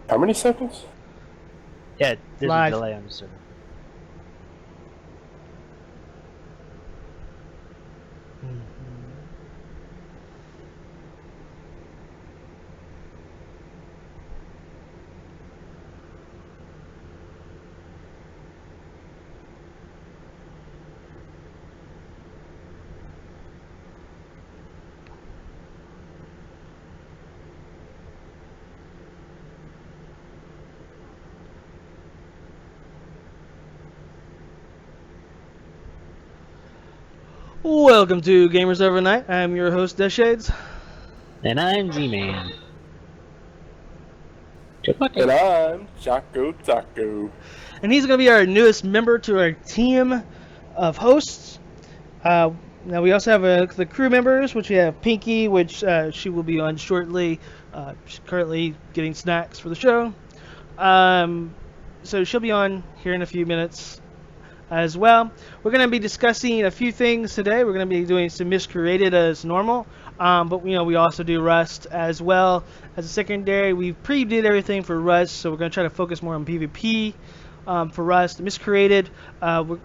How many seconds? Yeah, there's Live. a delay on the server. Welcome to Gamers Overnight. I'm your host, Shades. And I'm Z-Man. And I'm Chaco Taco. And he's going to be our newest member to our team of hosts. Now we also have the crew members, which we have Pinky, which she will be on shortly. She's currently getting snacks for the show. So she'll be on here in a few minutes as well. We're going to be discussing a few things today. We're going to be doing some Miscreated as normal, but we also do Rust as well as a secondary. We pre-did everything for Rust, so we're going to try to focus more on PvP for Rust. Miscreated, we're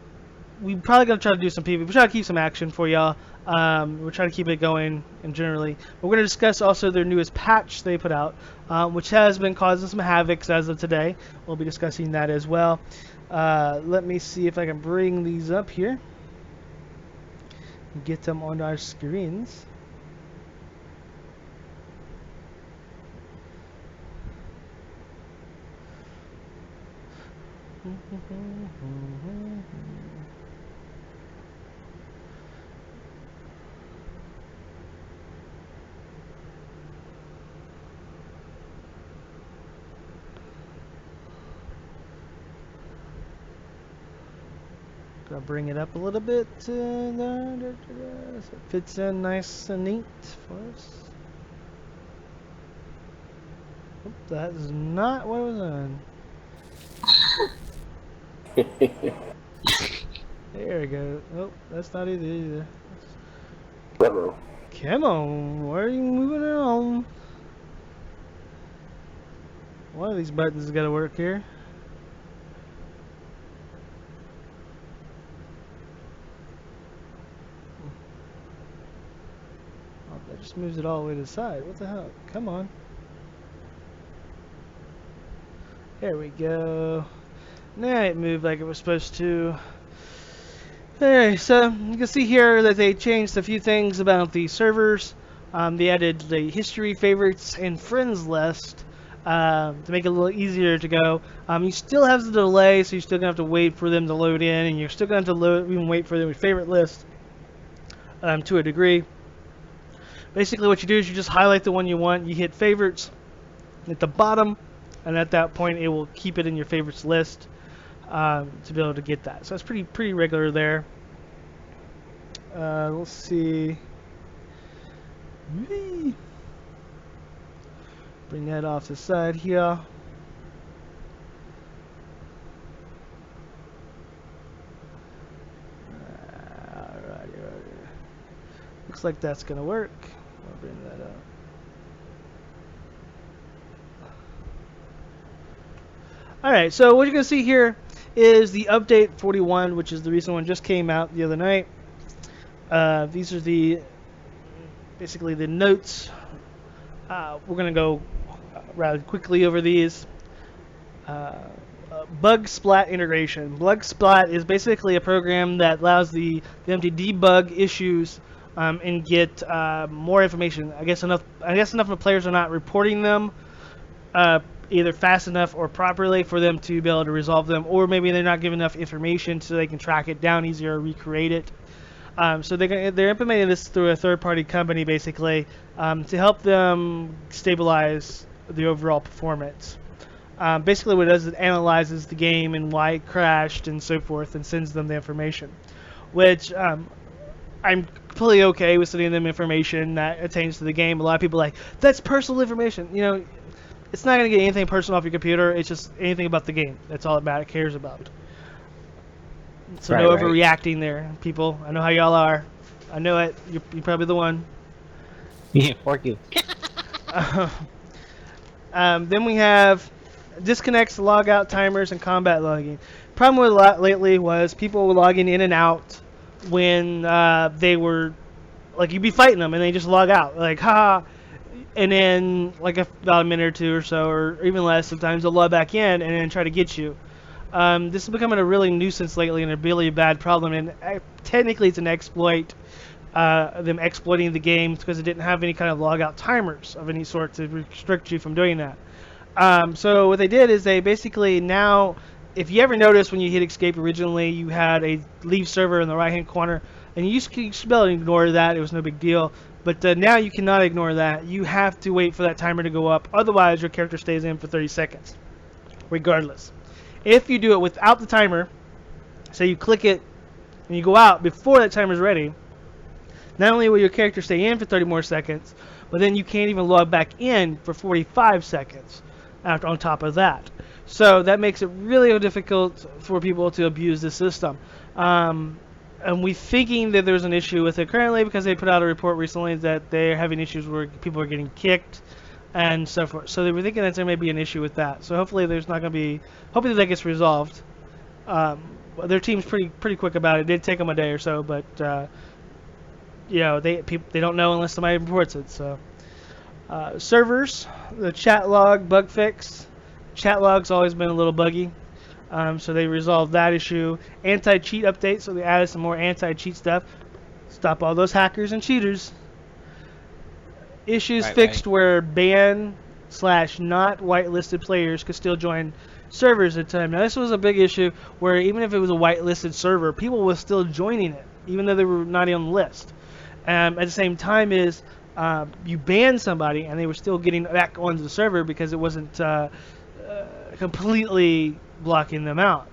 probably going to try to do some PvP. We're trying to keep some action for y'all. We're trying to keep it going and generally. We're going to discuss also their newest patch they put out, which has been causing some havoc as of today. We'll be discussing that as well. Let me see if I can bring these up here. Get them on our screens. Gonna bring it up a little bit so it fits in nice and neat for us. Oop, that is not what I was on. There we go. Oh, that's not it either. Uh-oh. Come on, why are you moving around? One of these buttons has got to work here. Oh, that just moves it all the way to the side. What the hell? Come on. There we go. Now it moved like it was supposed to. Alright, so you can see here that they changed a few things about the servers. They added the history, favorites, and friends list to make it a little easier to go. You still have the delay, so you're still going to have to wait for them to load in, and you're still going to have to even wait for their favorite list to a degree. Basically what you do is you just highlight the one you want, you hit favorites at the bottom, and at that point it will keep it in your favorites list to be able to get that. So that's pretty regular there. Let's see. Bring that off the side here. Alrighty. Looks like that's gonna work. I'll bring that up. Alright, so what you're going to see here is the update 41, which is the recent one, just came out the other night. These are basically the notes. We're going to go rather quickly over these. Bug Splat integration. Bug Splat is basically a program that allows them to debug issues and get more information. I guess enough of the players are not reporting them either fast enough or properly for them to be able to resolve them, or maybe they're not giving enough information so they can track it down easier or recreate it. So they're implementing this through a third-party company, basically, to help them stabilize the overall performance. Basically, what it does is it analyzes the game and why it crashed and so forth, and sends them the information, which I'm completely okay with sending them information that pertains to the game. A lot of people are like, that's personal information. It's not going to get anything personal off your computer. It's just anything about the game. That's all it cares about. So no overreacting there, people. I know how y'all are. I know it. You're probably the one. Yeah, fuck you. Then we have disconnects logout timers and combat logging. Problem with lately was people were logging in and out when they were like you'd be fighting them and they just log out like ha, and then like about a minute or two or so or even less sometimes they'll log back in and then try to get you. This is becoming a really nuisance lately and a really bad problem, and technically it's an exploit. Them exploiting the game because it didn't have any kind of logout timers of any sort to restrict you from doing that. So what they did is they basically now, if you ever noticed when you hit escape originally, you had a leave server in the right hand corner, and you used to be able to ignore that. It was no big deal. But now you cannot ignore that. You have to wait for that timer to go up. Otherwise, your character stays in for 30 seconds, regardless. If you do it without the timer, say you click it and you go out before that timer is ready, not only will your character stay in for 30 more seconds, but then you can't even log back in for 45 seconds after on top of that. So that makes it really difficult for people to abuse the system. And we're thinking that there's an issue with it currently because they put out a report recently that they're having issues where people are getting kicked and so forth. So they were thinking that there may be an issue with that. So hopefully there's not going to be, hopefully that gets resolved. Their team's pretty quick about it. It did take them a day or so, but you know, they don't know unless somebody reports it. So servers, the chat log bug fix. Chat log's always been a little buggy, so they resolved that issue. Anti-cheat update, so they added some more anti-cheat stuff. Stop all those hackers and cheaters. Issues fixed where ban/not whitelisted players could still join servers at a time. Now this was a big issue where even if it was a whitelisted server, people were still joining it, even though they were not on the list. At the same time is you banned somebody and they were still getting back onto the server because it wasn't completely blocking them out.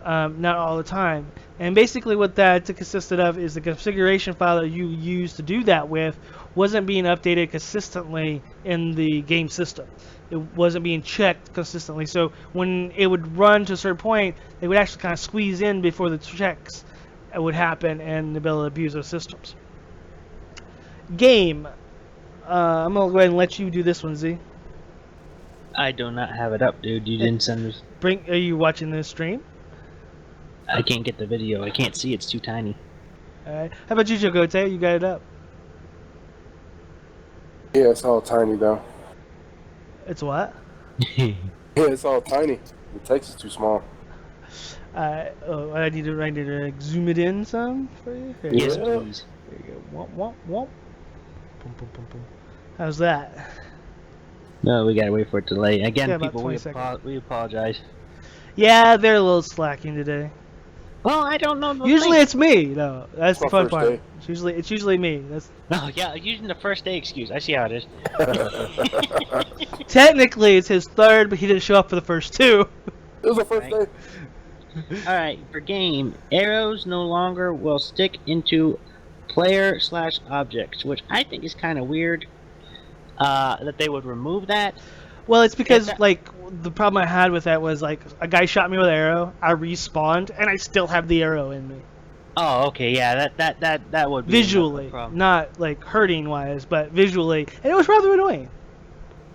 Not all the time. And basically what that consisted of is the configuration file that you used to do that with wasn't being updated consistently in the game system. It wasn't being checked consistently. So when it would run to a certain point, they would actually kind of squeeze in before the checks would happen and be able to abuse those systems. Game. I'm going to go ahead and let you do this one, Z. I do not have it up, dude. You didn't send us. Are you watching this stream? I can't get the video. I can't see. It's too tiny. Alright. How about you, Jogote? You got it up. Yeah, it's all tiny though. It's what? Yeah, it's all tiny. The text is too small. I need to zoom it in some for you. Yes, Yeah. please. There you go. Womp, womp, womp. Boom, boom, boom, boom. How's that? No, we gotta wait for it to delay. Again, Yeah, about people, 20 seconds. we apologize. Yeah, they're a little slacking today. Well, I don't know. Usually it's me, though. That's the my fun first part. day. It's usually me. That's No, yeah, using the first day excuse. I see how it is. technically it's his third, but he didn't show up for the first two. It was the first Right. day. Alright, for game, arrows no longer will stick into player/objects, which I think is kind of weird. That they would remove that. Well, it's because Yeah, that- like the problem I had with that was like a guy shot me with an arrow, I respawned, and I still have the arrow in me. Oh, okay, yeah, that would be Visually, a problem. not like hurting wise, but visually, and it was rather annoying.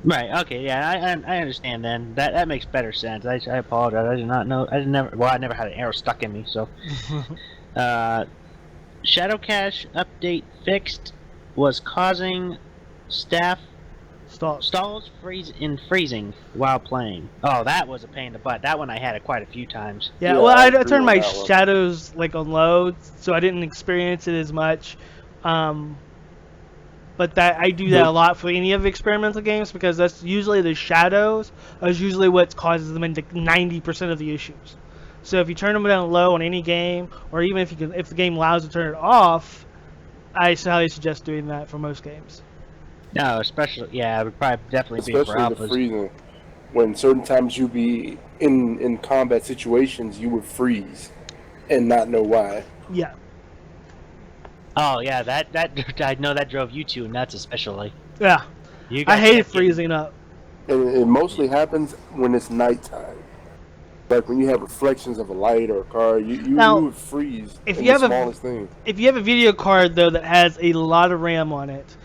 Right. Okay. Yeah, I understand. Then that makes better sense. I apologize. I did not know. I never had an arrow stuck in me. So, Shadow Cache update fixed was causing staff stalls freezing while playing. Oh, that was a pain in the butt. That one I had it quite a few times. Yeah, Yeah, well, I I agree turned with my that one. shadows like on low, so I didn't experience it as much. But that I do that a lot for any of the experimental games because that's usually the shadows is usually what causes them into 90% of the issues. So if you turn them down low on any game, or even if the game allows you to turn it off, I highly suggest doing that for most games. No, especially it would probably definitely be for Especially the alphas. freezing. When certain times you be in combat situations, you would freeze and not know why. Yeah. Oh yeah, that I know that drove you two nuts especially. Yeah. You I guys hate kept getting- freezing up. And it mostly happens when it's nighttime. Like when you have reflections of a light or a car, you Now, would freeze if in you the have smallest thing. If you have a video card though that has a lot of RAM on it,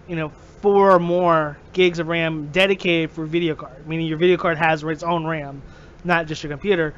4 or more gigs of RAM dedicated for video card, meaning your video card has its own RAM, not just your computer.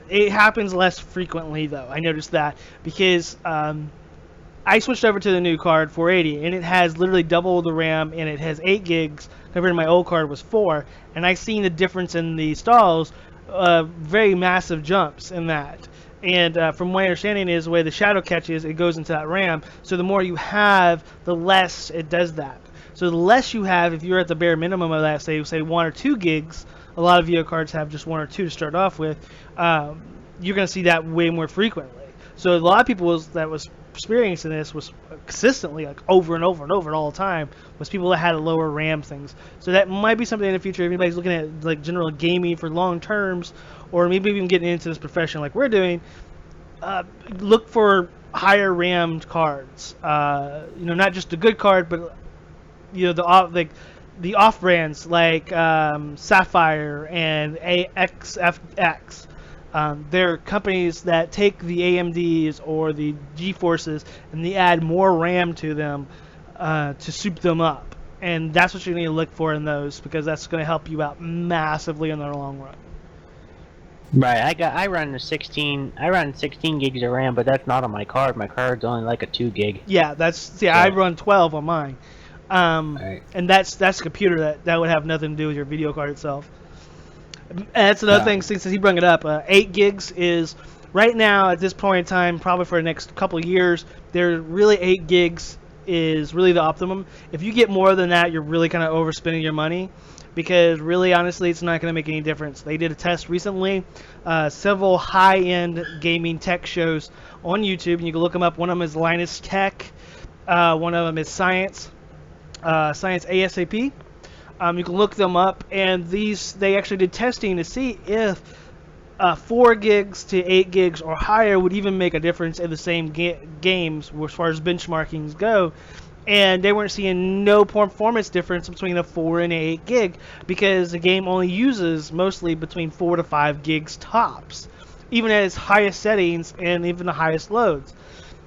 It happens less frequently though. I noticed that because I switched over to the new card 480, and it has literally double the RAM, and it has 8 gigs compared to my old card was 4. And I've seen the difference in the stalls, very massive jumps in that. And from my understanding is the way the shadow catches, it goes into that RAM. So the more you have, the less it does that. So the less you have, if you're at the bare minimum of that, say 1 or 2 gigs, a lot of video cards have just 1 or 2 to start off with, you're going to see that way more frequently. So a lot of people that was experiencing this was consistently, like over and over and over all the time, was people that had lower RAM things. So that might be something in the future if anybody's looking at like general gaming for long terms, or maybe even getting into this profession like we're doing. Look for higher RAM cards. Not just the good card, but the off brands like Sapphire and AXFX. They're companies that take the AMDs or the GeForces and they add more RAM to them to soup them up. And that's what you need to look for in those, because that's going to help you out massively in the long run. Right, I run 16 gigs of RAM, but that's not on my card. My card's only like a 2 gig. Yeah, I run 12 on mine. Right. And that's a computer that would have nothing to do with your video card itself. And that's another thing, since he brought it up. 8 gigs is, right now, at this point in time, probably for the next couple of years, 8 gigs is really the optimum. If you get more than that, you're really kind of overspending your money, because really, honestly, it's not going to make any difference. They did a test recently, several high-end gaming tech shows on YouTube, and you can look them up. One of them is Linus Tech. One of them is Science ASAP. You can look them up, and they actually did testing to see if 4 gigs to 8 gigs or higher would even make a difference in the same games as far as benchmarkings go. And they weren't seeing no performance difference between a 4 and 8 gig, because the game only uses mostly between 4 to 5 gigs tops, even at its highest settings and even the highest loads.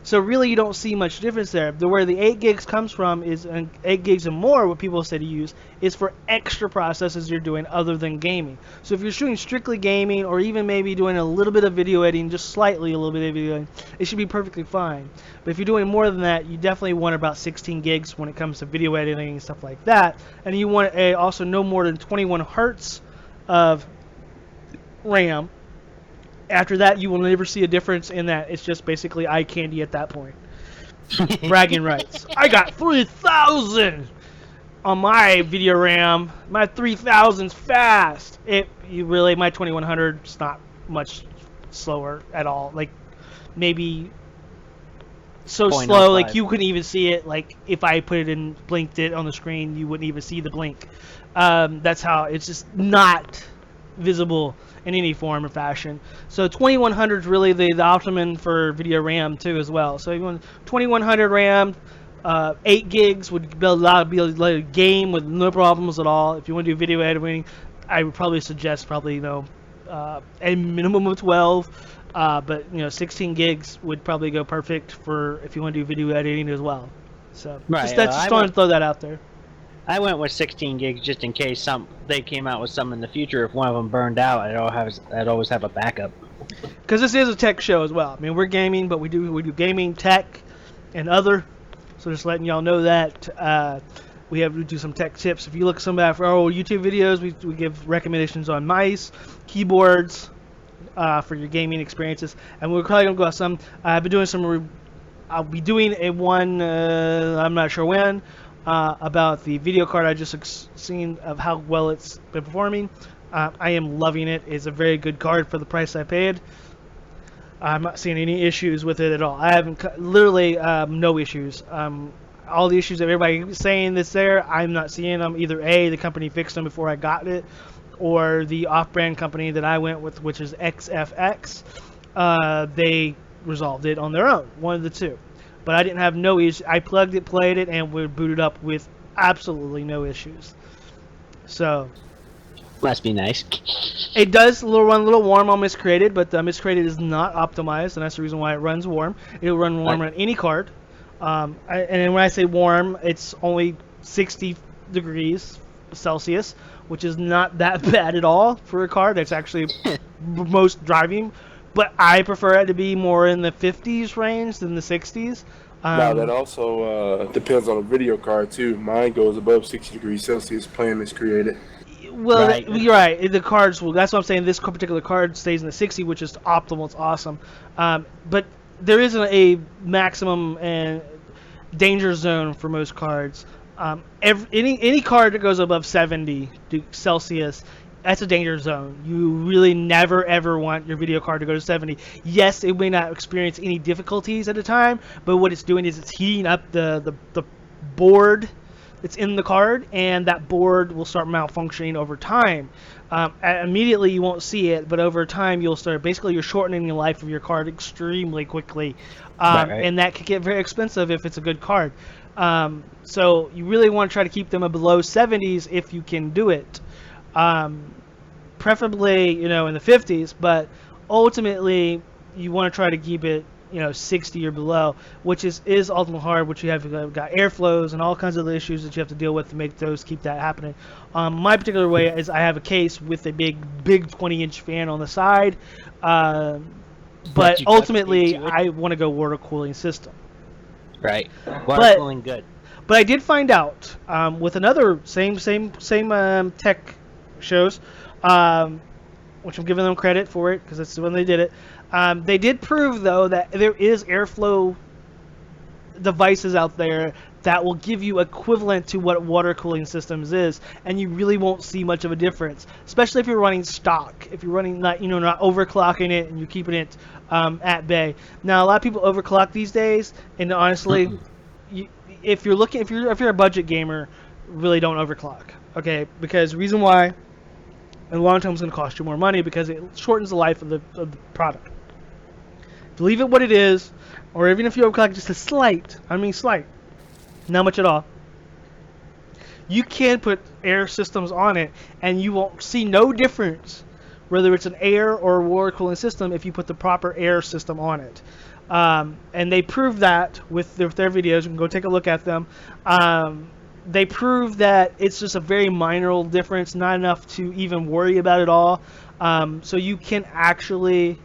So really, you don't see much difference there. Where the 8 gigs comes from is 8 gigs and more, what people say to use, is for extra processes you're doing other than gaming. So if you're shooting strictly gaming, or even maybe doing a little bit of video editing, just slightly a little bit of video editing, it should be perfectly fine. But if you're doing more than that, you definitely want about 16 gigs when it comes to video editing and stuff like that. And you want also no more than 21 hertz of RAM. After that, you will never see a difference in that. It's just basically eye candy at that point. Bragging rights. I got 3,000 on my video RAM. My 3,000's fast. My 2100's not much slower at all. Like, maybe so slow, like you couldn't even see it. Like, if I put it in, blinked it on the screen, you wouldn't even see the blink. That's how it's just not visible in any form or fashion. So 2100 is really the optimum for video RAM too as well. So you want 2100 RAM, 8 gigs would be able to game with no problems at all. If you want to do video editing, I would probably suggest a minimum of 12, but 16 gigs would probably go perfect for if you want to do video editing as well. So right, just wanted to throw that out there. I went with 16 gigs just in case they came out with some in the future. If one of them burned out, I'd always have a backup. Because this is a tech show as well. I mean, we're gaming, but we do gaming, tech, and other. So just letting y'all know that we do some tech tips. If you look at some of our YouTube videos, we give recommendations on mice, keyboards for your gaming experiences, and we're probably gonna go out some. I'll be doing a one. I'm not sure when. About the video card I just seen of how well it's been performing. I am loving it. It's a very good card for the price I paid. I'm not seeing any issues with it at all. I haven't, literally no issues. All the issues that everybody is saying that's there, I'm not seeing them. Either A, the company fixed them before I got it, or the off-brand company that I went with, which is XFX, they resolved it on their own. One of the two. But I didn't have no issues. I plugged it, played it, and we booted up with absolutely no issues. So must be nice. It does run a little warm on Miscreated, but Miscreated is not optimized, and that's the reason why it runs warm. It'll run warm on any card. And when I say warm, it's only 60 degrees Celsius, which is not that bad at all for a car. That's actually most driving. But I prefer it to be more in the 50s range than the 60s. Now that also depends on the video card too. Mine goes above 60 degrees Celsius playing Miscreated. Well, Right. you're right. The cards will. That's what I'm saying. This particular card stays in the 60, which is optimal. It's awesome. But there isn't a maximum and danger zone for most cards. Any card that goes above 70 Celsius, that's a danger zone. You really never ever want your video card to go to 70. Yes, it may not experience any difficulties at a time, but what it's doing is it's heating up the board that's in the card, and that board will start malfunctioning over time. Immediately you won't see it, but over time you'll start. Basically, you're shortening the life of your card extremely quickly, Right. and that could get very expensive if it's a good card. So you really want to try to keep them below 70s if you can do it. Preferably, in the 50s, but ultimately you want to try to keep it, 60 or below, which is ultimately hard, which you have got airflows and all kinds of other issues that you have to deal with to make those keep that happening. My particular way is I have a case with a big 20-inch fan on the side, but you got ultimately into it. I want to go water cooling system. Right. But- Water cooling good. But I did find out with another same tech shows, which I'm giving them credit for it because that's when they did it. They did prove though that there is airflow devices out there that will give you equivalent to what water cooling systems is, and you really won't see much of a difference, especially if you're running stock. If you're running not overclocking it and you're keeping it at bay. Now a lot of people overclock these days, and honestly, if you're a budget gamer, really don't overclock. Okay, because the reason why, in the long term, it's going to cost you more money because it shortens the life of the product. If you leave it what it is, or even if you overclock just a slight, not much at all, you can put air systems on it, and you won't see no difference whether it's an air or water cooling system if you put the proper air system on it. And they prove that with their videos. You can go take a look at them. They prove that it's just a very minor difference, not enough to even worry about it all. So you can actually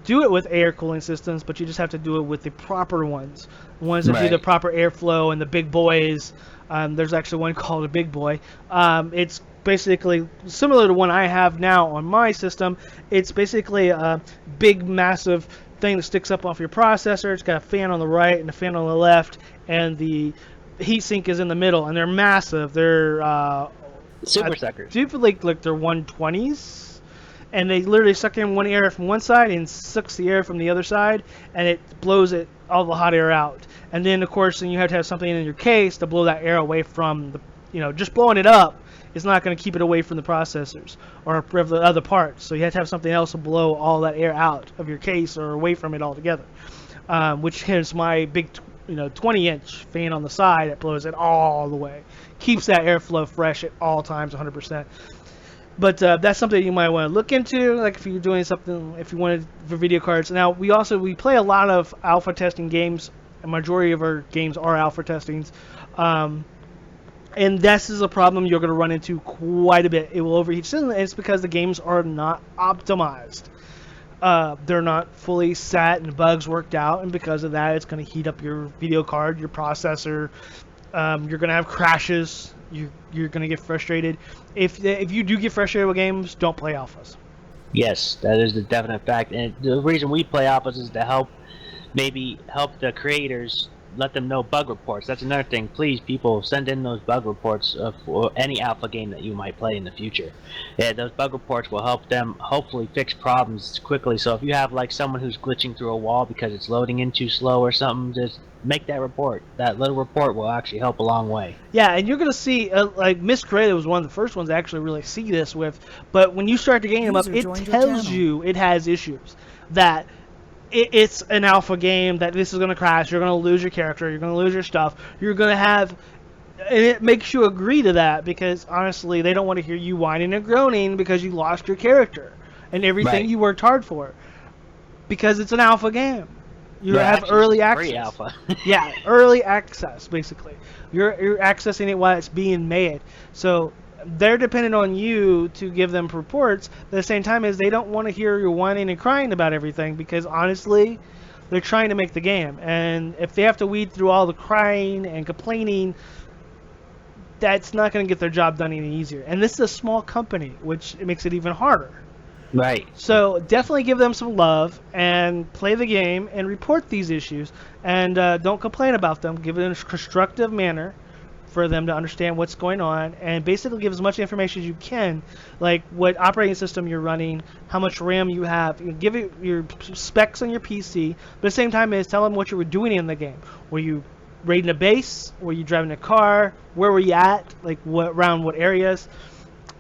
do it with air cooling systems, but you just have to do it with the proper ones. The ones that do the Right. proper airflow and the big boys. There's actually one called a big boy. It's basically similar to one I have now on my system. It's basically a big, massive thing that sticks up off your processor. It's got a fan on the right and a fan on the left, and the heatsink is in the middle, and they're massive. They're Super suckers. do you feel like they're 120s, and they literally suck in one air from one side and sucks the air from the other side, and it blows all the hot air out. And then of course, then you have to have something in your case to blow that air away from the, just blowing it up is not going to keep it away from the processors or the other parts. So you have to have something else to blow all that air out of your case or away from it altogether. Which is my big 20-inch fan on the side that blows it all the way, keeps that airflow fresh at all times, 100%. But that's something you might want to look into, like if you're doing something, if you wanted for video cards. Now we play a lot of alpha testing games. A majority of our games are alpha testings, and this is a problem you're going to run into quite a bit. It will overheat, and it's because the games are not optimized. They're not fully set and bugs worked out, and because of that, it's going to heat up your video card, your processor. You're going to have crashes. You're going to get frustrated. If you do get frustrated with games, don't play alphas. Yes, that is the definite fact. And the reason we play alphas is to help the creators, let them know bug reports. That's another thing. Please, people, send in those bug reports for any alpha game that you might play in the future. Yeah, those bug reports will help them hopefully fix problems quickly. So if you have like someone who's glitching through a wall because it's loading in too slow or something, just make that report. That little report will actually help a long way. Yeah, and you're going to see, like, Miscreated was one of the first ones to actually really see this with. But when you start the game up, User it joined your tells channel. you it has issues. That it's an alpha game, that this is going to crash, you're going to lose your character, you're going to lose your stuff, you're going to have... And it makes you agree to that because, honestly, they don't want to hear you whining and groaning because you lost your character and everything Right. you worked hard for. Because it's an alpha game. You Well, have actually, early it's access. free alpha. Yeah, early access basically. You're accessing it while it's being made. So they're dependent on you to give them reports. But at the same time, is they don't want to hear you whining and crying about everything because honestly, they're trying to make the game. And if they have to weed through all the crying and complaining, that's not going to get their job done any easier. And this is a small company, which makes it even harder. Right. So definitely give them some love and play the game and report these issues and don't complain about them. Give it in a constructive manner for them to understand what's going on and basically give as much information as you can, like what operating system you're running, how much RAM you have. You give it your specs on your PC, but at the same time is tell them what you were doing in the game. Were you raiding a base? Were you driving a car? Where were you at? Like around what areas?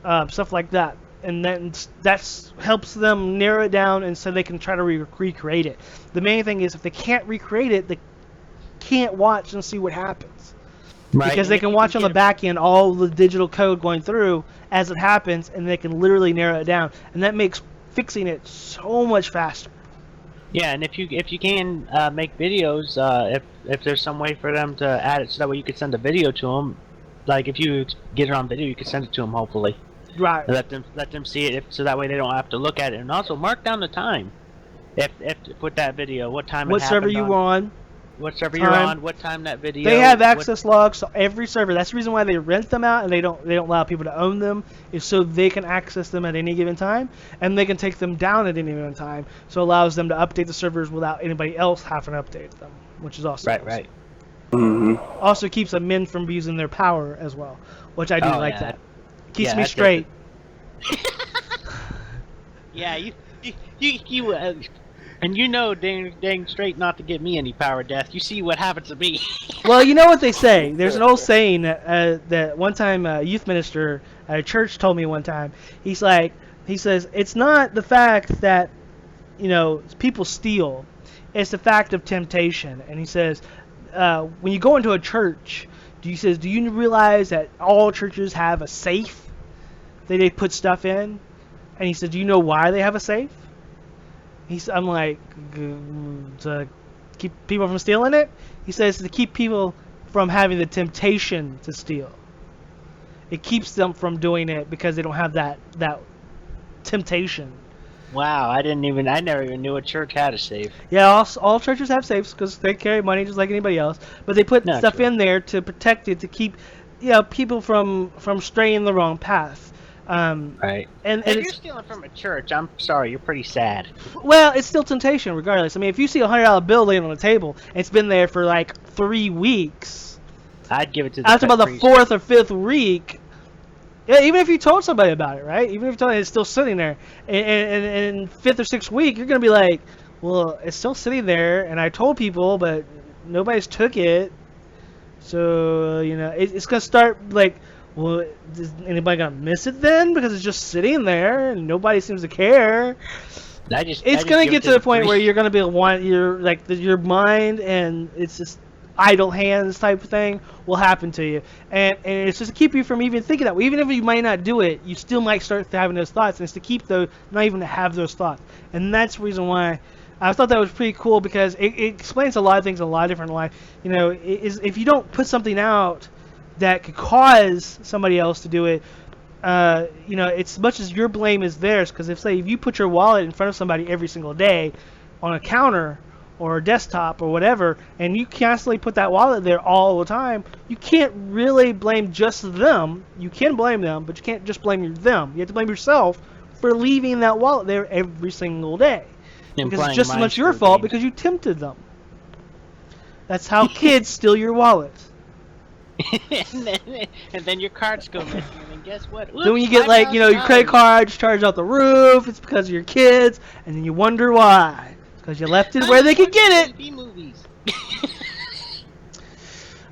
Stuff like that. And then that helps them narrow it down and so they can try to recreate it. The main thing is if they can't recreate it, they can't watch and see what happens. Right. Because and they if can you watch on the get back end all the digital code going through as it happens, and they can literally narrow it down. And that makes fixing it so much faster. Yeah, and if you can make videos, if there's some way for them to add it so that way you could send a video to them, like if you get it on video, you could send it to them hopefully. Right. Let them see it, so that way they don't have to look at it, and also mark down the time. If with that video, what time What it server happened you were on. what server you're time. on, what time that video. They have access logs to every server. That's the reason why they rent them out and they don't allow people to own them, is so they can access them at any given time and they can take them down at any given time. So it allows them to update the servers without anybody else having to update them, which is awesome. Right. Mm-hmm. Also keeps them in from using their power as well, which I do like yeah. that. Keeps Yeah, me that's straight. Yeah, you and you know dang straight not to give me any power death. You see what happens to me. Well, you know what they say. There's an old saying that one time a youth minister at a church told me one time. He says, it's not the fact that, people steal. It's the fact of temptation. And he says, when you go into a church, do you realize that all churches have a safe that they put stuff in? And he said, do you know why they have a safe? I'm like, to keep people from stealing it? He says to keep people from having the temptation to steal. It keeps them from doing it because they don't have that temptation. Wow, I never even knew a church had a safe. Yeah, all churches have safes because they carry money just like anybody else. But they put stuff True. in there to protect it, to keep people from straying the wrong path. Right. And If you're it's, stealing from a church, I'm sorry, you're pretty sad. well, it's still temptation regardless. I mean, if you see a $100 bill laying on the table, and it's been there for like 3 weeks. I'd give it to the After about the priest. 4th or 5th week, yeah, even if you told somebody about it, right? Even if you told it's still sitting there, and in 5th or 6th week, you're gonna be like, well, it's still sitting there, and I told people, but nobody's took it. So it's gonna start like, well, is anybody gonna miss it then? Because it's just sitting there and nobody seems to care. It's gonna get to the point where you're gonna be your mind and it's just idle hands type of thing will happen to you, and it's just to keep you from even thinking that way. Even if you might not do it, you still might start having those thoughts, and it's to keep not even to have those thoughts. And that's the reason why I thought that was pretty cool, because it explains a lot of things in a lot of different life. If you don't put something out that could cause somebody else to do it, it's as much as your blame is theirs. Because if you put your wallet in front of somebody every single day on a counter or a desktop or whatever, and you constantly put that wallet there all the time, you can't really blame just them. You can blame them, but you can't just blame them. You have to blame yourself for leaving that wallet there every single day. Because it's just as much your fault because you tempted them. That's how kids steal your wallet. and then your cards go missing, and then guess what? Then when you get your credit cards charged off the roof, it's because of your kids, and then you wonder why. It's because you left it where they could get it. Movies.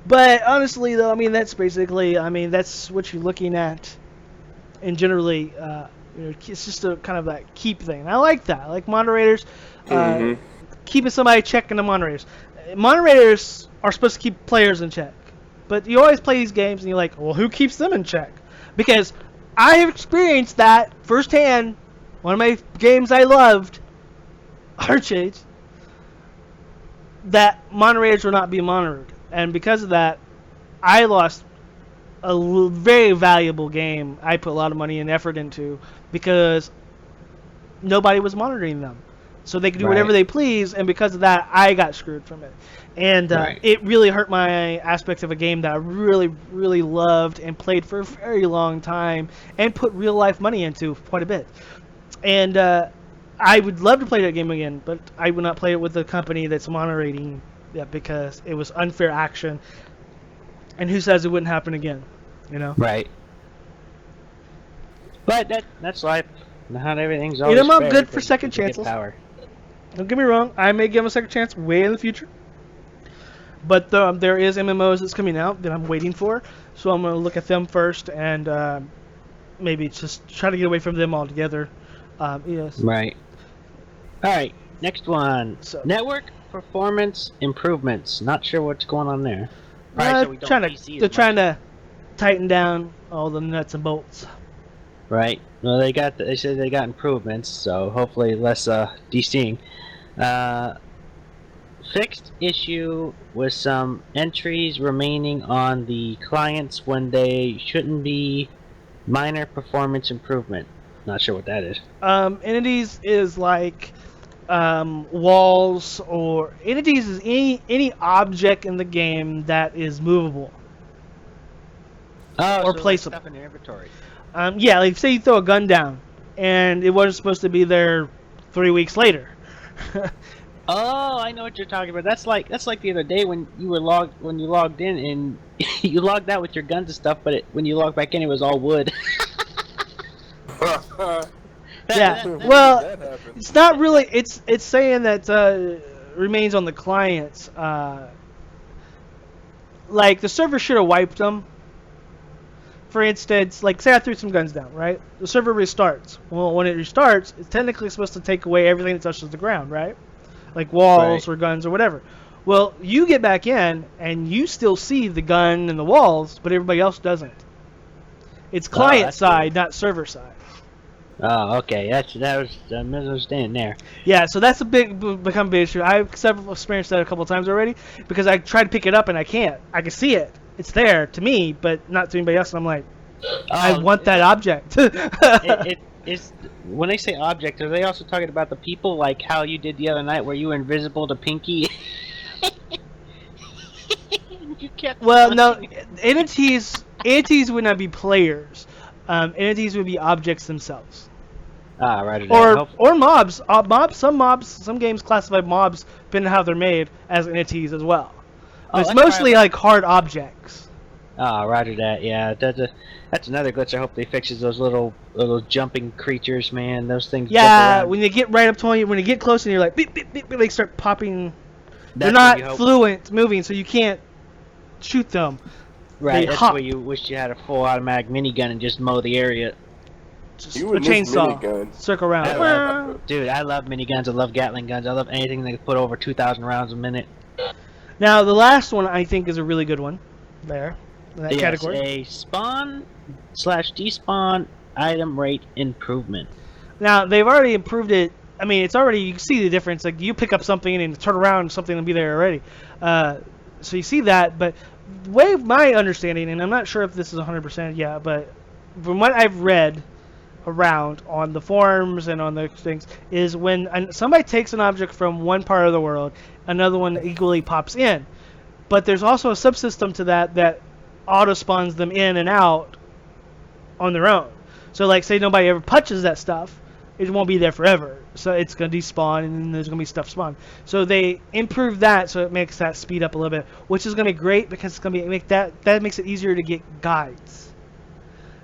But honestly, though, that's basically, that's what you're looking at, and generally, it's just a kind of that keep thing. And I like that. I like moderators, keeping somebody checking the moderators. Moderators are supposed to keep players in check. But you always play these games and you're like, well, who keeps them in check? Because I have experienced that firsthand. One of my games I loved, Arcades, that moderators will not be monitored, and because of that, I lost a very valuable game I put a lot of money and effort into because nobody was monitoring them. So they could do whatever Right. they please, and because of that, I got screwed from it. And Right. it really hurt my aspect of a game that I really, really loved and played for a very long time and put real life money into quite a bit. And I would love to play that game again, but I would not play it with the company that's moderating it because it was unfair action. And who says it wouldn't happen again? You know? Right. But that's life. Not everything's You always know, I'm fair good for because second people get chances. power. Don't get me wrong, I may give them a second chance way in the future. But there is MMOs that's coming out that I'm waiting for, so I'm going to look at them first and maybe just try to get away from them altogether. Yes. Right. All right. Next one. So- Network performance improvements. Not sure what's going on there. Probably so we don't PC as They're much. trying to tighten down all the nuts and bolts. Right. Well, they said they got improvements, so hopefully less DCing. Fixed issue with some entries remaining on the clients when they shouldn't be. Minor performance improvement. Not sure what that is. Entities is like walls, or entities is any object in the game that is movable. Oh, Or so placeable. like stuff in your inventory. Yeah, like say you throw a gun down, and it wasn't supposed to be there 3 weeks later. Oh, I know what you're talking about. That's like the other day when you logged in and you logged out with your guns and stuff, but when you logged back in, it was all wood. Yeah, When did well, that happen? it's not really. It's saying that remains on the clients. Like the server should have wiped them. For instance, like say I threw some guns down, right? The server restarts. Well, when it restarts, it's technically supposed to take away everything that touches the ground, right? Like walls Right. or guns or whatever. Well, you get back in and you still see the gun and the walls, but everybody else doesn't. It's client that's side, weird. not server side. Oh, okay. That was a misunderstanding there. Yeah, so that's become a big issue. I've experienced that a couple of times already because I tried to pick it up and I can't. I can see it. It's there to me, but not to anybody else. And I'm like, I want that object. It's when they say object, are they also talking about the people, like how you did the other night, where you were invisible to Pinky? You kept Well, no, punching- entities would not be players. Entities would be objects themselves, Ah, right. or mobs. Some games classify mobs, depending on how they're made, as entities as well. But it's that's mostly right. like hard objects. Ah, roger that. Yeah, that's another glitch. I hope they fixes those little jumping creatures, man. Those things. Yeah, jump around. when you get right up to you, when you get close and you're like, beep, beep, beep, beep, they start popping. They're That's not where you hope- fluent moving, so you can't shoot them. Right, they that's hop. where you wish you had a full automatic minigun and just mow the area. Just You a would miss chainsaw, minigun. circle around. Dude, I love miniguns. I love Gatling guns. I love anything that can put over 2,000 rounds a minute. Now the last one I think is a really good one. There, in that Yes, category. a spawn/despawn item rate improvement. Now they've already improved it. I mean, it's already, you can see the difference. Like you pick up something and turn around, and something will be there already. So you see that, but the way my understanding, and I'm not sure if this is 100% yet, but from what I've read around on the forums and on the things, is when somebody takes an object from one part of the world, another one equally pops in. But there's also a subsystem to that auto spawns them in and out on their own. So like say nobody ever touches that stuff, it won't be there forever. So it's going to despawn and then there's going to be stuff spawn. So they improve that so it makes that speed up a little bit, which is going to be great because it's going to be that makes it easier to get guides.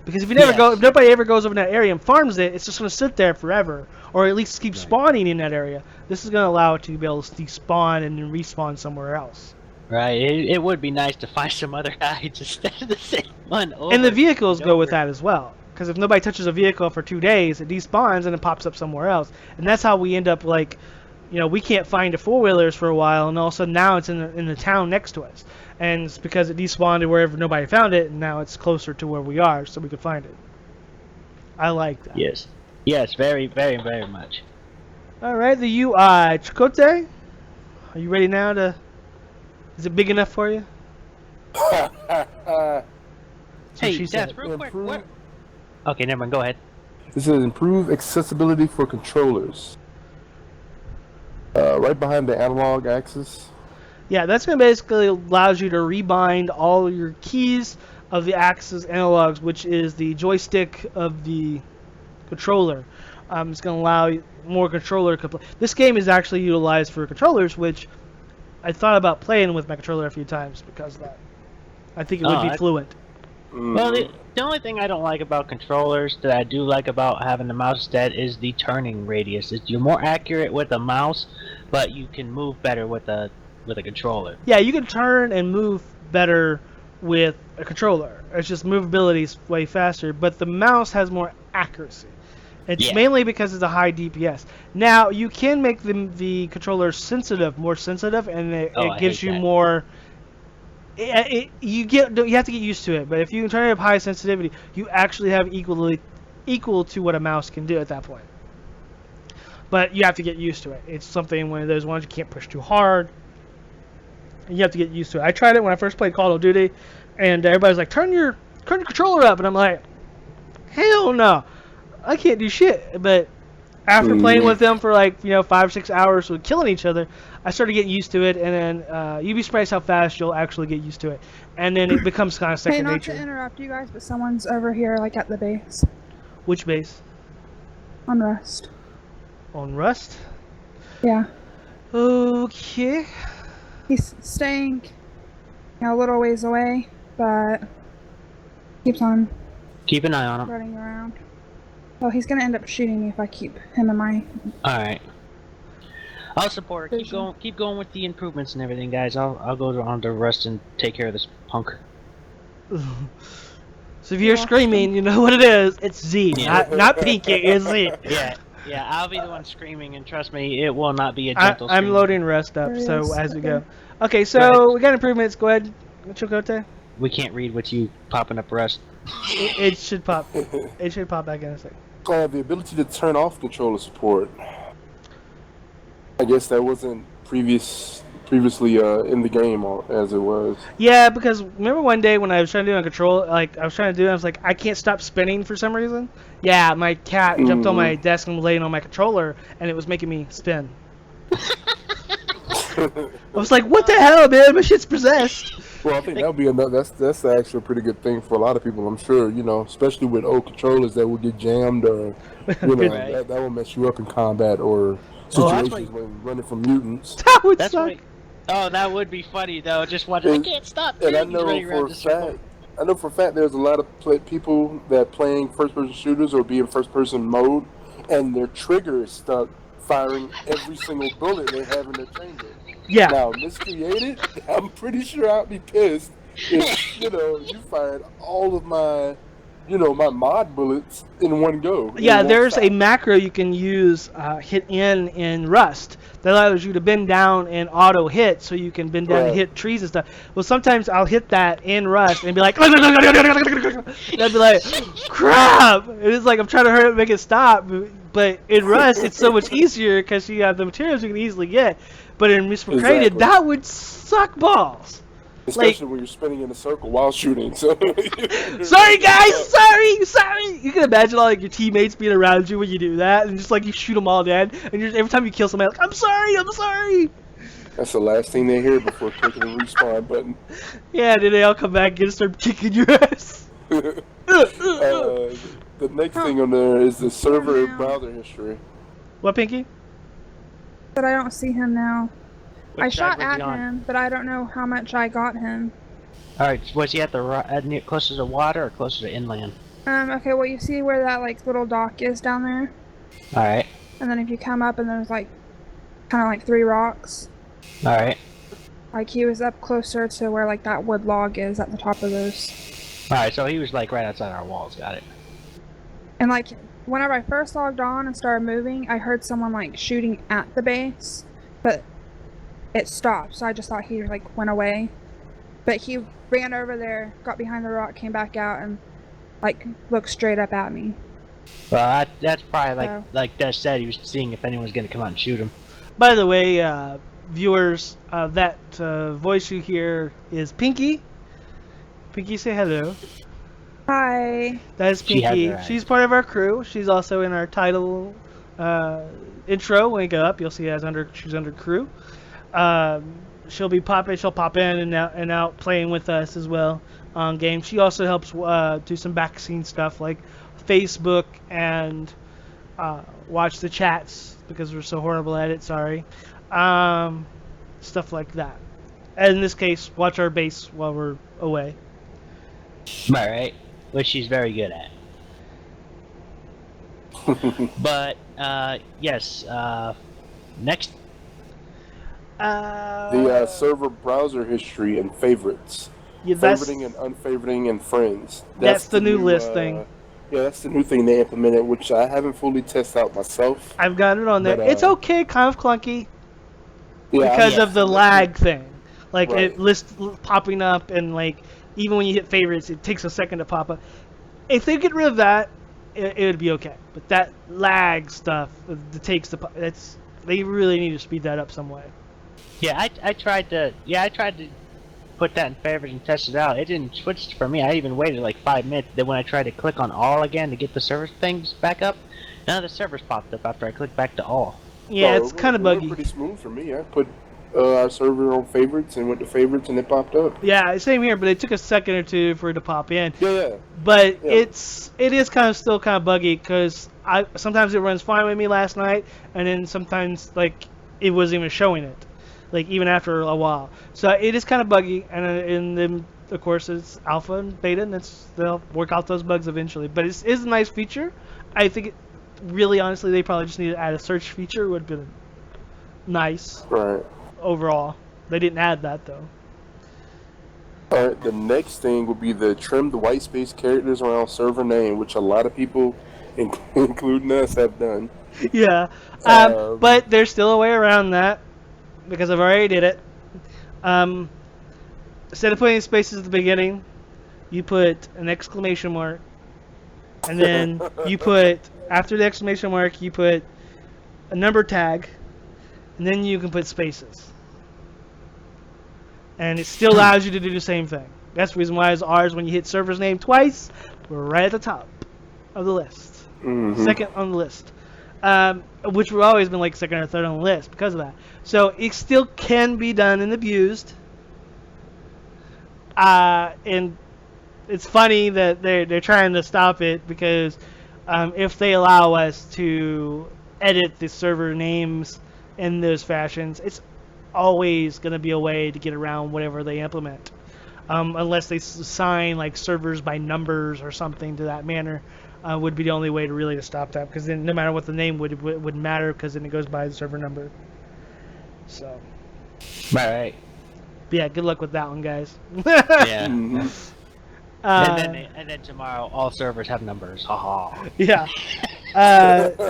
Because if nobody ever goes over that area and farms it, it's just going to sit there forever, or at least keep spawning in that area. This is going to allow it to be able to despawn and then respawn somewhere else. Right, it would be nice to find some other guides instead of the same one. Over And the vehicles and go with over. that as well. Because if nobody touches a vehicle for 2 days, it despawns and it pops up somewhere else. And that's how we end up like, we can't find the 4-wheelers for a while, and all of a sudden now it's in the town next to us. And it's because it despawned to wherever nobody found it, and now it's closer to where we are, so we could find it. I like that. Yes, very, very, very much. All right, the UI. Chakotay, Are you ready now to... Is it big enough for you? Hey, she said. Death, real quick. What? Okay, never mind. Go ahead. This is improve accessibility for controllers. Right behind the analog axis. Yeah, that's going to basically allows you to rebind all your keys of the axis analogs, which is the joystick of the controller. It's going to allow more controller. This game is actually utilized for controllers, which I thought about playing with my controller a few times because of that. I think it would be fluent. Well, the only thing I don't like about controllers that I do like about having the mouse instead is the turning radius. You're more accurate with a mouse, but you can move better with a controller. Yeah, you can turn and move better with a controller. It's just movability is way faster, but the mouse has more accuracy. It's mainly because it's a high DPS. Now, you can make the controller more sensitive, and it gives you more... you have to get used to it, but if you can turn it up high sensitivity, you actually have equal to what a mouse can do at that point. But you have to get used to it. It's one of those ones you can't push too hard. You have to get used to it. I tried it when I first played Call of Duty, and everybody's like, turn your controller up, and I'm like, hell no, I can't do shit. But after playing with them for 5-6 hours with killing each other, I started getting used to it, and then you'd be surprised how fast you'll actually get used to it, and then it becomes kind of second nature. Hey, not to interrupt you guys, but someone's over here, at the base. Which base? On Rust. On Rust? Yeah. Okay. He's staying, a little ways away, but keeps on. Keep an eye on him. Running around. Well, he's gonna end up shooting me if I keep him in my. All right. I'll support her. Keep going with the improvements and everything, guys. I'll go on to Rust and take care of this punk. So if you're screaming, you know what it is. It's Z, not Pinky. It's Z. Yeah, I'll be the one screaming, and trust me, it will not be a gentle scream. I'm loading Rust up, so as we go. Okay, so we got improvements. Go ahead, Chocote. We can't read what you popping up Rust. It should pop. It should pop back in a second. The ability to turn off controller support. I guess that wasn't previously in the game as it was. Yeah, because remember one day when I was trying to do it on control, I was like, I can't stop spinning for some reason. Yeah, my cat jumped on my desk and was laying on my controller, and it was making me spin. I was like, what the hell, man? My shit's possessed. Well, I think that would be that's actually a pretty good thing for a lot of people, I'm sure, especially with old controllers that will get jammed or, that will mess you up in combat or situations when running from mutants. That would suck. Oh, that would be funny, though. Just watching, I can't stop. And I know for a fact there's a lot of people that playing first-person shooters or be in first-person mode, and their trigger is stuck firing every single bullet they have in their chamber. Yeah. Now, Miscreated, I'm pretty sure I'd be pissed if, you fired all of my, my mod bullets in one go. Yeah, there's a macro you can use, hit in Rust, that allows you to bend down and auto hit, so you can bend down and hit trees and stuff. Well, sometimes I'll hit that in Rust and be like, and I'd be like, crap! It's like I'm trying to hurry up and make it stop, but in Rust it's so much easier because you have the materials you can easily get. But in Miscreated, that would suck balls. Especially when you're spinning in a circle while shooting. So. Sorry, guys. Sorry. You can imagine all your teammates being around you when you do that, and just you shoot them all dead, and every time you kill somebody, I'm sorry. That's the last thing they hear before clicking the respawn button. Yeah, then they all come back and start kicking your ass. The next thing on there is the server browser history. What, Pinky? But I don't see him now. Which I shot side was at he on? him, but I don't know how much I got him. Alright, was he at closer to water or closer to inland? Okay, well, you see where that, little dock is down there? Alright. And then if you come up and there's, kind of 3 rocks. Alright. He was up closer to where, that wood log is at the top of those. Alright, so he was, right outside our walls, got it. And, whenever I first logged on and started moving, I heard someone, shooting at the base. But it stopped, so I just thought he, went away. But he ran over there, got behind the rock, came back out, and, looked straight up at me. Well, that's probably, like Des said, he was seeing if anyone was going to come out and shoot him. By the way, viewers, that voice you hear is Pinky. Pinky, say hello. Hi. That is Pinky. eyes. She's part of our crew. She's also in our title intro. When we go up, you'll see she's under crew. She'll pop in and out playing with us as well on games. She also helps do some back scene stuff like Facebook and watch the chats because we're so horrible at it. Sorry. Stuff like that. And in this case, watch our base while we're away. Right. Which she's very good at. But yes. Next. The server browser history and favorites. Yeah, Favoriting and unfavoriting and friends. That's the new list thing. Yeah, that's the new thing they implemented, which I haven't fully tested out myself. I've got it on there. But, it's okay, kind of clunky Yeah, because of the lag thing. Like Right. it lists popping up, and like even when you hit favorites, it takes a second to pop up. If they get rid of that, it would be okay. But that lag stuff, they really need to speed that up some way. Yeah, I tried to put that in favorites and test it out. It didn't switch for me. I even waited like 5 minutes. Then when I tried to click on all again to get the server things back up, none of the servers popped up after I clicked back to all. Yeah, So it's kind of it went buggy. pretty smooth for me. I put our server on favorites and went to favorites and it popped up. Yeah, same here. But it took a second or two for it to pop in. Yeah. But Yeah. it is still kind of buggy because sometimes it runs fine with me last night, and then sometimes like it wasn't even showing it, like even after a while. So it is kind of buggy, and then of course it's alpha and beta, and they'll work out those bugs eventually. But it is a nice feature. I think really honestly they probably just need to add a search feature. It would have been nice Right. overall. They didn't add that though. Alright, the next thing would be the trim the white space characters around server name, which a lot of people, including us, have done. Yeah, but there's still a way around that because I've already did it. Instead of putting spaces at the beginning, you put an exclamation mark, and then you put after the exclamation mark you put a number tag, and then you can put spaces, and it still allows you to do the same thing. That's the reason why it's ours. When you hit server's name twice, we're right at the top of the list. Mm-hmm. Second on the list. Which we've always been like second or third on the list because of that. So it still can be done and abused. And it's funny that they're trying to stop it because if they allow us to edit the server names in those fashions, it's always going to be a way to get around whatever they implement. Unless they assign like servers by numbers or something to that manner. Would be the only way to stop that, because then no matter what the name wouldn't matter, because then it goes by the server number. So. Right. But yeah, good luck with that one, guys. Yeah. Mm-hmm. And then tomorrow all servers have numbers. Haha. Yeah.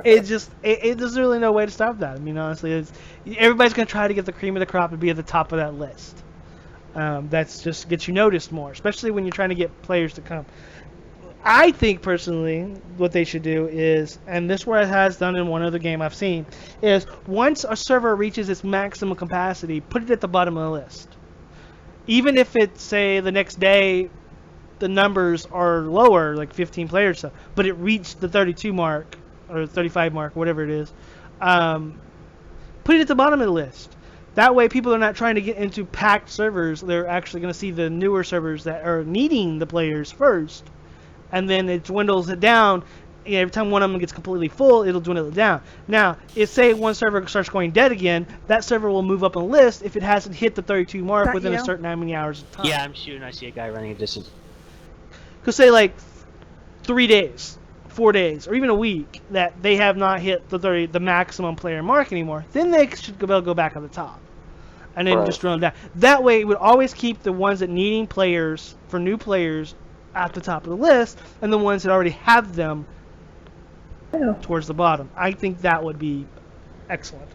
There's really no way to stop that. I mean, honestly, everybody's gonna try to get the cream of the crop and be at the top of that list. That's just gets you noticed more, especially when you're trying to get players to come. I think personally, what they should do is, and this where it has done in one other game I've seen, is once a server reaches its maximum capacity, put it at the bottom of the list. Even if it's, say, the next day, the numbers are lower, like 15 players, so, but it reached the 32 mark, or 35 mark, whatever it is, put it at the bottom of the list. That way people are not trying to get into packed servers. They're actually going to see the newer servers that are needing the players first. And then it dwindles it down. Every time one of them gets completely full, it'll dwindle it down. Now, if say one server starts going dead again, that server will move up on the list if it hasn't hit the 32 mark within a certain how many hours of time. Yeah, I'm shooting. I see a guy running a distance. Because say like 3 days, 4 days, or even a week that they have not hit the maximum player mark anymore, then they should go back on the top. And then just run them down. That way, it would always keep the ones that needing players for new players at the top of the list, and the ones that already have them towards the bottom. I think that would be excellent.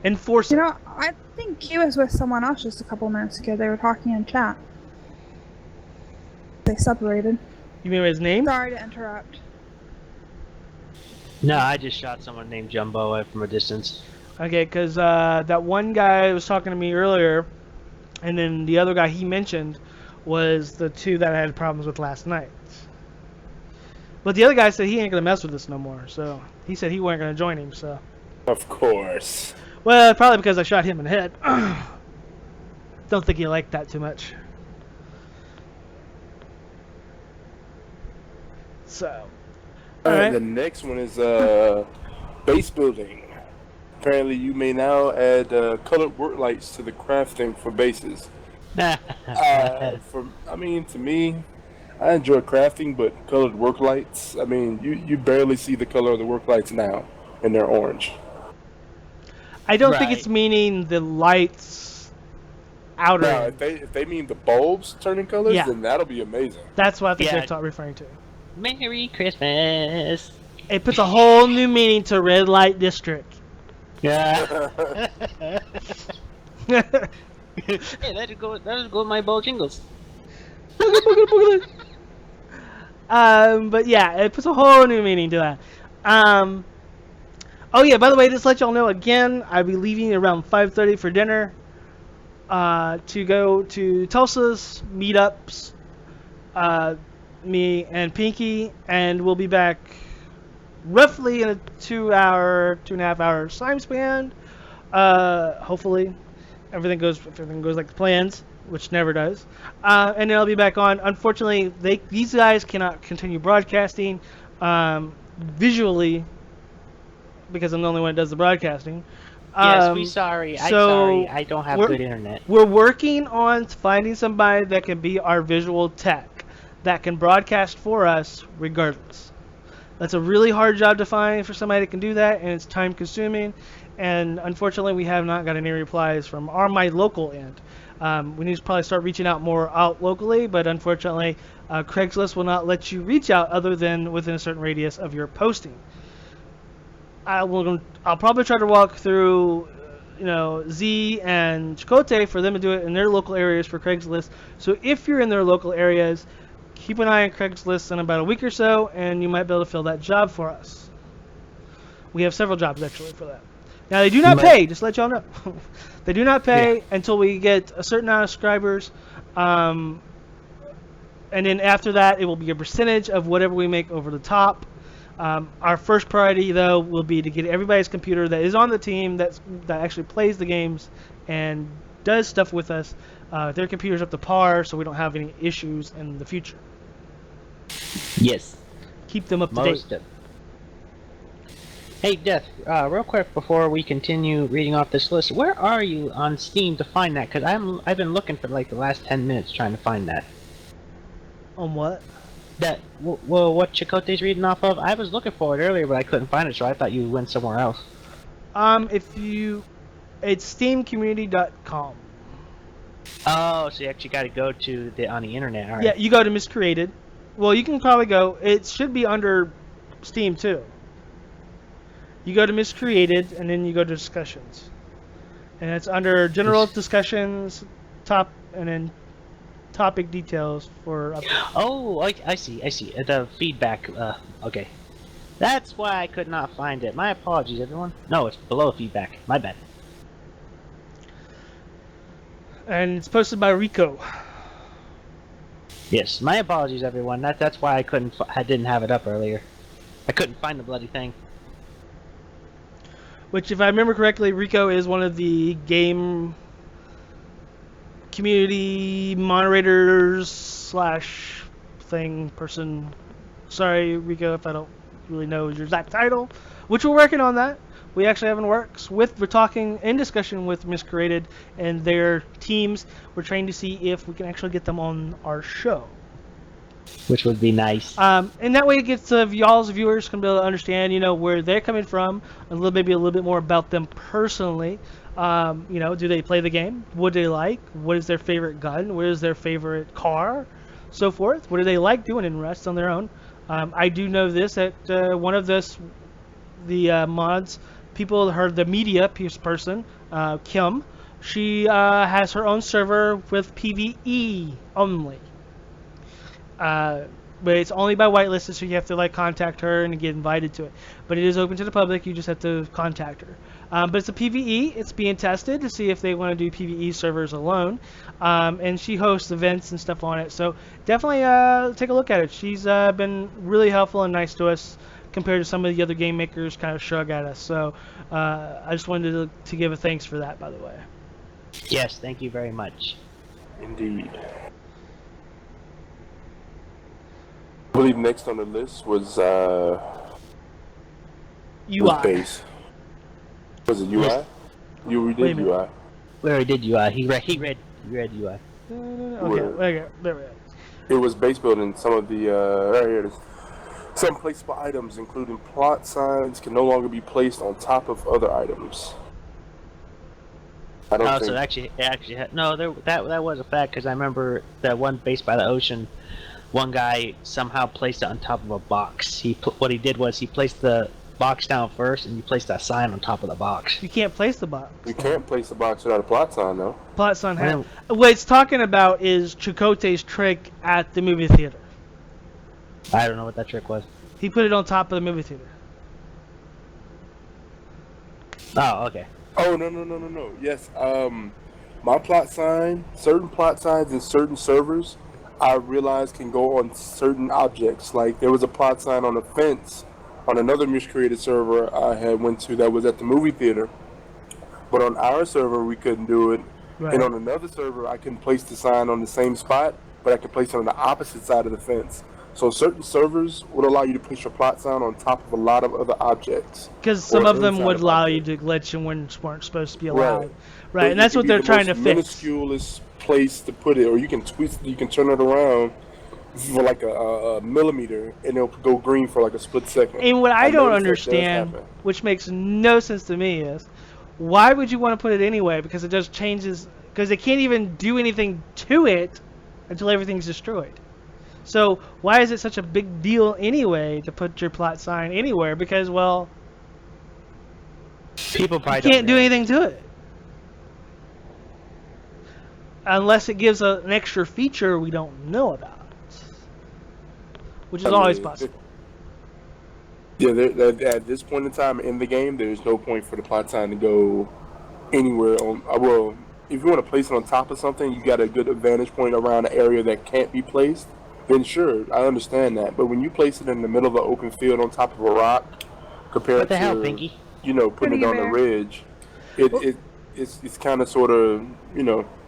Enforce it. You know, I think he was with someone else just a couple minutes ago. They were talking in chat. They separated. You mean his name? Sorry to interrupt. No, I just shot someone named Jumbo from a distance. Okay, because that one guy was talking to me earlier, and then the other guy he mentioned was the two that I had problems with last night. But the other guy said he ain't gonna mess with us no more, so he said he wasn't gonna join him. So. Of course. Well, probably because I shot him in the head. Don't think he liked that too much. So. All right. Alright. The next one is base building. Apparently, you may now add colored work lights to the crafting for bases. To me, I enjoy crafting, but colored work lights. I mean, you barely see the color of the work lights now, and they're orange. I don't think it's meaning the lights outer. Now, if they mean the bulbs turning colors, then that'll be amazing. That's what I think they're referring to. Merry Christmas. It puts a whole new meaning to red light district. Yeah. Hey, that'll go with my bow jingles. But yeah, it puts a whole new meaning to that. Oh yeah, by the way, just to let y'all know again, I'll be leaving around 5:30 for dinner. To go to Tulsa's meetups. Me and Pinky, and we'll be back roughly in a 2.5 hour time span. Hopefully, if everything goes like the plans, which never does. And then I'll be back on. Unfortunately, these guys cannot continue broadcasting visually because I'm the only one that does the broadcasting. Yes, we're sorry. I'm sorry. I don't have good internet. We're working on finding somebody that can be our visual tech that can broadcast for us regardless. That's a really hard job to find for somebody that can do that, and it's time consuming. And unfortunately, we have not got any replies from my local end. We need to probably start reaching out more out locally, but unfortunately, Craigslist will not let you reach out other than within a certain radius of your posting. I'll probably try to walk through, Z and Chakotay for them to do it in their local areas for Craigslist. So if you're in their local areas, keep an eye on Craigslist in about a week or so, and you might be able to fill that job for us. We have several jobs actually for that. Now they do not pay, just to let y'all know. They do not pay until we get a certain amount of subscribers. And then after that, it will be a percentage of whatever we make over the top. Our first priority, though, will be to get everybody's computer that is on the team that actually plays the games and does stuff with us. Their computer's up to par, so we don't have any issues in the future. Yes. Keep them up to date. Hey, Death, real quick before we continue reading off this list, where are you on Steam to find that? Because I've been looking for like the last 10 minutes trying to find that. On what? What Chakotay's reading off of? I was looking for it earlier, but I couldn't find it, so I thought you went somewhere else. It's steamcommunity.com. Oh, so you actually got to go to on the internet. All right. Yeah, you go to Miscreated. Well, you can probably go. It should be under Steam too. You go to Miscreated, and then you go to discussions, and it's under general discussions, and then topic details for updates. Oh, I see. The feedback. Okay. That's why I could not find it. My apologies, everyone. No, it's below feedback. My bad. And it's posted by Rico. Yes, my apologies, everyone. That's why I didn't have it up earlier. I couldn't find the bloody thing. Which, if I remember correctly, Rico is one of the game community moderators / thing person. Sorry, Rico, if I don't really know your exact title. Which we're working on that. We actually have in works. We're talking in discussion with Miscreated and their teams. We're trying to see if we can actually get them on our show. Which would be nice. And that way it gets y'all's viewers can be able to understand, where they're coming from, maybe a little bit more about them personally. Do they play the game? What do they like? What is their favorite gun? What is their favorite car? So forth. What do they like doing in Rust on their own? I do know this, that one of the mods, people heard the media person, Kim, she has her own server with PvE only. but it's only by whitelisted, so you have to like contact her and get invited to it. But it is open to the public. You just have to contact her. But it's a PvE. It's being tested to see if they want to do PvE servers alone. And she hosts events and stuff on it. So definitely take a look at it. She's been really helpful and nice to us compared to some of the other game makers kind of shrug at us. So I just wanted to give a thanks for that, by the way. Yes, thank you very much. Indeed. I believe next on the list was UI. base. Was it UI? Yes. You did UI. We already did UI. He read UI. Okay, there we go. It was base building. Some of the right here it is. Some placeable items, including plot signs, can no longer be placed on top of other items. I don't think. So it actually had, no, that was a fact, because I remember that one base by the ocean. One guy somehow placed it on top of a box. What he did was he placed the box down first, and he placed a sign on top of the box. You can't place the box. You can't place the box without a plot sign, though. Plot sign has. What it's talking about is Chakotay's trick at the movie theater. I don't know what that trick was. He put it on top of the movie theater. Oh, okay. Oh, no. Yes, my plot sign, certain plot signs in certain servers, I realized can go on certain objects. Like, there was a plot sign on a fence on another Miscreated server I had went to that was at the movie theater. But on our server, we couldn't do it. Right. And on another server, I couldn't place the sign on the same spot, but I could place it on the opposite side of the fence. So certain servers would allow you to place your plot sign on top of a lot of other objects. Because some of them would allow you to glitch and weren't supposed to be allowed. Right, and that's what they're trying to fix. Minusculous place to put it, or you can twist, you can turn it around for like a millimeter, and it'll go green for like a split second. And what I don't understand, which makes no sense to me, is why would you want to put it anyway? Because it just changes. Because they can't even do anything to it until everything's destroyed. So why is it such a big deal anyway to put your plot sign anywhere? Because, well, people probably can't do anything to it. Unless it gives an extra feature we don't know about. Which is always possible. Yeah, at this point in time in the game, there's no point for the plot sign to go anywhere on. Well, if you want to place it on top of something, you got a good vantage point around an area that can't be placed, then sure, I understand that. But when you place it in the middle of an open field on top of a rock, compared what the to hell, Pinky? Putting it on a ridge, it's kind of sort of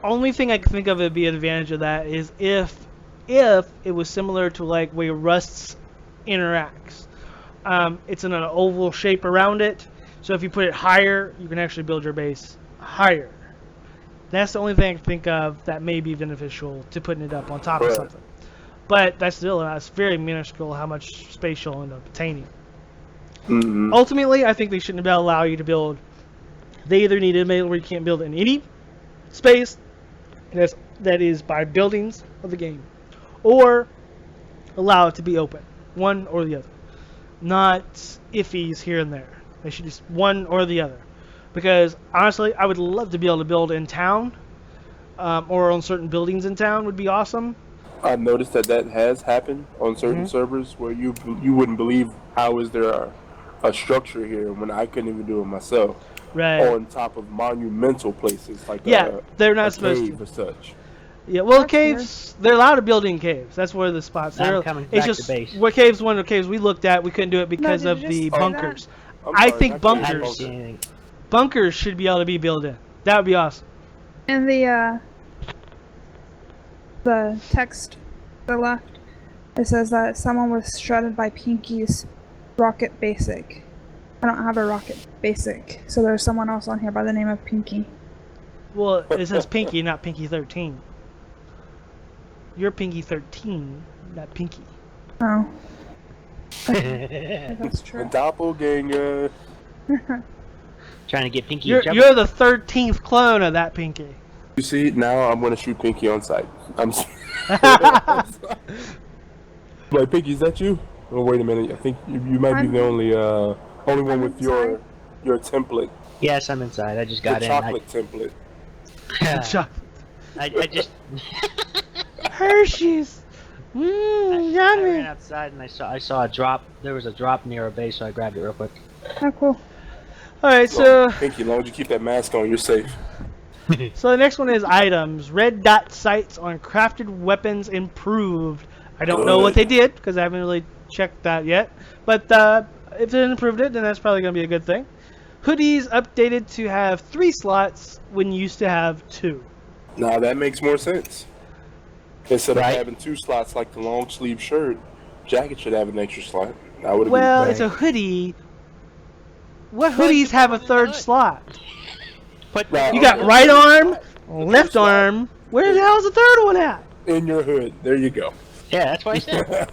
Only thing I can think of would be an advantage of that is if it was similar to like where Rust interacts. It's in an oval shape around it, so if you put it higher, you can actually build your base higher. That's the only thing I can think of that may be beneficial to putting it up on top of something. But that's very minuscule how much space you'll end up attaining. Mm-hmm. Ultimately, I think they shouldn't allow you to build. They either need to make it where you can't build in any space that is by buildings of the game, or allow it to be open, one or the other, not iffies here and there. They should just one or the other, because honestly, I would love to be able to build in town, or on certain buildings in town would be awesome. I've noticed that has happened on certain servers where you wouldn't believe how is there a structure here when I couldn't even do it myself. Right. On top of monumental places like they're not supposed to. Or such. Yeah, well, caves, they're allowed to build in caves. That's where the spots are. It's just where caves, one of the caves we looked at, we couldn't do it because of the bunkers. I think bunkers should be able to be built in. That would be awesome. And the text to the left, it says that someone was shredded by Pinky's Rocket Basic. I don't have a Rocket Basic, so there's someone else on here by the name of Pinky. Well, it says Pinky, not Pinky 13. You're Pinky 13, not Pinky. Oh. That's true. A doppelganger. Trying to get Pinky. You're the 13th clone of that Pinky. You see, now I'm going to shoot Pinky on sight. Like, Pinky, is that you? Oh, wait a minute. I think you might be the only one with your template. Yes, I'm inside. I just got the in. Chocolate template. Chocolate. I just. Hershey's. I ran outside and I saw a drop. There was a drop near a base, so I grabbed it real quick. Oh, cool. All right, so thank you. As long as you keep that mask on, you're safe. So the next one is items. Red dot sights on crafted weapons improved. I don't know what they did because I haven't really checked that yet. But if they improved it, then that's probably going to be a good thing. Hoodies updated to have 3 slots when you used to have 2. Now that makes more sense. Instead of having 2 slots like the long sleeve shirt, jacket should have an extra slot. Well, it's a hoodie. What hoodies have a 3rd slot? You got right arm, left arm. Where the hell's the 3rd one at? In your hood. There you go. Yeah, that's what I said.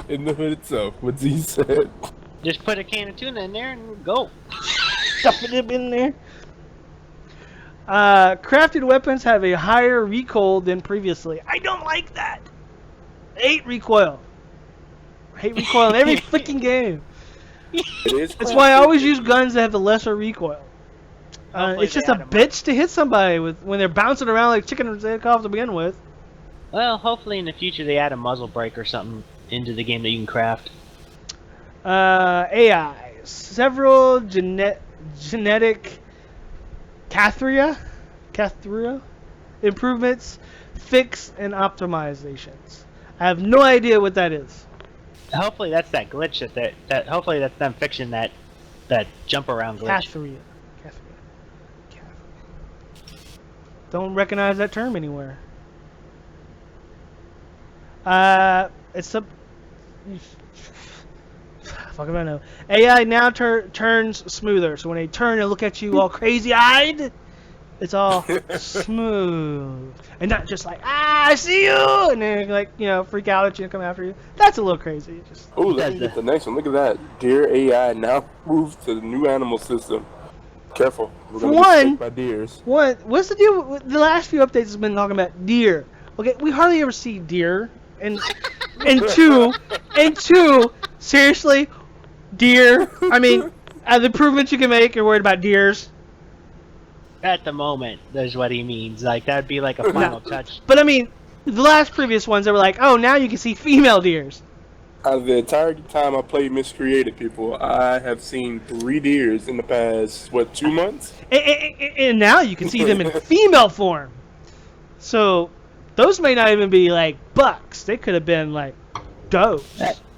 In the hood itself. What Z said. Just put a can of tuna in there and go. Stuffing it in there. Crafted weapons have a higher recoil than previously. I don't like that. I hate recoil. I hate recoil in every freaking game. That's why I always use guns that have the lesser recoil. It's just a bitch to hit somebody when they're bouncing around like chicken off to begin with. Well, hopefully in the future they add a muzzle brake or something into the game that you can craft. AI. Several genetic Cathria improvements, fix, and optimizations. I have no idea what that is. Hopefully that's that glitch that hopefully that's them fixing that jump around glitch. Cathria. Don't recognize that term anywhere. It's a fuck if I know. AI now turns smoother, so when they turn and look at you all crazy-eyed, it's all smooth and not just like I see you, and then like freak out at you and come after you. That's a little crazy. Oh, let me get the next one. Look at that. Deer AI now moved to the new animal system. Careful. We're gonna get sick by deers. What's the deal with the last few updates has been talking about deer? Okay, we hardly ever see deer. And two, seriously, deer. I mean, the improvements you can make, you're worried about deers. At the moment, that's what he means. Like that'd be like a final touch. But I mean, the previous ones, they were like, oh, now you can see female deers. Out of the entire time I played Miscreated, people, I have seen 3 deers in the past, 2 months? And now you can see them in female form. So, those may not even be like bucks. They could have been like does.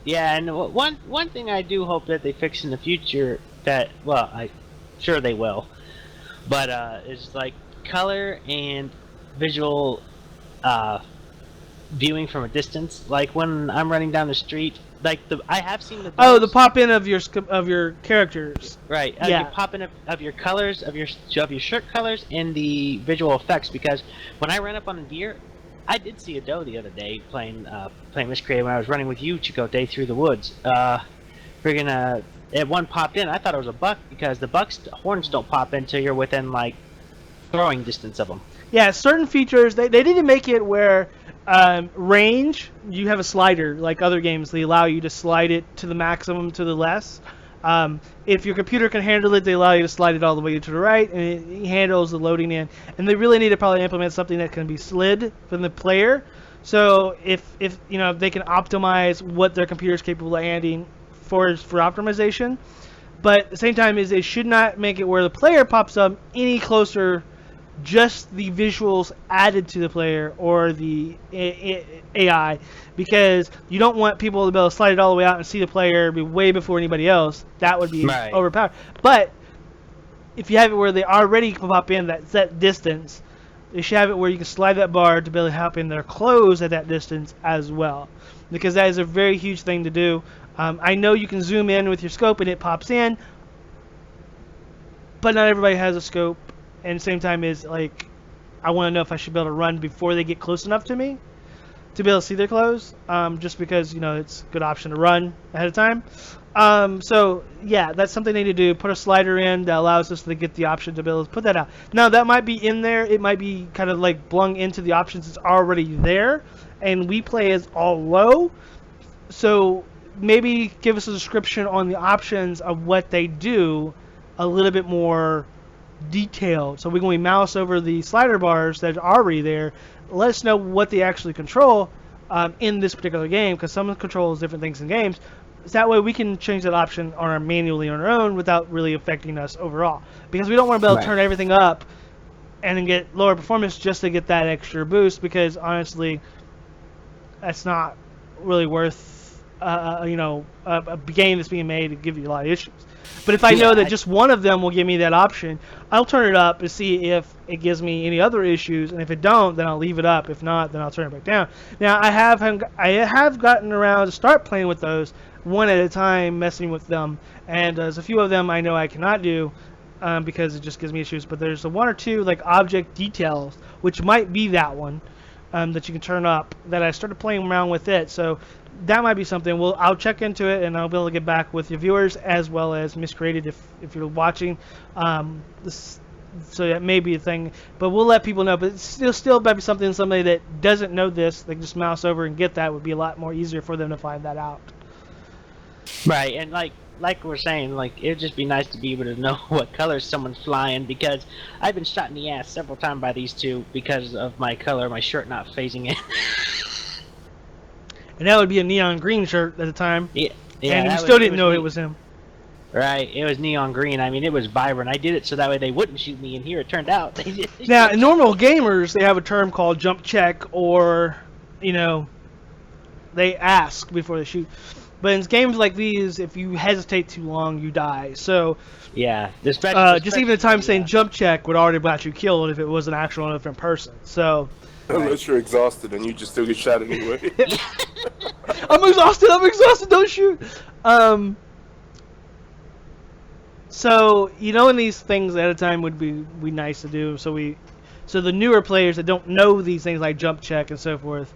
Yeah, and one thing I do hope that they fix in the future I'm sure they will, but is like color and visual viewing from a distance. Like when I'm running down the street, like I have seen the the pop in of your characters. Right. You pop in of your colors of your shirt colors and the visual effects, because when I ran up on a deer, I did see a doe the other day playing Miscreated when I was running with you, Chico, day through the woods. It one popped in. I thought it was a buck because the buck's horns don't pop until you're within like throwing distance of them. Yeah, certain features they didn't make it where range you have a slider like other games. They allow you to slide it to the maximum to the less. If your computer can handle it, they allow you to slide it all the way to the right, and it handles the loading in. And they really need to probably implement something that can be slid from the player. So if they can optimize what their computer is capable of handling for optimization, but at the same time is they should not make it where the player pops up any closer, just the visuals added to the player or the AI, because you don't want people to be able to slide it all the way out and see the player way before anybody else. That would be overpowered. But if you have it where they already pop in that set distance, they should have it where you can slide that bar to be able to hop in their clothes at that distance as well, because that is a very huge thing to do. I know you can zoom in with your scope and it pops in, but not everybody has a scope. And at the same time is like, I want to know if I should be able to run before they get close enough to me to be able to see their clothes, just because it's a good option to run ahead of time. So yeah, that's something they need to do. Put a slider in that allows us to get the option to be able to put that out. Now that might be in there. It might be kind of like blung into the options that's already there, and we play as all low. So maybe give us a description on the options of what they do, a little bit more detailed. So when we mouse over the slider bars that are already there, let us know what they actually control, in this particular game, because some controls different things in games. So that way we can change that option manually on our own without really affecting us overall. Because we don't want to be able to turn everything up and then get lower performance just to get that extra boost, because honestly, that's not really worth a game that's being made to give you a lot of issues. But if I know that just one of them will give me that option, I'll turn it up to see if it gives me any other issues, and if it don't, then I'll leave it up. If not, then I'll turn it back down. Now I have gotten around to start playing with those one at a time, messing with them, and there's a few of them I know I cannot do because it just gives me issues. But there's one or two like object details, which might be that one that you can turn up. That I started playing around with it, so that might be something. I'll check into it, and I'll be able to get back with your viewers as well as Miscreated if you're watching. So that may be a thing, but we'll let people know. But it's still might be something. Somebody that doesn't know this, they can just mouse over and get that. Would be a lot more easier for them to find that out. Right, and like we're saying, like it'd just be nice to be able to know what color someone's flying, because I've been shot in the ass several times by these two because of my color, my shirt not phasing in. And that would be a neon green shirt at the time. Yeah, and you still didn't know it was him. Right, it was neon green. I mean, it was vibrant. I did it so that way they wouldn't shoot me, and here it turned out. Now, in normal gamers, they have a term called jump check, or, they ask before they shoot. But in games like these, if you hesitate too long, you die. So, yeah, just even the time saying jump check would already got you killed if it was an actual different person. So, unless you're exhausted and you just still get shot anyway. I'm exhausted, don't shoot. So, in these things at a time would be nice to do. So the newer players that don't know these things like jump check and so forth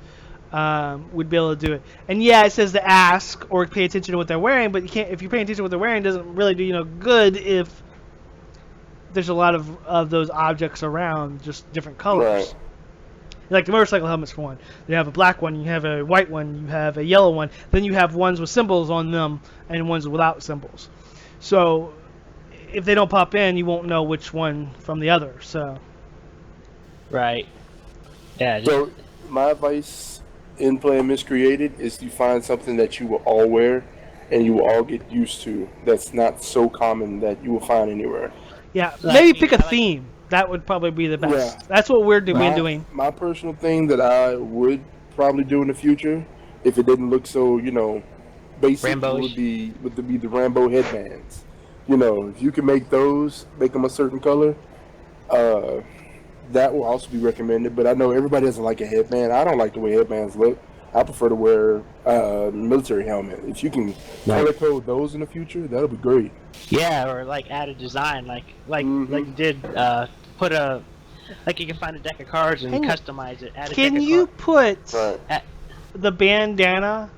would be able to do it. And yeah, it says to ask or pay attention to what they're wearing, but if you're paying attention to what they're wearing, it doesn't really do you no good if there's a lot of those objects around, just different colors. Right. Like the motorcycle helmets, for one. You have a black one, you have a white one, you have a yellow one, then you have ones with symbols on them and ones without symbols. So if they don't pop in, you won't know which one from the other. So. Right. Yeah. So my advice in playing Miscreated is to find something that you will all wear and you will all get used to. That's not so common that you will find anywhere. Yeah, maybe pick a theme. That would probably be the best. Yeah. That's what we're doing. My personal thing that I would probably do in the future, if it didn't look so, basic, would be the Rambo headbands. If you can make them a certain color, that will also be recommended. But I know everybody doesn't like a headband. I don't like the way headbands look. I prefer to wear a military helmet. If you can color code those in the future, that'll be great. Yeah, or like add a design, like you did. Put you can find a deck of cards and customize it. Can you put the bandana?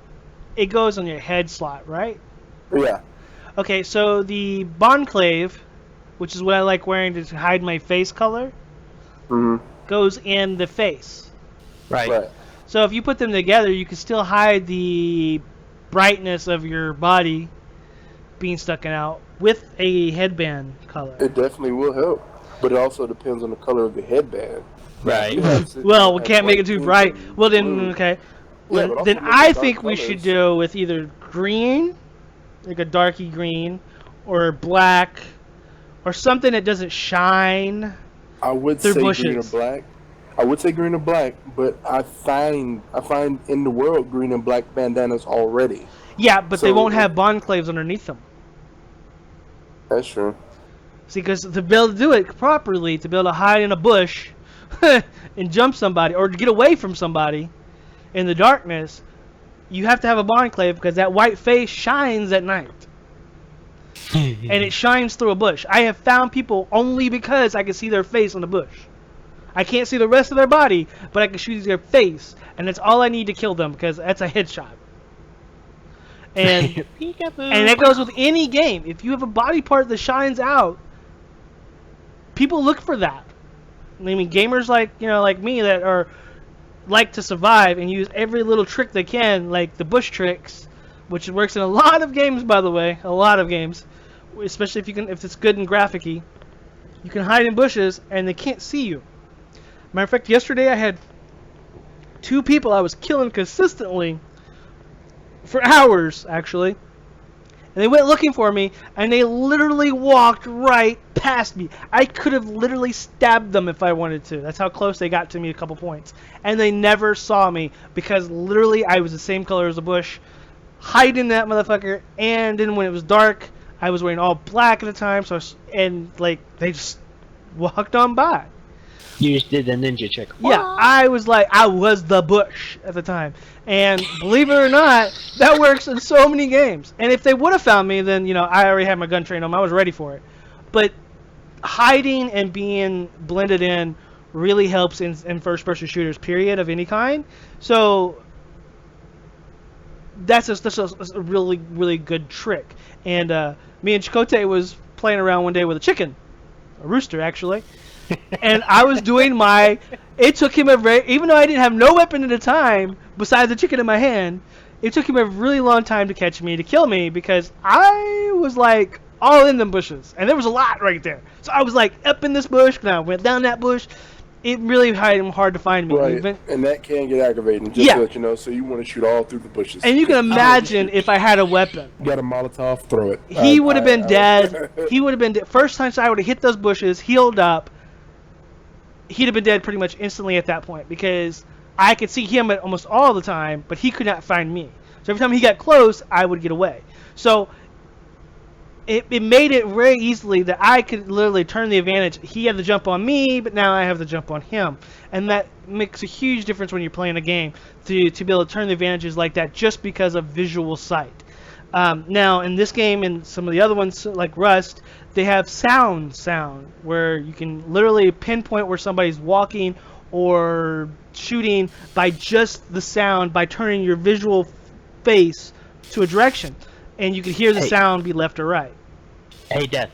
It goes on your head slot, right? Yeah. Okay, so the Bonclave, which is what I like wearing to hide my face color, goes in the face. Right. So if you put them together, you can still hide the brightness of your body being stuck out with a headband color. It definitely will help, but it also depends on the color of the headband. Right. Well, we can't make it too bright. Well, then, okay. Well, then I think we should do with either green, like a darky green, or black, or something that doesn't shine. I would say green or black. I would say green or black, but I find in the world green and black bandanas already. Yeah, but they won't have Bonclaves underneath them. That's true. See, because to be able to do it properly, to be able to hide in a bush and jump somebody, or to get away from somebody in the darkness, you have to have a Bonclave, because that white face shines at night. And it shines through a bush. I have found people only because I can see their face on the bush. I can't see the rest of their body, but I can shoot their face, and that's all I need to kill them, because that's a headshot. And and that goes with any game. If you have a body part that shines out, people look for that. I mean, gamers like me that are like to survive and use every little trick they can, like the bush tricks, which works in a lot of games, by the way, a lot of games, especially if it's good and graphic-y. You can hide in bushes and they can't see you. Matter of fact, yesterday I had 2 people I was killing consistently for hours, actually. And they went looking for me, and they literally walked right past me. I could have literally stabbed them if I wanted to. That's how close they got to me a couple points. And they never saw me because literally I was the same color as the bush, hiding that motherfucker. And then when it was dark, I was wearing all black at the time, they just walked on by. You just did the ninja trick. Yeah, I was the bush at the time. And believe it or not, that works in so many games. And if they would have found me, then, I already had my gun trained on. I was ready for it. But hiding and being blended in really helps in first-person shooters, period, of any kind. So that's a really, really good trick. And me and Chakotay was playing around one day with a chicken. A rooster, actually. And I was doing it took him even though I didn't have no weapon at the time, besides the chicken in my hand, it took him a really long time to catch me, to kill me, because I was all in them bushes. And there was a lot right there. So I was up in this bush, and I went down that bush. It really made him hard to find me. Right, and that can get aggravating, just to let you know, so you want to shoot all through the bushes. And you can imagine if I had a weapon. You got a Molotov, throw it. He would have been dead. He would have been dead. First time I would have hit those bushes, healed up, he'd have been dead pretty much instantly at that point, because I could see him almost all the time, but he could not find me. So every time he got close, I would get away. So it made it very easily that I could literally turn the advantage. He had the jump on me, but now I have the jump on him. And that makes a huge difference when you're playing a game, to be able to turn the advantages like that just because of visual sight. Now, in this game and some of the other ones, like Rust, they have sound, where you can literally pinpoint where somebody's walking or shooting by just the sound, by turning your visual face to a direction. And you can hear the sound be left or right. Hey, Death.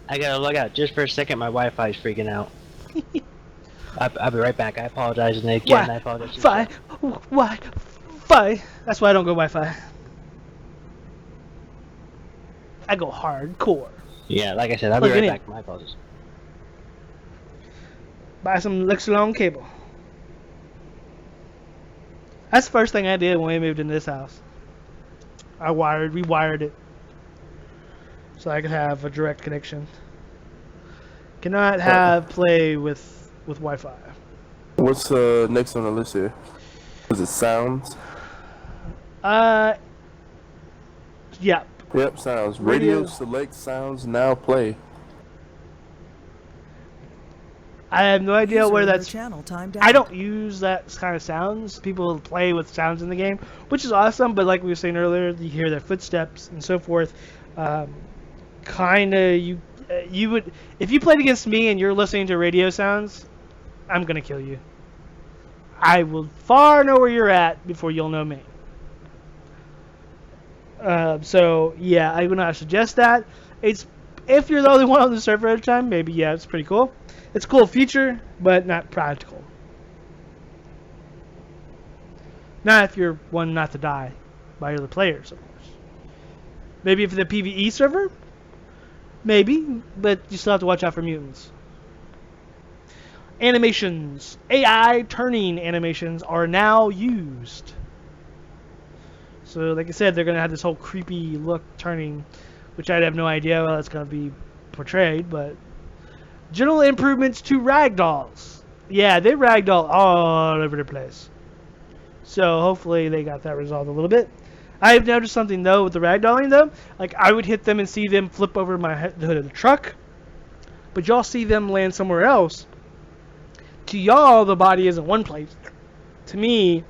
I gotta log out just for a second. My Wi-Fi is freaking out. I'll be right back. I apologize, and again, I apologize. Wi-Fi. That's why I don't go Wi-Fi. I go hardcore. Yeah, like I said, I'll be right back. My apologies. Buy some Lexilon cable. That's the first thing I did when we moved into this house. I rewired it so I could have a direct connection. Cannot have play with Wi-Fi. What's next on the list here? Is it sounds? Yeah. Yep, sounds. Radio select sounds now play. I have no idea where that's. Channel timed out. I don't use that kind of sounds. People play with sounds in the game, which is awesome. But like we were saying earlier, you hear their footsteps and so forth. You would, if you played against me and you're listening to radio sounds, I'm gonna kill you. I will far know where you're at before you'll know me. So yeah, I would not suggest that. It's if you're the only one on the server at a time, maybe it's pretty cool. It's a cool feature, but not practical. Not if you're one not to die by other players, of course. Maybe if the PvE server, maybe, but you still have to watch out for mutants. Animations. AI turning animations are now used. So, like I said, they're going to have this whole creepy look turning, which I have no idea how that's going to be portrayed, but... General improvements to ragdolls. Yeah, they ragdoll all over the place. So, hopefully they got that resolved a little bit. I have noticed something, though, with the ragdolling, though. Like, I would hit them and see them flip over the hood of the truck. But y'all see them land somewhere else. To y'all, the body isn't one place. To me,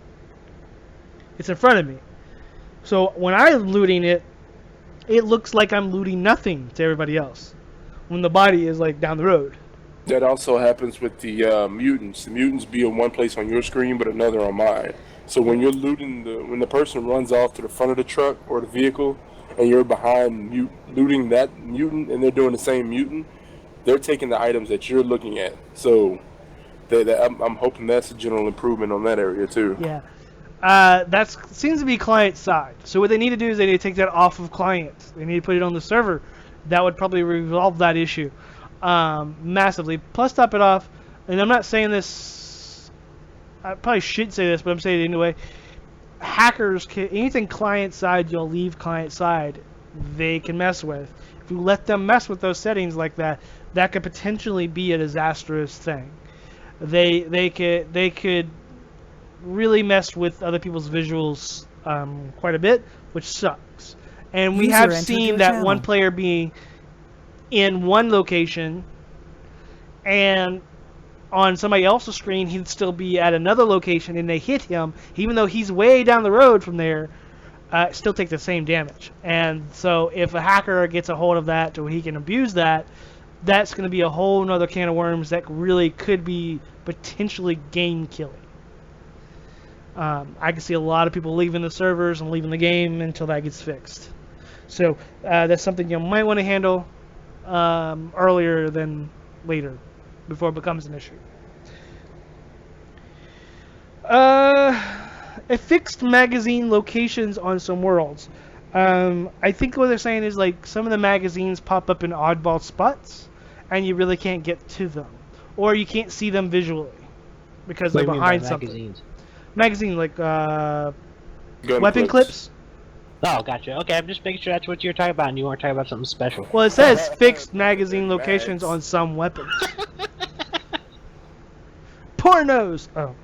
it's in front of me. So when I'm looting it, it looks like I'm looting nothing to everybody else. When the body is like down the road. That also happens with the mutants. The mutants be in one place on your screen, but another on mine. So when you're looting, when the person runs off to the front of the truck or the vehicle, and you're behind looting that mutant, and they're doing the same mutant, they're taking the items that you're looking at. So I'm hoping that's a general improvement on that area too. Yeah. That seems to be client side. So what they need to do is they need to take that off of client. They need to put it on the server. That would probably resolve that issue massively. Plus, top it off, and I'm not saying this I probably should say this, but I'm saying it anyway. Hackers can, anything client side you'll leave client side, they can mess with. If you let them mess with those settings like that, that could potentially be a disastrous thing. They could really mess with other people's visuals quite a bit, which sucks. And we have seen that one player being in one location, and on somebody else's screen, he'd still be at another location, and they hit him, even though he's way down the road from there, still take the same damage. And so if a hacker gets a hold of that to where he can abuse that, that's going to be a whole nother can of worms that really could be potentially game-killing. I can see a lot of people leaving the servers and leaving the game until that gets fixed. So that's something you might want to handle earlier than later, before it becomes an issue. It fixed magazine locations on some worlds. I think what they're saying is like some of the magazines pop up in oddball spots, and you really can't get to them, or you can't see them visually because they're behind something. Magazines? Magazine like weapon clips. Oh, gotcha. Okay, I'm just making sure that's what you're talking about, and you weren't talking about something special. Well, it says fixed magazine locations on some weapons. Pornos. Oh.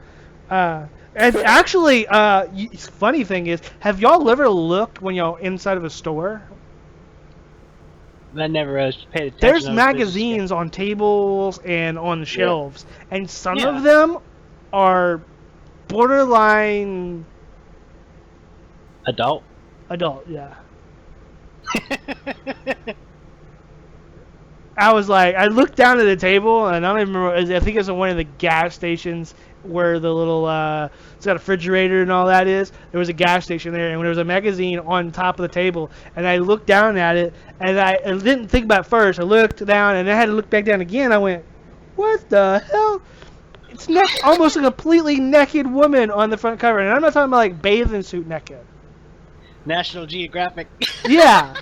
And actually, funny thing is, have y'all ever looked when y'all inside of a store? I never paid attention. There's magazines on tables and on the shelves, and some of them are borderline adult. Adult, yeah. I was like, I looked down at the table, and I don't even remember. I think it was at one of the gas stations where the little, it's got a refrigerator and all that is. There was a gas station there, and there was a magazine on top of the table. And I looked down at it, and I didn't think about it first. I looked down, and I had to look back down again. I went, what the hell? It's almost a completely naked woman on the front cover. And I'm not talking about like bathing suit naked. National Geographic. Yeah.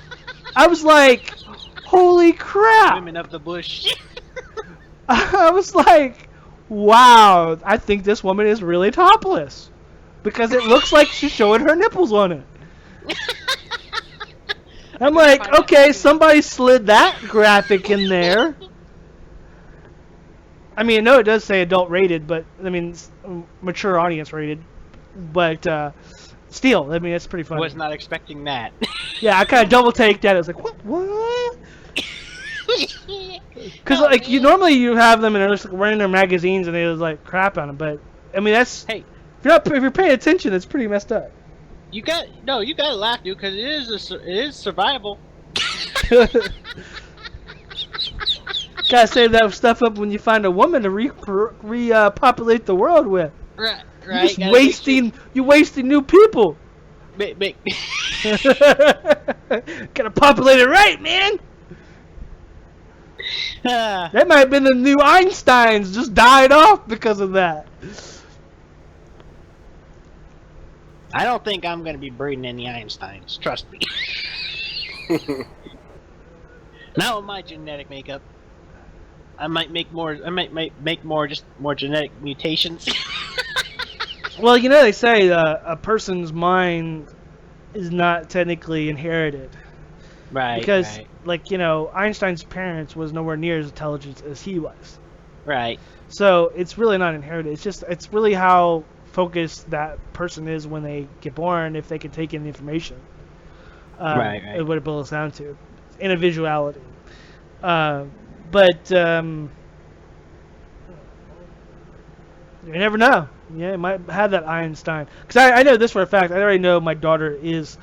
I was like, holy crap. Women of the bush. I was like, wow, I think this woman is really topless. Because it looks like she's showing her nipples on it. I'm like, okay, somebody slid that graphic in there. I mean, I know it does say adult rated, but, I mean, it's mature audience rated. But, still, I mean, it's pretty funny. Was not expecting that. Yeah, I kind of double-taked that. I was like, what? Because, like, normally you have them and they're just like, wearing their magazines and they just, like, crap on them. But, I mean, that's... Hey. If you're paying attention, it's pretty messed up. You gotta laugh, dude, because it is survival. Gotta save that stuff up when you find a woman to repopulate the world with. Right. You're wasting new people. Gotta populate it right, man. That might have been the new Einsteins, just died off because of that. I don't think I'm gonna be breeding any Einsteins. Trust me. Not with my genetic makeup. I might make more. I might make more genetic mutations. Well, you know they say a person's mind is not technically inherited. Right. Because, like, you know, Einstein's parents was nowhere near as intelligent as he was. Right. So it's really not inherited. It's really how focused that person is when they get born, if they can take in the information. Right. What it boils down to, individuality. But you never know. Yeah, it might have that Einstein. Because I know this for a fact. I already know my daughter is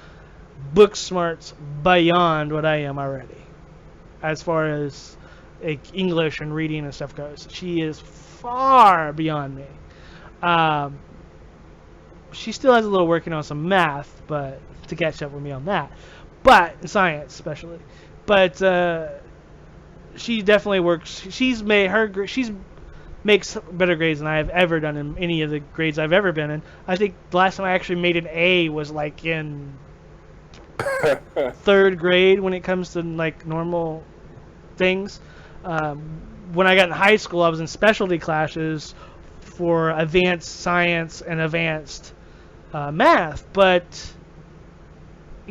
book smarts beyond what I am already. As far as English and reading and stuff goes. She is far beyond me. She still has a little working on some math, but to catch up with me on that. But science, especially. But she definitely works. She's makes better grades than I have ever done in any of the grades I've ever been in. I think the last time I actually made an A was like in 3rd grade when it comes to like normal things. When I got in high school, I was in specialty classes for advanced science and advanced math, but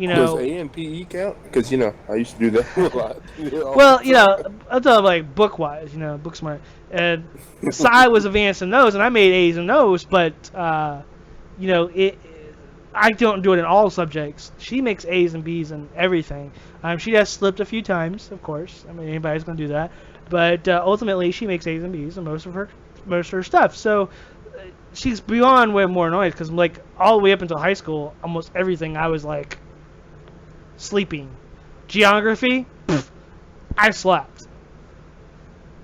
Does A and PE count? Because I used to do that a lot. Well, I'm talking like book wise, book smart. And Sci was advanced in those, and I made A's in those, but I don't do it in all subjects. She makes A's and B's in everything. She has slipped a few times, of course. I mean, anybody's gonna do that, but ultimately she makes A's and B's in most of her stuff. So she's beyond way more annoying because like all the way up until high school, almost everything I was like sleeping. Geography, I slept.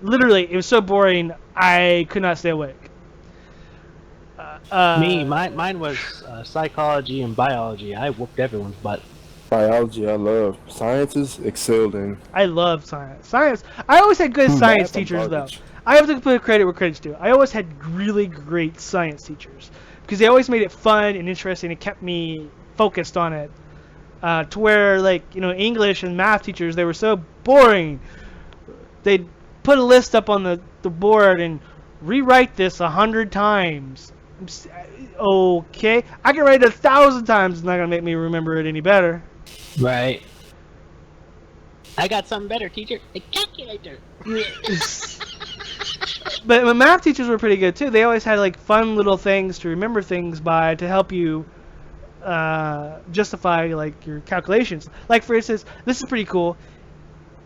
Literally, it was so boring I could not stay awake. Mine was psychology and biology. I whooped everyone's butt. Biology, I love. Sciences, excelled in. I love science. I always had good science teachers, though. I have to put credit where credit's due. I always had really great science teachers because they always made it fun and interesting and kept me focused on it. To where, like, English and math teachers, they were so boring. They'd put a list up on the board and rewrite this 100 times. Okay, I can write it 1,000 times. It's not gonna make me remember it any better. Right. I got something better, teacher. A calculator. But my math teachers were pretty good too. They always had like fun little things to remember things by to help you justify like your calculations. Like for instance, this is pretty cool.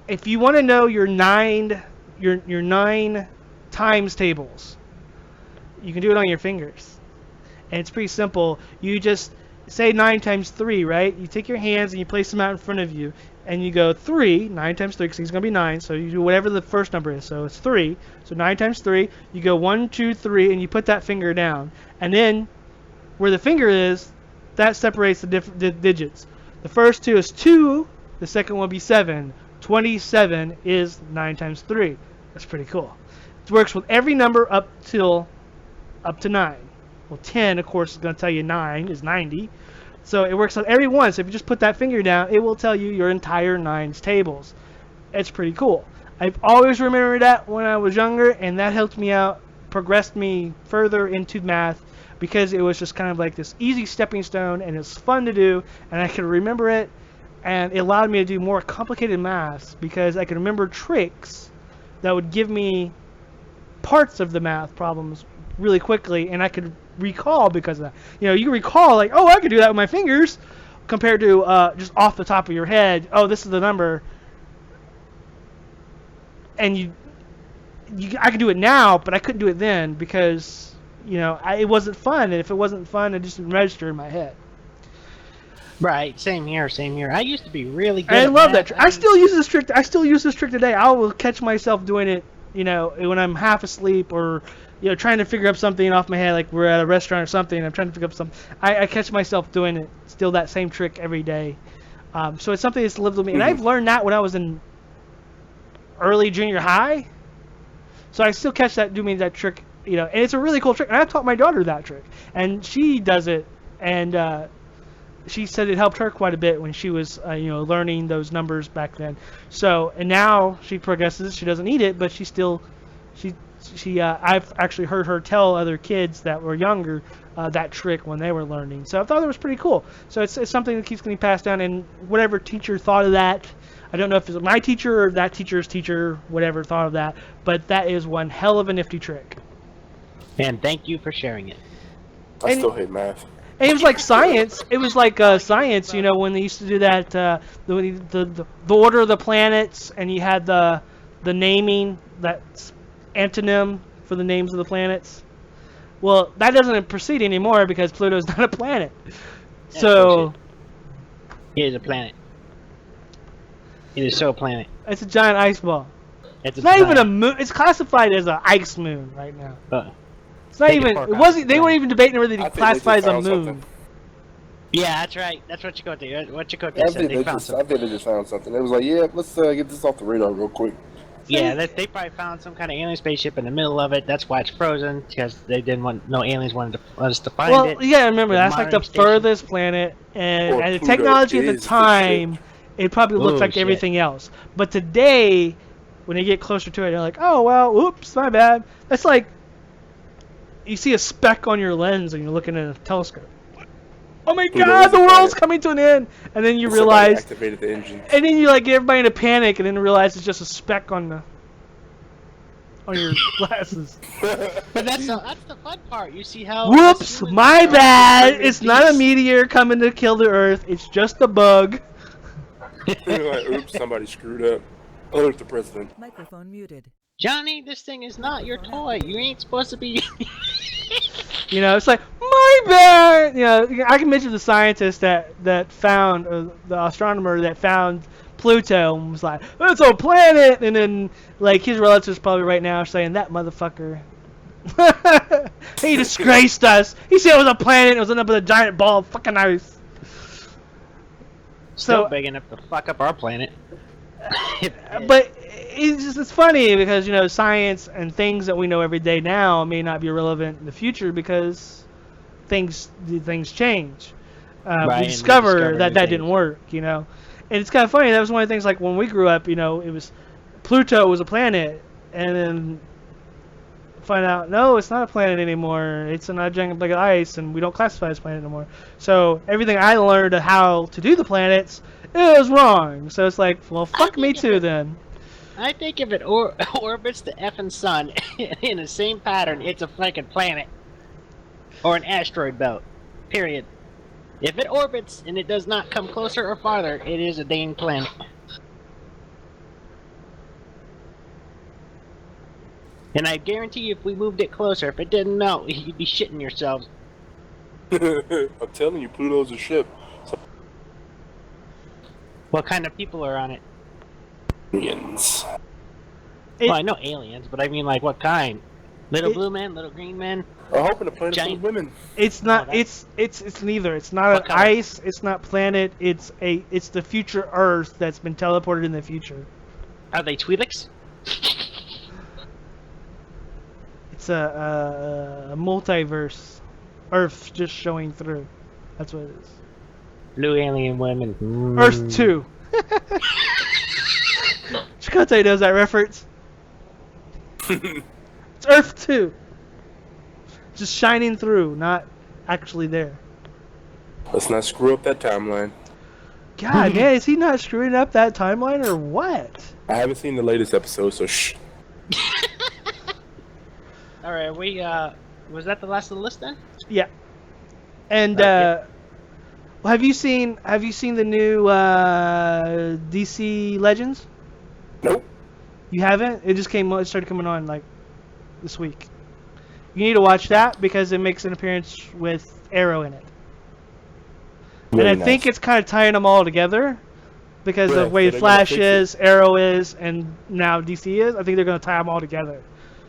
If you want to know your nine times tables, you can do it on your fingers, and it's pretty simple. You just say 9 times 3, right? You take your hands and you place them out in front of you, and you go 3, 9 times 3, because it's going to be 9, so you do whatever the first number is, so it's 3. So 9 times 3, you go 1, 2, 3, and you put that finger down. And then, where the finger is, that separates the digits. The first 2 is 2, the second one will be 7. 27 is 9 times 3. That's pretty cool. It works with every number up to 9. Well, 10, of course, is going to tell you 9 is 90. So it works on every one. So if you just put that finger down, it will tell you your entire 9's tables. It's pretty cool. I've always remembered that when I was younger, and that helped me out, progressed me further into math, because it was just kind of like this easy stepping stone, and it's fun to do, and I could remember it, and it allowed me to do more complicated maths, because I could remember tricks that would give me parts of the math problems really quickly, and I could recall because of that. You can recall like, oh, I could do that with my fingers, compared to just off the top of your head. Oh, this is the number, and I could do it now, but I couldn't do it then because it wasn't fun, and if it wasn't fun, it just didn't register in my head. Right, same here. I used to be really good. I love that trick. I still use this trick. Today. I will catch myself doing it, when I'm half asleep or trying to figure up something off my head, like we're at a restaurant or something, and I'm trying to figure up something. I catch myself doing it, still that same trick every day. So it's something that's lived with me, and I've learned that when I was in early junior high. So I still catch that, doing that trick, and it's a really cool trick. And I've taught my daughter that trick, and she does it, and she said it helped her quite a bit when she was, learning those numbers back then. So, and now she progresses. She doesn't need it, but she still, I've actually heard her tell other kids that were younger that trick when they were learning. So I thought it was pretty cool. So it's something that keeps getting passed down, and whatever teacher thought of that, I don't know if it's my teacher or that teacher's teacher, whatever thought of that, but that is one hell of a nifty trick. And thank you for sharing it. I still hate math. And it was like science. It was like science, when they used to do that, the order of the planets, and you had the naming, that's antonym for the names of the planets. Well, that doesn't proceed anymore because Pluto's not a planet. So it is a planet. It is so a planet. It's a giant ice ball. It's not even a moon. It's classified as an ice moon right now. It's not even. It wasn't. They weren't even debating whether to classify as a moon. Something. Yeah, that's right. That's what Chakotay said. I think they just found something. It was like, yeah, let's get this off the radar real quick. Yeah, they probably found some kind of alien spaceship in the middle of it. That's why it's frozen, because they didn't want no aliens wanted us to find it. Well, yeah, remember that's like the furthest planet, and the technology at the time, it probably looked like everything else. But today, when they get closer to it, they're like, oh well, oops, my bad. That's like, you see a speck on your lens and you're looking at a telescope. Oh my God, the world's coming to an end, and then you realize, activated the engine. And then you like get everybody in a panic, and then realize it's just a speck on your glasses. But that's the fun part. You see how. Whoops, my bad. It's not a meteor coming to kill the Earth. It's just a bug. Like, oops, somebody screwed up. Alert the president. Microphone muted. Johnny, this thing is not your toy. You ain't supposed to be. You know, it's like, my bad! You know, I can mention the scientist that found, or the astronomer that found Pluto and was like, it's a planet! And then, like, his relatives probably right now are saying, that motherfucker. He disgraced us! He said it was a planet, it was up with a giant ball of fucking ice. Still big enough to fuck up our planet. But it's funny because, you know, science and things that we know every day now may not be relevant in the future because things change. We discover that didn't work, you know. And it's kind of funny. That was one of the things, like, when we grew up, you know, it was Pluto was a planet, and then find out, no, it's not a planet anymore. It's an giant bag of ice, and we don't classify it as a planet anymore. So everything I learned of how to do the planets, it was wrong. So it's like, well, fuck me too then. I think if it orbits the effing sun in the same pattern, it's a fucking planet. Or an asteroid belt. Period. If it orbits and it does not come closer or farther, it is a dang planet. And I guarantee you if we moved it closer, if it didn't melt, you'd be shitting yourselves. I'm telling you, Pluto's a ship. What kind of people are on it? Aliens. Well, I know aliens, but I mean, like, what kind? Little blue men, little green men. I'm hoping the planet's full of women. It's not. It's neither. It's not an ice. It's not planet. It's the future Earth that's been teleported in the future. Are they Twi'leks? It's a multiverse. Earth just showing through. That's what it is. Blue alien women. Earth 2. Chakotay knows that reference. It's Earth 2. Just shining through, not actually there. Let's not screw up that timeline. God, man, is he not screwing up that timeline or what? I haven't seen the latest episode, so shh. Alright, was that the last of the list then? Yeah. And, well, have you seen the new DC Legends? Nope. You haven't? It started coming on, like, this week. You need to watch that because it makes an appearance with Arrow in it. Very and I think it's kind of tying them all together because of the way Flash is, Arrow is, and now DC is. I think they're going to tie them all together.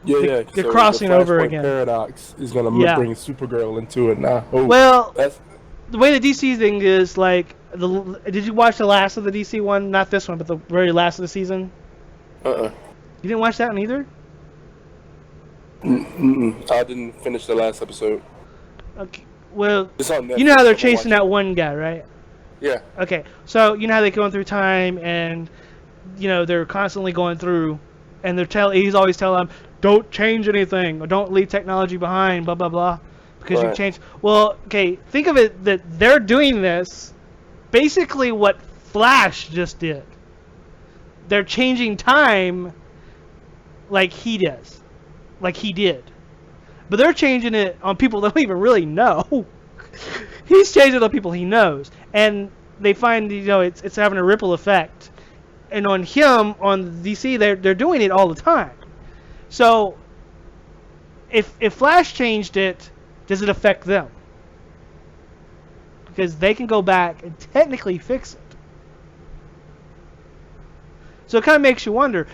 Yeah, they're crossing over again. Paradox is going to bring Supergirl into it now. Well, the way the DC thing is, like, did you watch the last of the DC one? Not this one, but the very last of the season? You didn't watch that one either? I didn't finish the last episode. Okay. Well, Netflix, you know how they're chasing that one guy, right? Yeah. Okay. So you know how they're going through time, and you know they're constantly going through, and he's always telling them, "Don't change anything, or don't leave technology behind." Blah blah blah, because you've changed. Well, okay. Think of it that they're doing this, basically what Flash just did. They're changing time, like he does. Like he did. But they're changing it on people that don't even really know. He's changing it on people he knows. And they find, you know, it's having a ripple effect. And on him, on DC, they're doing it all the time. So, if Flash changed it, does it affect them? Because they can go back and technically fix it. So it kind of makes you wonder,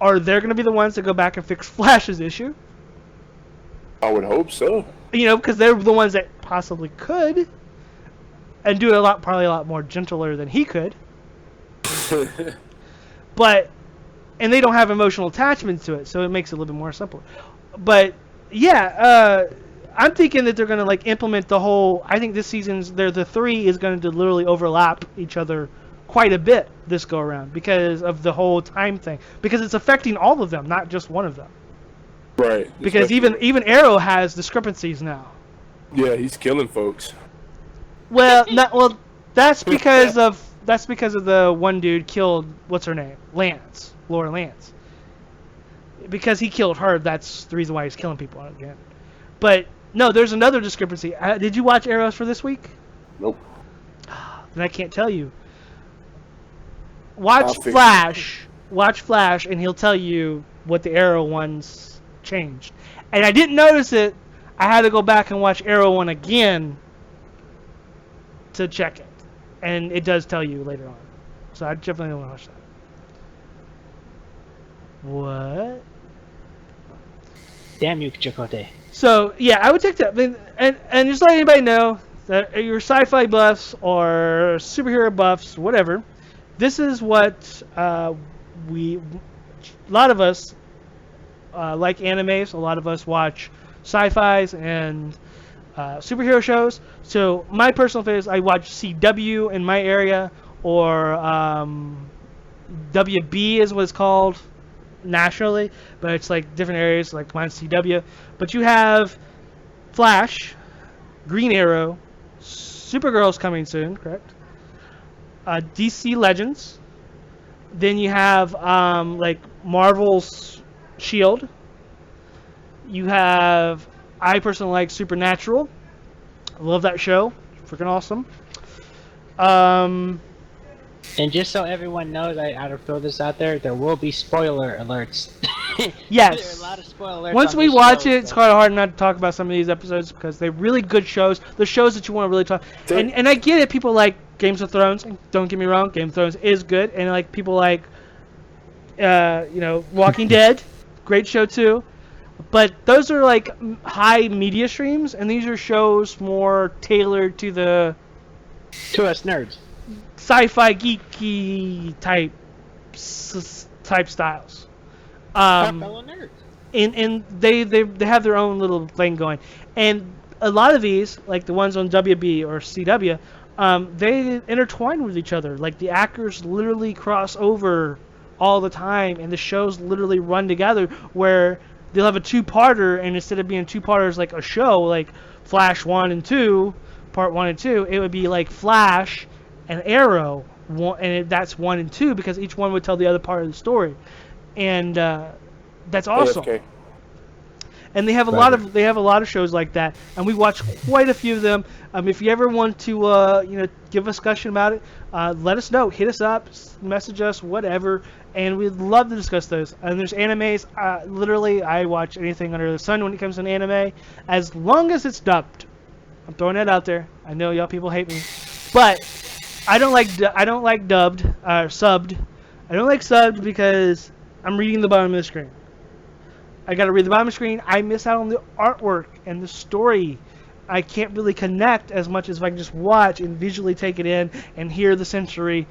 are they going to be the ones that go back and fix Flash's issue? I would hope so. You know, because they're the ones that possibly could, and do it probably a lot more gentler than he could. But, and they don't have emotional attachment to it, so it makes it a little bit more simple. But yeah, I'm thinking that they're going to like implement the whole. I think this season's the three is going to literally overlap each other quite a bit this go around because of the whole time thing. Because it's affecting all of them, not just one of them. Right. Because even Arrow has discrepancies now. Yeah, he's killing folks. Well, that's because of the one dude killed what's her name, Laura Lance. Because he killed her, that's the reason why he's killing people again. But no, there's another discrepancy. Did you watch Arrows for this week? Nope. Then I can't tell you. Watch Flash, and he'll tell you what the Arrow ones changed. And I didn't notice it. I had to go back and watch Arrow 1 again to check it. And it does tell you later on. So I definitely want to watch that. What? Damn you, Chakotay. So, yeah, I would take that. And just let anybody know that you're sci-fi buffs or superhero buffs, whatever. This is what a lot of us like animes. A lot of us watch sci-fis and superhero shows. So my personal favorite is I watch CW in my area, or WB is what it's called nationally, but it's like different areas, like mine's CW. But you have Flash, Green Arrow, Supergirl's coming soon, correct? DC Legends. Then you have like Marvel's Shield. You have, I personally like Supernatural. I love that show. Freaking awesome. And just so everyone knows, I ought to throw this out there, there will be spoiler alerts. Yes. There are a lot of spoiler alerts. Once we watch it, it's kind of hard not to talk about some of these episodes because they're really good shows. The shows that you want to really talk. And I get it. People like Games of Thrones. Don't get me wrong. Game of Thrones is good. And like people like, Walking Dead. Great show too. But those are like high media streams, and these are shows more tailored to us nerds. Sci-fi geeky type styles. Fellow nerds. And they have their own little thing going. And a lot of these, like the ones on WB or CW, they intertwine with each other. Like the actors literally cross over all the time, and the shows literally run together where they'll have a two-parter, and instead of being two-parters like a show, like Flash 1 and 2, part 1 and 2, it would be like Flash and Arrow, that's 1 and 2, because each one would tell the other part of the story. And that's awesome. AFK. And they have a lot of shows like that, and we watch quite a few of them. If you ever want to give a discussion about it, let us know. Hit us up, message us, whatever, and we'd love to discuss those. And there's animes. Literally, I watch anything under the sun when it comes to an anime, as long as it's dubbed. I'm throwing that out there. I know y'all people hate me, but I don't like dubbed subbed. I don't like subbed because I'm reading the bottom of the screen. I gotta read the bottom of the screen. I miss out on the artwork and the story. I can't really connect as much as if I can just watch and visually take it in and hear the sensory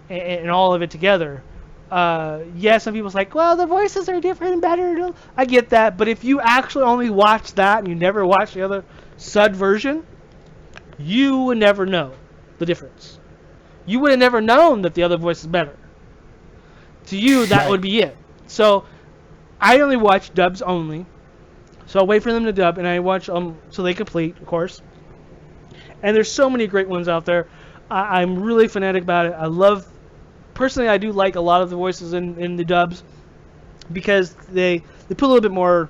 and all of it together. Some people's like, well, the voices are different and better. I get that, but if you actually only watch that and you never watch the other sub version, you would never know the difference. You would have never known that the other voice is better. To you, that would be it. So I only watch dubs only. So I wait for them to dub, and I watch so they complete, of course. And there's so many great ones out there. I'm really fanatic about it. Personally, I do like a lot of the voices in the dubs because they put a little bit more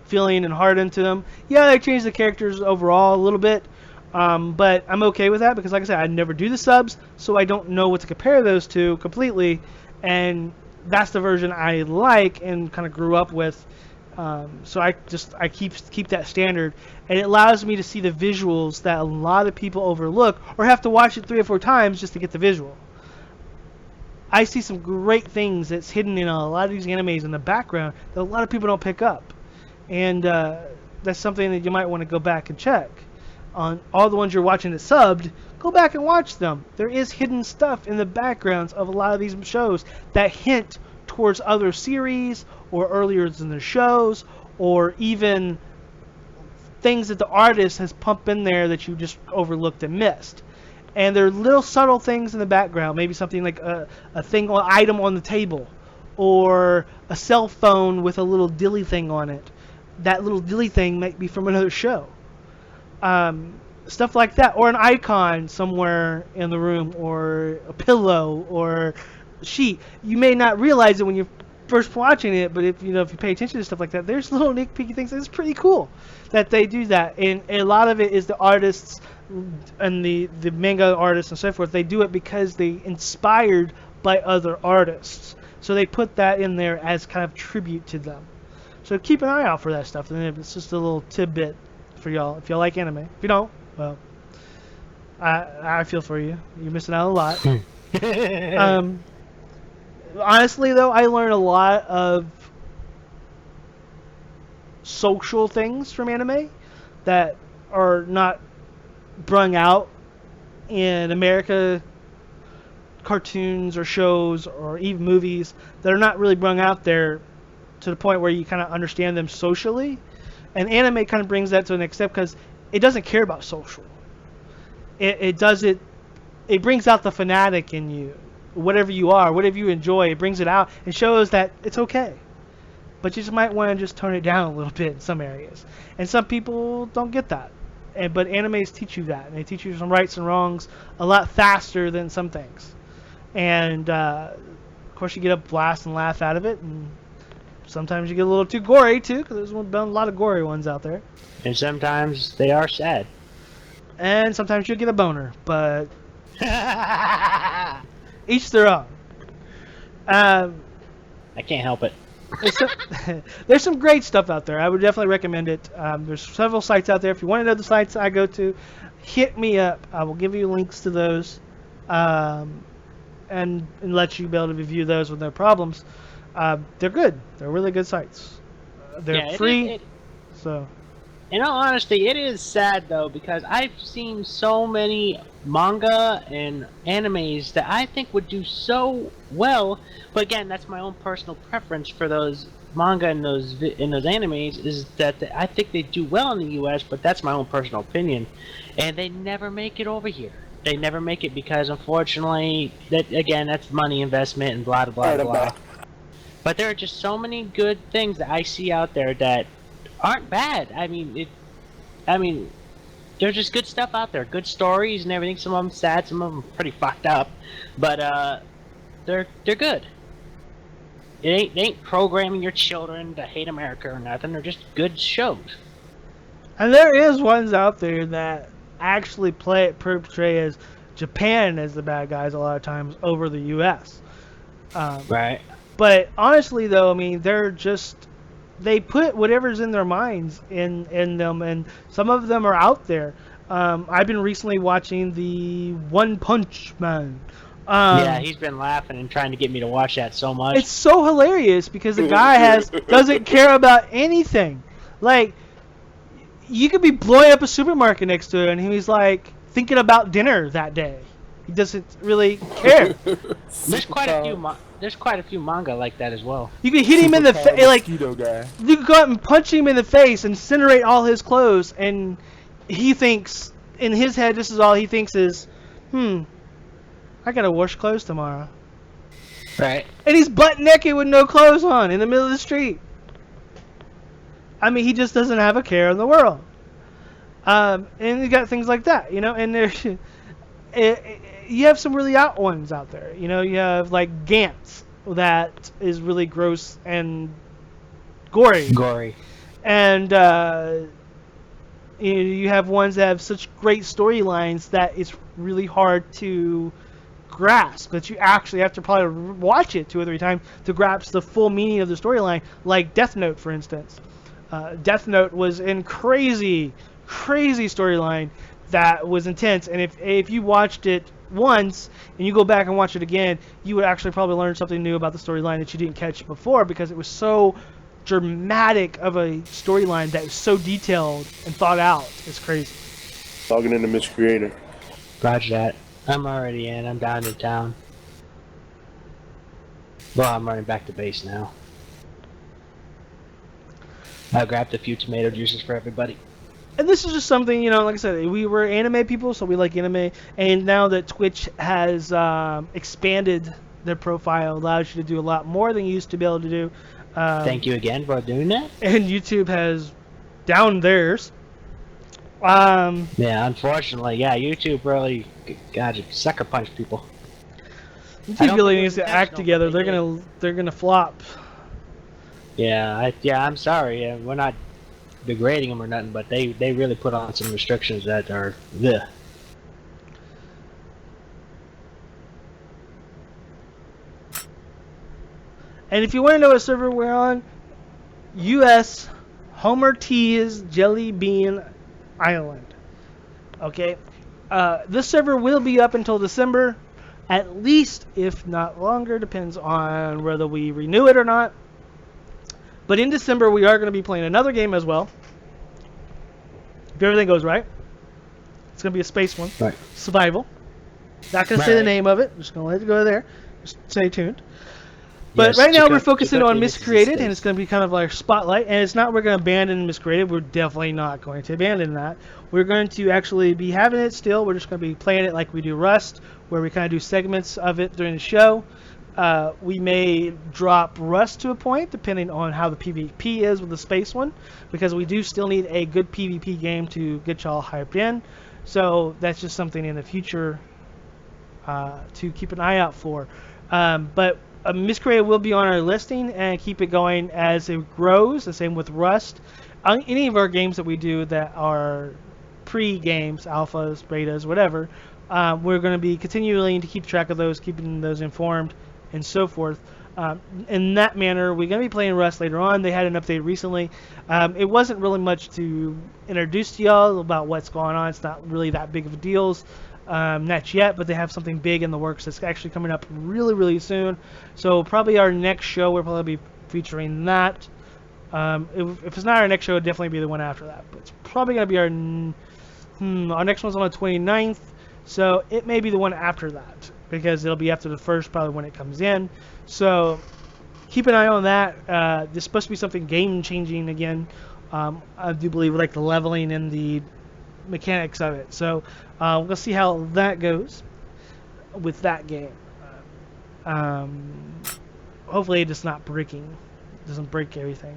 feeling and heart into them. Yeah, they change the characters overall a little bit, but I'm okay with that because, like I said, I never do the subs, so I don't know what to compare those to completely. And that's the version I like and kind of grew up with. So I keep that standard, and it allows me to see the visuals that a lot of people overlook or have to watch it 3 or 4 times just to get the visual. I see some great things that's hidden in a lot of these animes in the background that a lot of people don't pick up, and that's something that you might want to go back and check. On all the ones you're watching that subbed, go back and watch them. There is hidden stuff in the backgrounds of a lot of these shows that hint towards other series or earlier in the shows, or even things that the artist has pumped in there that you just overlooked and missed. And there are little subtle things in the background, maybe something like a item on the table, or a cell phone with a little dilly thing on it. that little dilly thing might be from another show. Stuff like that, or an icon somewhere in the room, or a pillow, or a sheet. You may not realize it when you're first watching it, but if you pay attention to stuff like that, there's little nitpicky things. It's pretty cool that they do that, and a lot of it is the artists and the manga artists and so forth. They do it because they inspired by other artists, so they put that in there as kind of tribute to them. So keep an eye out for that stuff. And it's just a little tidbit for y'all if y'all like anime. If you don't, well, I feel for you. You're missing out a lot. Honestly, though, I learned a lot of social things from anime that are not brung out in America cartoons or shows or even movies, that are not really brung out there to the point where you kind of understand them socially. And anime kind of brings that to the next step because it doesn't care about social. It brings out the fanatic in you. Whatever you are, whatever you enjoy, it brings it out and shows that it's okay. But you just might want to just tone it down a little bit in some areas. And some people don't get that. But animes teach you that. And they teach you some rights and wrongs a lot faster than some things. And, of course, you get a blast and laugh out of it. And sometimes you get a little too gory, too, because there's been a lot of gory ones out there. And sometimes they are sad. And sometimes you'll get a boner. But each their own. I can't help it. There's some great stuff out there. I would definitely recommend it. There's several sites out there. If you want to know the sites I go to, hit me up. I will give you links to those, and let you be able to review those with no problems. They're good. They're really good sites. They're free. So, in all honesty, it is sad though, because I've seen so many manga and animes that I think would do so well. But again, that's my own personal preference for those manga and those animes, is that I think they do well in the U.S., but that's my own personal opinion. And they never make it over here. They never make it because, unfortunately, that's money investment and blah, blah, blah, blah. But there are just so many good things that I see out there that aren't bad. I mean, there's just good stuff out there. Good stories and everything. Some of them sad, some of them pretty fucked up. But, they're good. They ain't programming your children to hate America or nothing. They're just good shows. And there is ones out there that actually portray as Japan as the bad guys a lot of times over the U.S. Right. But honestly, though, I mean, they put whatever's in their minds in them, and some of them are out there. I've been recently watching the One Punch Man. Yeah, he's been laughing and trying to get me to watch that so much. It's so hilarious because the guy doesn't care about anything. Like, you could be blowing up a supermarket next to it, and he's like thinking about dinner that day. He doesn't really care. There's quite a few manga like that as well. You could hit him in the face, like you could go out and punch him in the face, incinerate all his clothes, and he thinks in his head this is all he thinks is, I gotta wash clothes tomorrow. Right. And he's butt naked with no clothes on in the middle of the street. I mean, he just doesn't have a care in the world. And you got things like that, and there's you have some really out ones out there. You have like Gantz that is really gross and gory. And you have ones that have such great storylines that it's really hard to grasp, that you actually have to probably watch it 2 or 3 times to grasp the full meaning of the storyline, like Death Note, for instance. Death Note was in crazy storyline that was intense, and if you watched it once and you go back and watch it again, you would actually probably learn something new about the storyline that you didn't catch before, because it was so dramatic of a storyline that was so detailed and thought out. It's crazy. Logging into Miscreated. Roger that. I'm already in. I'm down in town. Well, I'm running back to base now. I grabbed a few tomato juices for everybody. And this is just something, like I said, we were anime people, so we like anime. And now that Twitch has expanded their profile, allows you to do a lot more than you used to be able to do. Thank you again for doing that. And YouTube has downed theirs. Yeah, unfortunately, yeah, YouTube really, God, sucker punch people. YouTube really needs to act together. They're gonna flop. Yeah, I'm sorry. We're not degrading them or nothing, but they really put on some restrictions that are the. And if you want to know what server we're on, U.S. Homer T's Jelly Bean Island. Okay, this server will be up until December, at least, if not longer. Depends on whether we renew it or not. But in December, we are going to be playing another game as well. If everything goes right, it's going to be a space one, right. Survival. Not going to say the name of it. Just going to let it go there. Just stay tuned. But right now we're focusing on Miscreated, and it's going to be kind of our spotlight. And it's not we're going to abandon Miscreated. We're definitely not going to abandon that. We're going to actually be having it still. We're just going to be playing it like we do Rust, where we kind of do segments of it during the show. We may drop Rust to a point, depending on how the PvP is with the space one, because we do still need a good PvP game to get y'all hyped in. So that's just something in the future to keep an eye out for. But Miscreated will be on our listing and keep it going as it grows. The same with Rust. Any of our games that we do that are pre-games, alphas, betas, whatever, we're going to be continuing to keep track of those, keeping those informed, and so forth. In that manner, we're going to be playing Rust later on. They had an update recently. It wasn't really much to introduce to y'all about what's going on. It's not really that big of a deal. Not yet, but they have something big in the works that's actually coming up really, really soon. So probably our next show, we'll probably be featuring that. If it's not our next show, it'll definitely be the one after that. But it's probably going to be our next one's on the 29th, so it may be the one after that, because it'll be after the first, probably when it comes in. So keep an eye on that. There's supposed to be something game-changing again. I do believe like the leveling and the mechanics of it. So we'll see how that goes with that game. Hopefully it's not breaking. It doesn't break everything.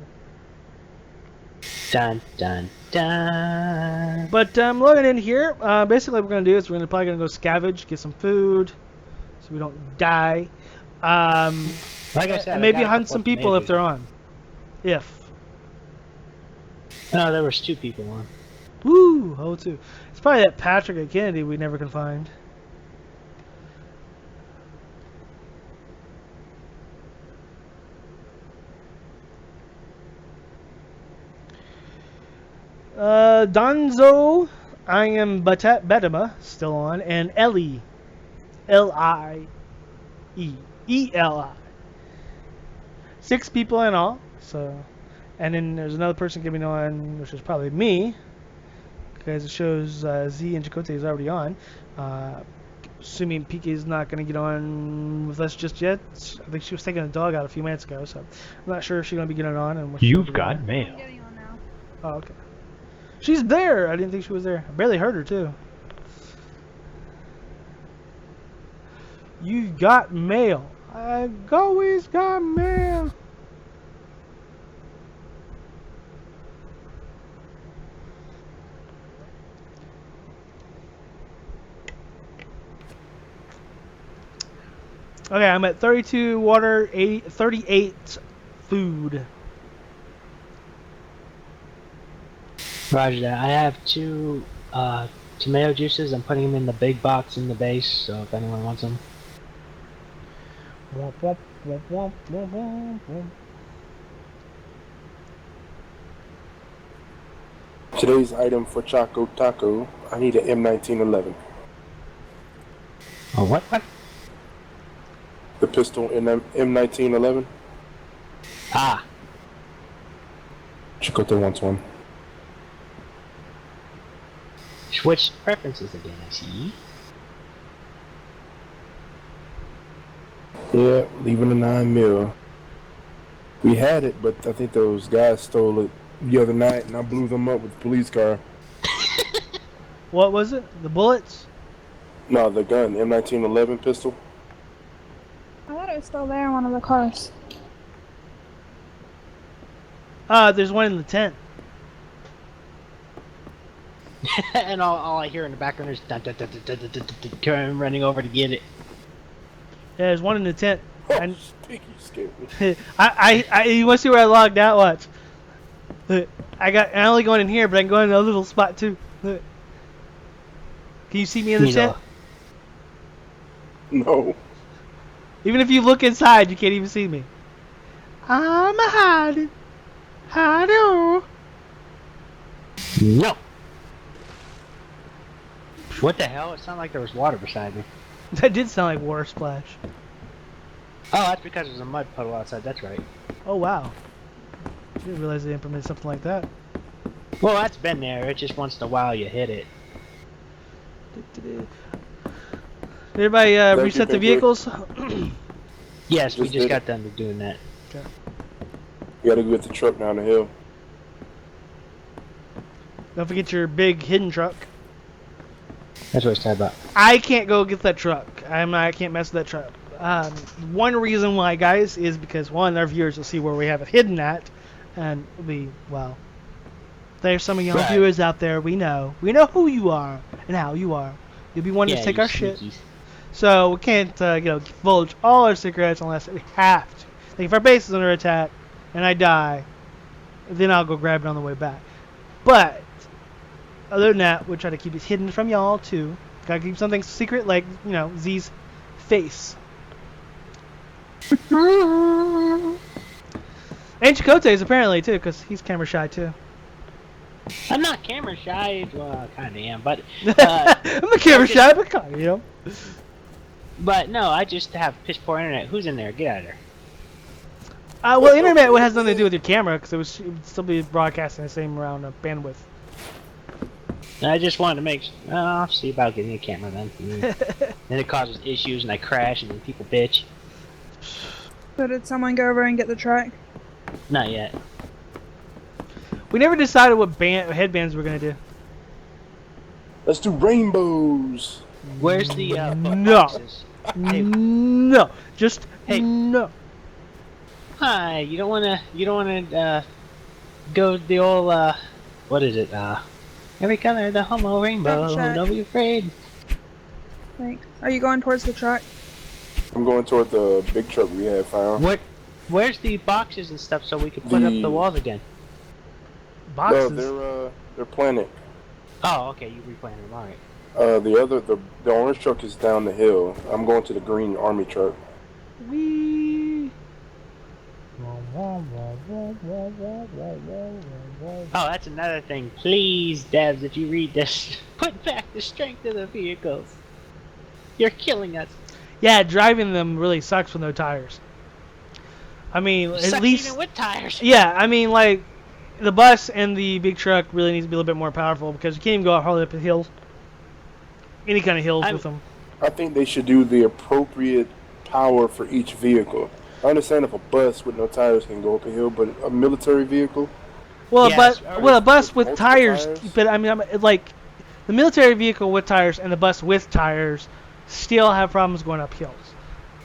Dun dun dun. But logging in here, basically what we're gonna do is we're probably gonna go scavenge, get some food, so we don't die. Like I said, and maybe hunt some people if they're on. If. No, there was 2 people on. Woo! Oh, 2. It's probably that Patrick and Kennedy we never can find. Donzo, I am Betama, still on, and Ellie, L-I-E, E-L-I. 6 people in all, so, and then there's another person getting on, which is probably me, because it shows Z and Chakotay is already on. Assuming PK is not going to get on with us just yet. I think she was taking a dog out a few minutes ago, so I'm not sure if she's going to be getting on. And you've got mail. I'm getting on now. Oh, okay. She's there! I didn't think she was there. I barely heard her, too. You got mail. I always got mail. Okay, I'm at 32 water, 38 food. Roger that. I have 2 tomato juices. I'm putting them in the big box in the base, so if anyone wants them. Today's item for Choco Taco, I need an M1911. Oh, what? The pistol in M1911. Ah. Chakotay wants one. Switch preferences again, I see. Yeah, leaving the 9mm. We had it, but I think those guys stole it the other night, and I blew them up with the police car. What was it? The bullets? No, the gun, M1911 pistol. I thought it was still there in one of the cars. There's one in the tent. And all I hear in the background is dun, dun, dun, dun, dun, dun, dun, dun, dun, running over to get it. Yeah, there's one in the tent. Oh, And Stinky scared me. you want to see where I logged out? Watch. I only going in here, but I can go in a little spot too. Can you see me in the tent? No. Even if you look inside, you can't even see me. I'm hiding. Hiding. No. What the hell? It sounded like there was water beside me. That did sound like water splash. Oh, that's because there's a mud puddle outside. That's right. Oh wow. Didn't realize they implemented something like that. Well, that's been there. It just once in a while you hit it. Did everybody reset the vehicles? Yes, we Just just did got done with doing that. Okay. You gotta get the truck down the hill. Don't forget your big hidden truck. That's what it's talking about. I can't go get that truck. I can't mess with that truck. One reason why, guys, is because one, our viewers will see where we have it hidden at, and there's some of y'all viewers out there. We know who you are and how you are. You'll be wanting to take our shit. So we can't, divulge all our secrets unless we have to. Like if our base is under attack and I die, then I'll go grab it on the way back. But other than that, we'll try to keep it hidden from y'all too. Gotta keep something secret, like Z's face. And Chakotay's apparently too, because he's camera shy too. I'm not camera shy. Well, I kind of am, but I'm not camera shy, but kind of, But no, I just have piss poor internet. Who's in there? Get out of there. Well, internet has nothing to do with your camera, because it would still be broadcasting the same amount of bandwidth. I just wanted to make. I'll see about getting a camera then. Then it causes issues, and I crash, and then people bitch. So did someone go over and get the truck? Not yet. We never decided what headbands we're gonna do. Let's do rainbows. Where's the no, boxes? Hey. No, just Hey. no. Hi, you don't wanna go the old what is it? Every color the homo rainbow. Check. Don't be afraid. Like, are you going towards the truck? I'm going toward the big truck we had found. Where's the boxes and stuff so we can put up the walls again? Boxes. No, they're planted. Oh, okay, you replanted them. All right. The orange truck is down the hill. I'm going to the green army truck. Wee. Oh, that's another thing. Please, devs, if you read this, put back the strength of the vehicles. You're killing us. Yeah, driving them really sucks with no tires. I mean, at least even with tires. Yeah, I mean, like the bus and the big truck really needs to be a little bit more powerful because you can't even go hardly up a hill. Any kind of hills with them. I think they should do the appropriate power for each vehicle. I understand if a bus with no tires can go up a hill, but a military vehicle. Well, Yes, a bus with tires, tires. but I mean, like the military vehicle with tires and the bus with tires still have problems going up hills.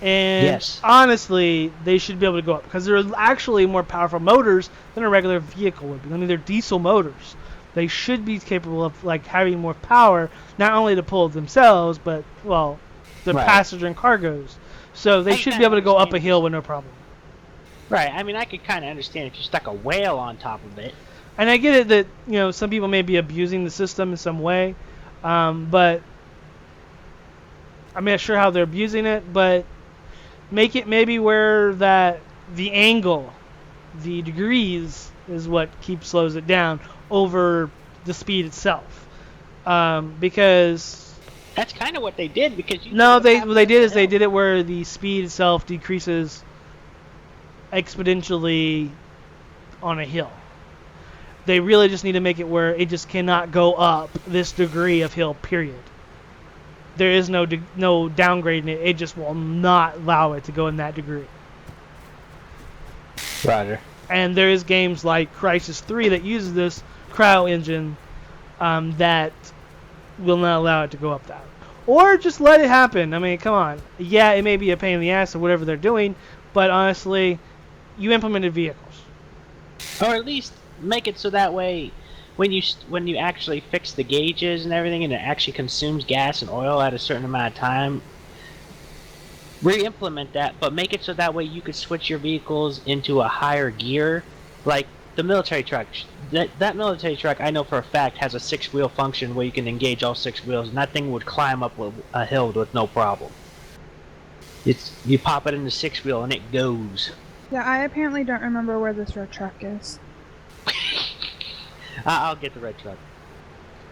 And Yes. honestly, they should be able to go up because they're actually more powerful motors than a regular vehicle would be. I mean, they're diesel motors. They should be capable of like having more power, not only to pull themselves, but the Right. passenger and cargoes. So they I should be kinda able to go up a understand. hill with no problem. Right. I mean, I could kind of understand if you stuck a whale on top of it. And I get it that some people may be abusing the system in some way, but I'm not sure how they're abusing it. But make it maybe where that the angle, the degrees, is what slows it down over the speed itself, because. That's kind of what they did because you. No, could've what they did is they happened did it where the speed itself decreases exponentially on a hill. They really just need to make it where it just cannot go up this degree of hill, period. There is no downgrading it. It just will not allow it to go in that degree. Roger. And there is games like Crysis 3 that uses this cryo engine that will not allow it to go up that. Or just let it happen. I mean, come on. Yeah, it may be a pain in the ass or whatever they're doing, but honestly, you implemented vehicles. Or at least make it so that way, when you actually fix the gauges and everything, and it actually consumes gas and oil at a certain amount of time, re-implement that, but make it so that way you could switch your vehicles into a higher gear, like the military truck. That military truck, I know for a fact, has a 6-wheel function where you can engage all 6 wheels, and that thing would climb up a hill with no problem. You pop it in the 6-wheel and it goes. Yeah, I apparently don't remember where this red truck is. I'll get the red truck.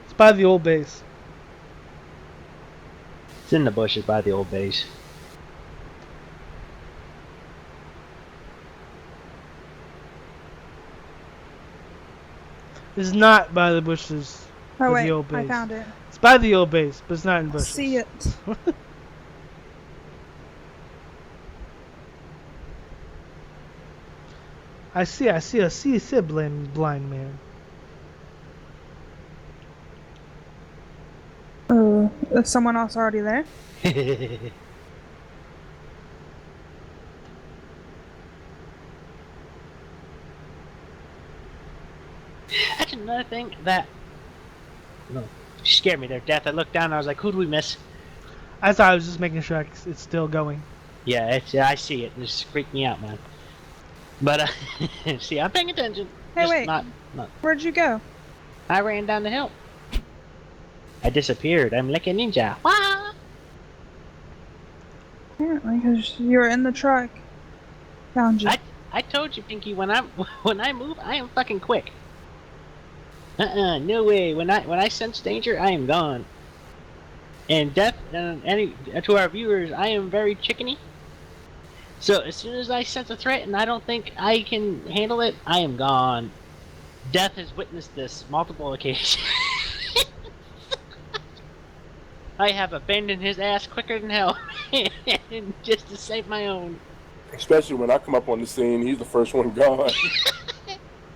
It's by the old base. It's in the bushes by the old base. It's not by the bushes. Oh wait, the old base. I found it. It's by the old base, but it's not in bushes. See it. I see a sibling blind man. Is someone else already there? That's another thing that... No, she scared me there, Death. I looked down and I was like, who do we miss? I thought I was just making sure it's still going. Yeah, I see it. It just freaked me out, man. But, see, I'm paying attention. Hey, just wait. Not... Where'd you go? I ran down the hill. I disappeared. I'm like a ninja. Wah! Apparently, because you were in the truck. Found you. I told you, Pinky, when I move, I am fucking quick. No way. When I sense danger, I am gone. And Death, to our viewers, I am very chickeny. So as soon as I sense a threat and I don't think I can handle it, I am gone. Death has witnessed this multiple occasions. I have abandoned his ass quicker than hell, just to save my own. Especially when I come up on the scene, he's the first one gone.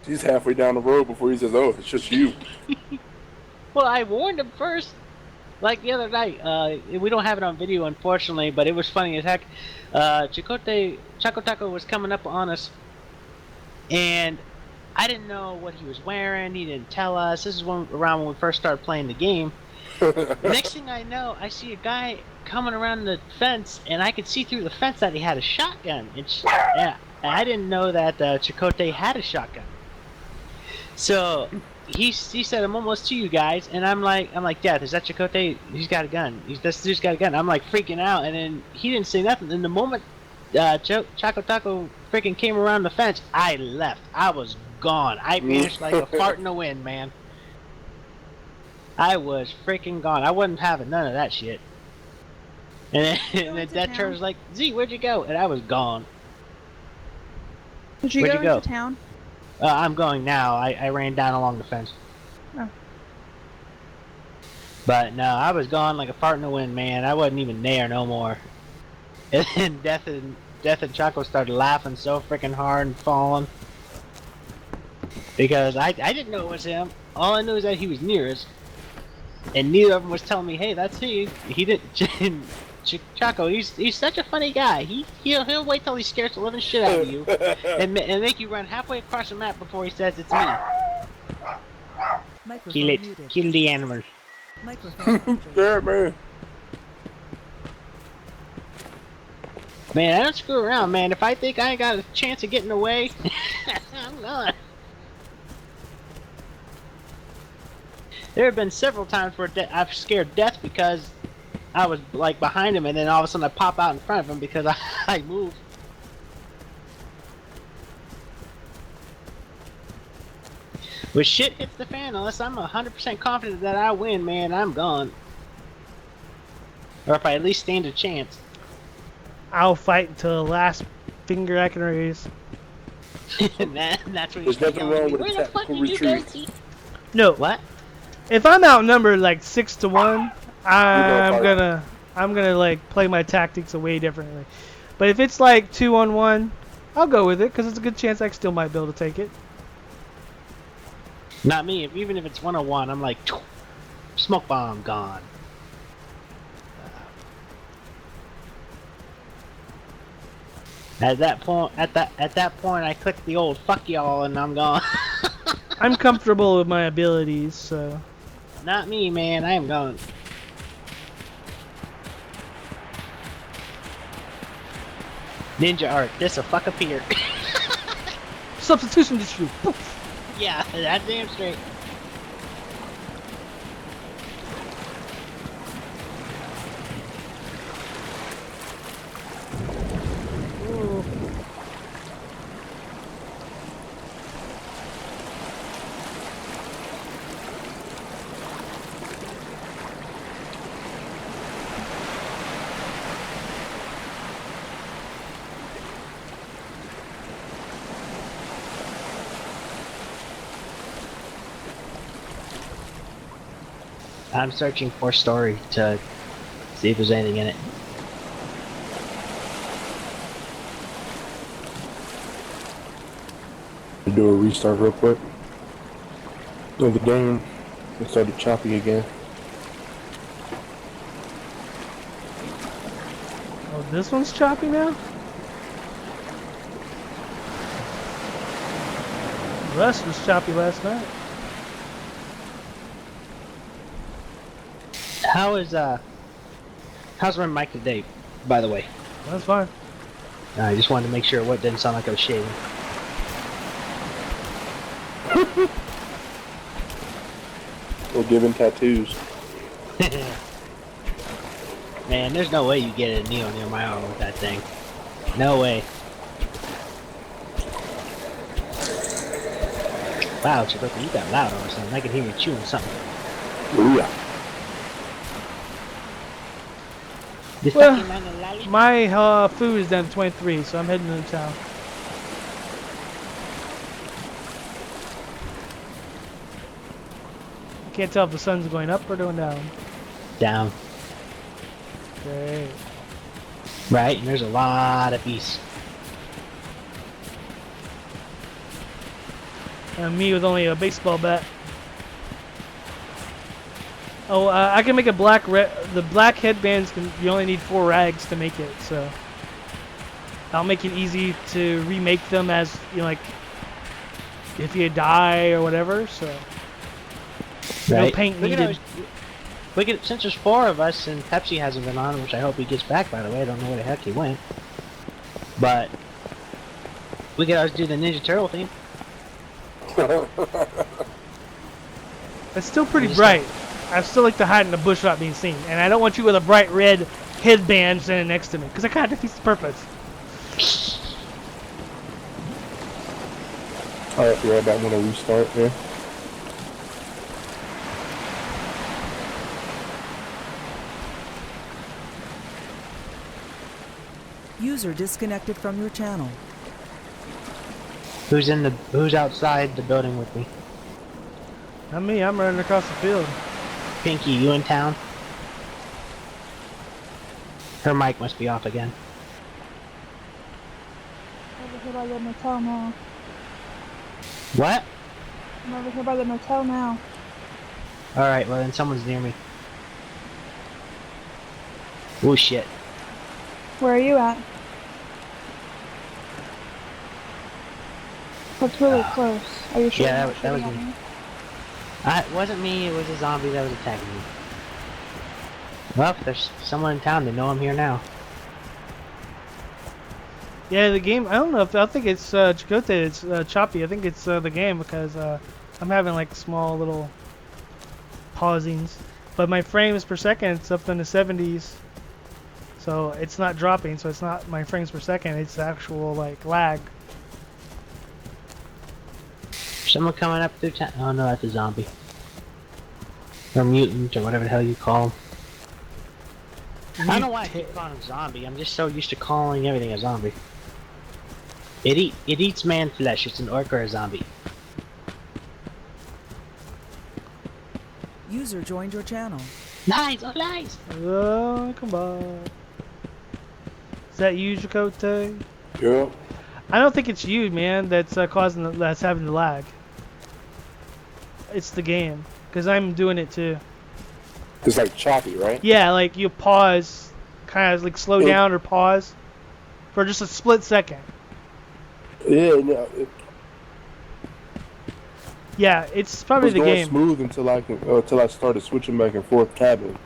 He's halfway down the road before he says, "Oh, it's just you." Well, I warned him first. Like the other night, we don't have it on video, unfortunately, but it was funny as heck. Choco Taco was coming up on us, and I didn't know what he was wearing. He didn't tell us. This is around when we first started playing the game. Next thing I know, I see a guy coming around the fence, and I could see through the fence that he had a shotgun. And I didn't know that Chakotay had a shotgun. So he said, "I'm almost to you guys," and I'm like, "Death, is that Chakotay? He's got a gun. This dude's got a gun." I'm like freaking out, and then he didn't say nothing. And the moment Choco Taco freaking came around the fence, I left. I was gone. I vanished like a fart in the wind, man. I was freaking gone. I wasn't having none of that shit. And then that turns like, Z, where'd you go? And I was gone. Did you Where'd go into town? I'm going now. I ran down along the fence. Oh. But no, I was gone like a fart in the wind, man. I wasn't even there no more. And then Death and Choco started laughing so freaking hard and falling. Because I didn't know it was him. All I knew is that he was near us. And neither of them was telling me, "Hey, that's he." He didn't. Choco, he's such a funny guy. He'll wait till he scares the living shit out of you, and make you run halfway across the map before he says it's me. Kill it. Kill the animal. Yeah, man. Man, I don't screw around, man. If I think I ain't got a chance of getting away, I'm gone. There have been several times where I've scared Death because I was like behind him, and then all of a sudden I pop out in front of him because I moved. When shit hits the fan, unless I'm 100% confident that I win, man, I'm gone. Or if I at least stand a chance. I'll fight until the last finger I can raise. And that's when There's nothing wrong with a tactical retreat. No. What? If I'm outnumbered like 6-1, I'm gonna like play my tactics way differently. But if it's like 2-on-1, I'll go with it because it's a good chance I still might be able to take it. Not me. Even if it's 1-on-1, I'm like, smoke bomb gone. At that point, I click the old fuck y'all, and I'm gone. I'm comfortable with my abilities, so. Not me, man. I am gone. Ninja art. This a fuck up here. Substitution issue. Yeah, that's damn straight. Ooh. I'm searching for story to see if there's anything in it. Do a restart real quick. So the game, it started choppy again. Oh, this one's choppy now? The rest was choppy last night. How's my mic today, by the way? That's fine. I just wanted to make sure it didn't sound like I was shaving. Or giving tattoos. Man, there's no way you get a needle near my arm with that thing. No way. Wow, Chicote, you got loud or something. I can hear you chewing something. Ooh, yeah. Well, my food is down to 23, so I'm heading into town. Can't tell if the sun's going up or going down. Down. Great. Right, and there's a lot of beasts. And me with only a baseball bat. Oh, I can make a the black headbands you only need 4 rags to make it, so I'll make it easy to remake them as, you know, like if you die or whatever, so Right. no paint needed. Since there's 4 of us and Pepsi hasn't been on, which I hope he gets back, by the way. I don't know where the heck he went. But we could always do the Ninja Turtle theme. It's still pretty bright. I still like to hide in the bush without being seen, and I don't want you with a bright red headband standing next to me, because that kind of defeats the purpose. Alright, be right back when I restart here. User disconnected from your channel. Who's outside the building with me? Not me, I'm running across the field. Pinky, you in town? Her mic must be off again. Over here by the motel now. What? I'm over here by the motel now. Alright, well then someone's near me. Oh shit. Where are you at? That's really close. Are you sure? Yeah, you're not that was shooting at me. It wasn't me, it was a zombie that was attacking me. Well, if there's someone in town, they know I'm here now. Yeah, the game, I don't know if, I think it's Chicote, it's choppy. I think it's the game because I'm having like small little pausings. But my frames per second, it's up in the 70s. So it's not dropping, so it's not my frames per second, it's actual like lag. Someone coming up through town. Oh no, that's a zombie. Or mutant, or whatever the hell you call them. I don't know why I keep calling him zombie. I'm just so used to calling everything a zombie. It eats man flesh. It's an orc or a zombie. User joined your channel. Lies! Oh, lies! Oh, come on. Is that you, Chicote? Yeah. I don't think it's you, man, that's that's having the lag. It's the game, because I'm doing it too. It's like choppy, right? Yeah, like you pause, kind of like slow down or pause. for just a split second. Yeah, no, Yeah, it's probably the going game. smooth until I started switching back and forth cabin.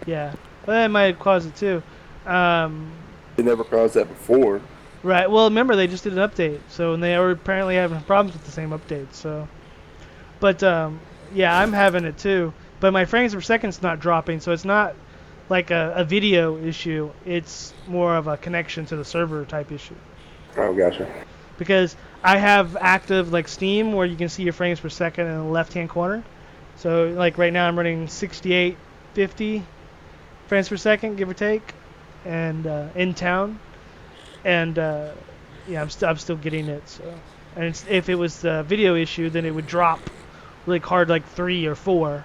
Yeah, well, that might cause it too. It never caused that before. Right. Well, remember they just did an update, so and they were apparently having problems with the same update. So, but yeah, I'm having it too. But my frames per second's not dropping, so it's not like a video issue. It's more of a connection to the server type issue. Oh, gotcha. Because I have active like Steam where you can see your frames per second in the left-hand corner. So like right now I'm running 68, 50 frames per second, give or take, and in town. And yeah, I'm still getting it. So, and if it was the video issue, then it would drop like hard, like 3 or 4.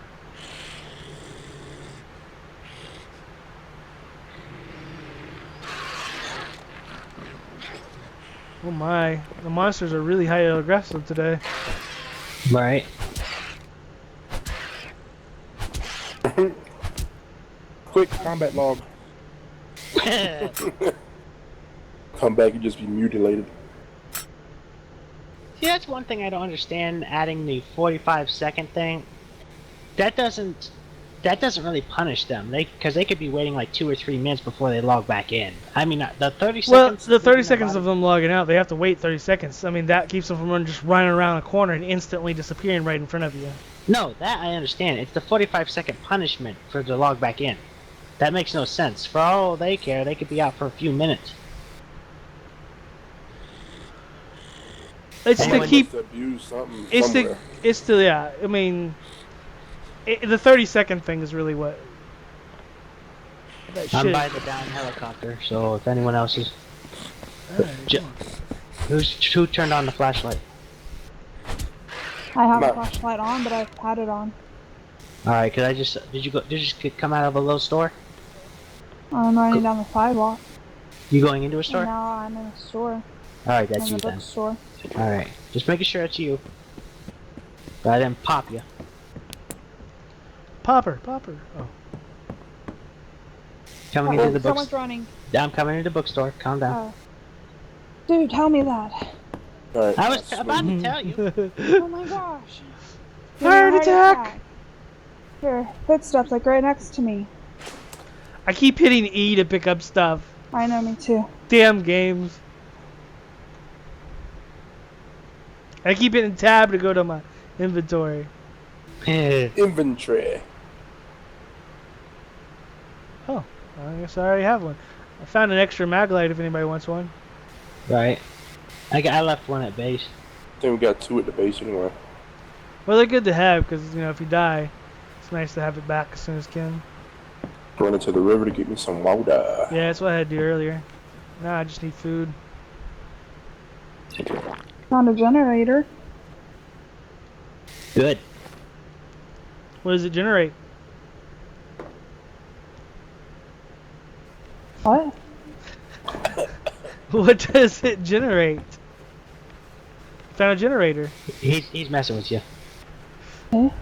Oh my, the monsters are really highly aggressive today. Right. Quick combat log. Come back and just be mutilated. See, that's one thing I don't understand, adding the 45-second thing. That doesn't really punish them, because they could be waiting like 2 or 3 minutes before they log back in. I mean, the 30 seconds... Well, the 30 seconds of them logging out, they have to wait 30 seconds. I mean, that keeps them from just running around a corner and instantly disappearing right in front of you. No, that I understand. It's the 45-second punishment for the log back in. That makes no sense. For all they care, they could be out for a few minutes. It's to keep... It's to, yeah, I mean... the 30-second thing is really what... I'm by the down helicopter, so if anyone else is... Who turned on the flashlight? I have a flashlight on, but I've had it on. Alright, did you just come out of a little store? I'm running down the sidewalk. You going into a store? And now I'm in a store. Alright, that's in you the then. bookstore. Alright, just making sure it's you. But I didn't pop you. Popper. Oh. Coming into the bookstore. Someone's running. Yeah, I'm coming into the bookstore. Calm down. Dude, tell me that. Right, I was about to tell you. Oh my gosh. Heart attack! Here, footsteps like right next to me. I keep hitting E to pick up stuff. I know, me too. Damn games. I keep hitting tab to go to my inventory. Inventory. Oh, I guess I already have one. I found an extra mag light if anybody wants one. Right. I left one at base. I think we got 2 at the base anyway. Well, they're good to have because, you know, if you die, it's nice to have it back as soon as can. Running to the river to get me some water. Yeah, that's what I had to do earlier. Now I just need food. Found a generator. Good. What does it generate? What? What does it generate? Found a generator. He's messing with you. Okay.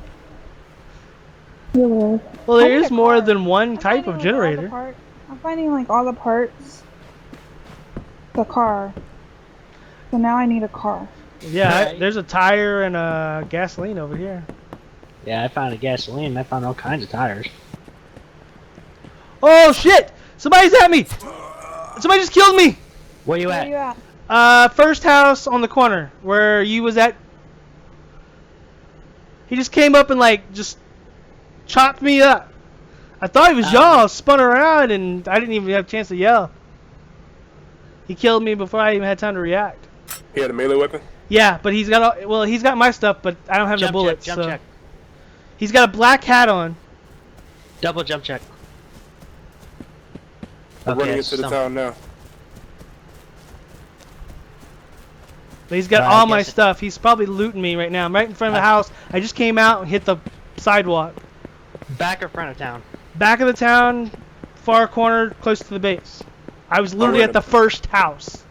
You're weird. Well, I there need is a more car. than one type of I'm generator. finding like all the parts. The car. So now I need a car. Yeah, Right. there's a tire and a gasoline over here. Yeah, I found a gasoline. I found all kinds of tires. Oh shit! Somebody's at me! Somebody just killed me! Where you Where at? are you at? First house on the corner where you was at. He just came up and like just chopped me up. I thought it was y'all, spun around and I didn't even have a chance to yell. He killed me before I even had time to react. He had a melee weapon? Yeah, but he's got he's got my stuff, but I don't have the bullets. Jump check. He's got a black hat on. Double jump check. I'm running into the town now. But he's got all my stuff. He's probably looting me right now. I'm right in front of the house. I just came out and hit the sidewalk. Back or front of town? Back of the town, far corner, close to the base. I was literally at the first house.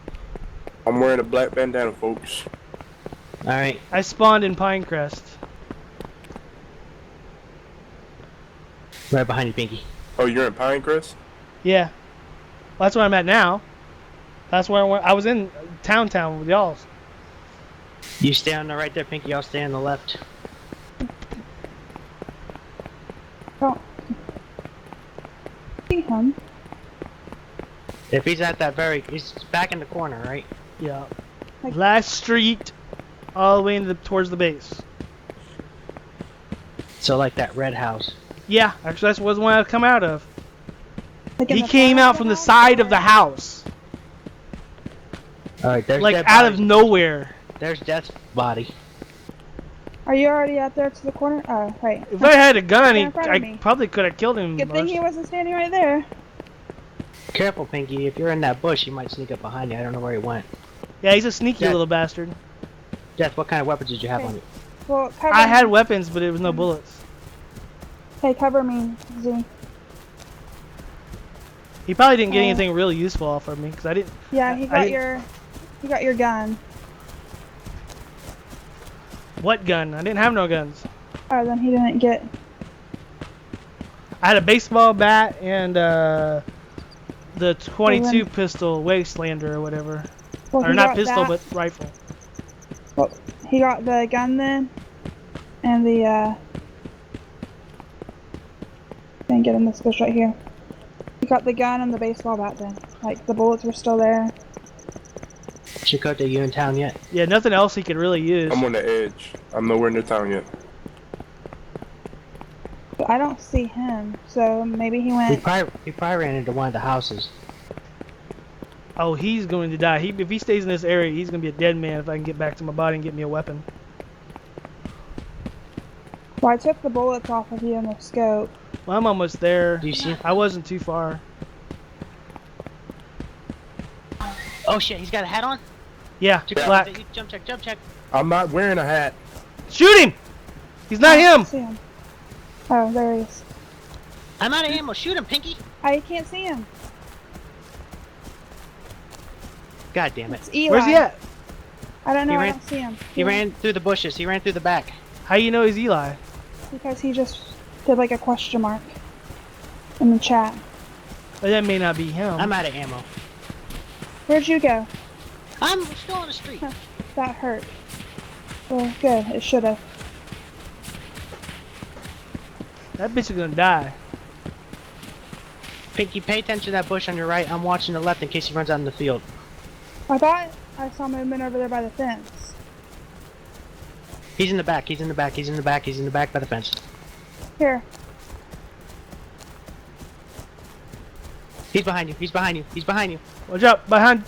I'm wearing a black bandana, folks. Alright. I spawned in Pinecrest. Right behind you, Pinky. Oh, you're in Pinecrest? Yeah. Well, that's where I'm at now. That's where I was in town with y'all. You stay on the right there, Pinky. I'll stay on the left. Don't see him. If he's at that he's back in the corner, right? Yeah. Last street, all the way towards the base. So like that red house. Yeah, actually that was the one I come out of. Like in He the came front out of from the house, side or- of the house, All right, there's like dead out of bodies. nowhere. There's Death's body. Are you already out there to the corner? Oh, right. If I had a gun, Right in front of I me. probably could have killed him. Good thing he wasn't standing right there. Careful, Pinky. If you're in that bush, he might sneak up behind you. I don't know where he went. Yeah, he's a sneaky Yeah. little bastard. Death, what kind of weapons did you have Okay. on you? Well, cover I had me. weapons, but it was no bullets. Hey, cover me, Z. He probably didn't get Oh. anything really useful off of me, because I didn't. Yeah, he I got didn't- your gun. What gun? I didn't have no guns. Oh, then he didn't get. I had a baseball bat and the 22 then- pistol, Wastelander or whatever. Well, Or he not got pistol, that. but rifle. Well, he got the gun then, and the Didn't get in this bush right here. He got the gun and the baseball bat then. Like the bullets were still there. Chakotay, you in town yet? Yeah, nothing else he could really use. I'm on the edge. I'm nowhere near town yet. But I don't see him, so maybe he He went. probably ran into one of the houses. Oh, he's going to die. If he stays in this area, he's going to be a dead man if I can get back to my body and get me a weapon. Well, I took the bullets off of you in the scope. Well, I'm almost there. Do you see? I wasn't too far. Oh shit, he's got a hat on? Yeah, Chakotay, black. Jump check, jump check. I'm not wearing a hat. Shoot him! He's not I him! don't see him. Oh, there he is. I'm out of ammo. Shoot him, Pinky. I can't see him. God damn it. It's Eli. Where's he at? I don't know. He I ran- don't see him. He ran through the bushes. He ran through the back. How you know he's Eli? Because he just did like a question mark in the chat. Well, that may not be him. I'm out of ammo. Where'd you go? I'm still on the street. That hurt. Well, good. It should have. That bitch is gonna die. Pinky, pay attention to that bush on your right. I'm watching the left in case he runs out in the field. I thought I saw movement over there by the fence. He's in the back. He's in the back. He's in the back. He's in the back by the fence. Here. He's behind you. He's behind you. He's behind you. Watch out, behind.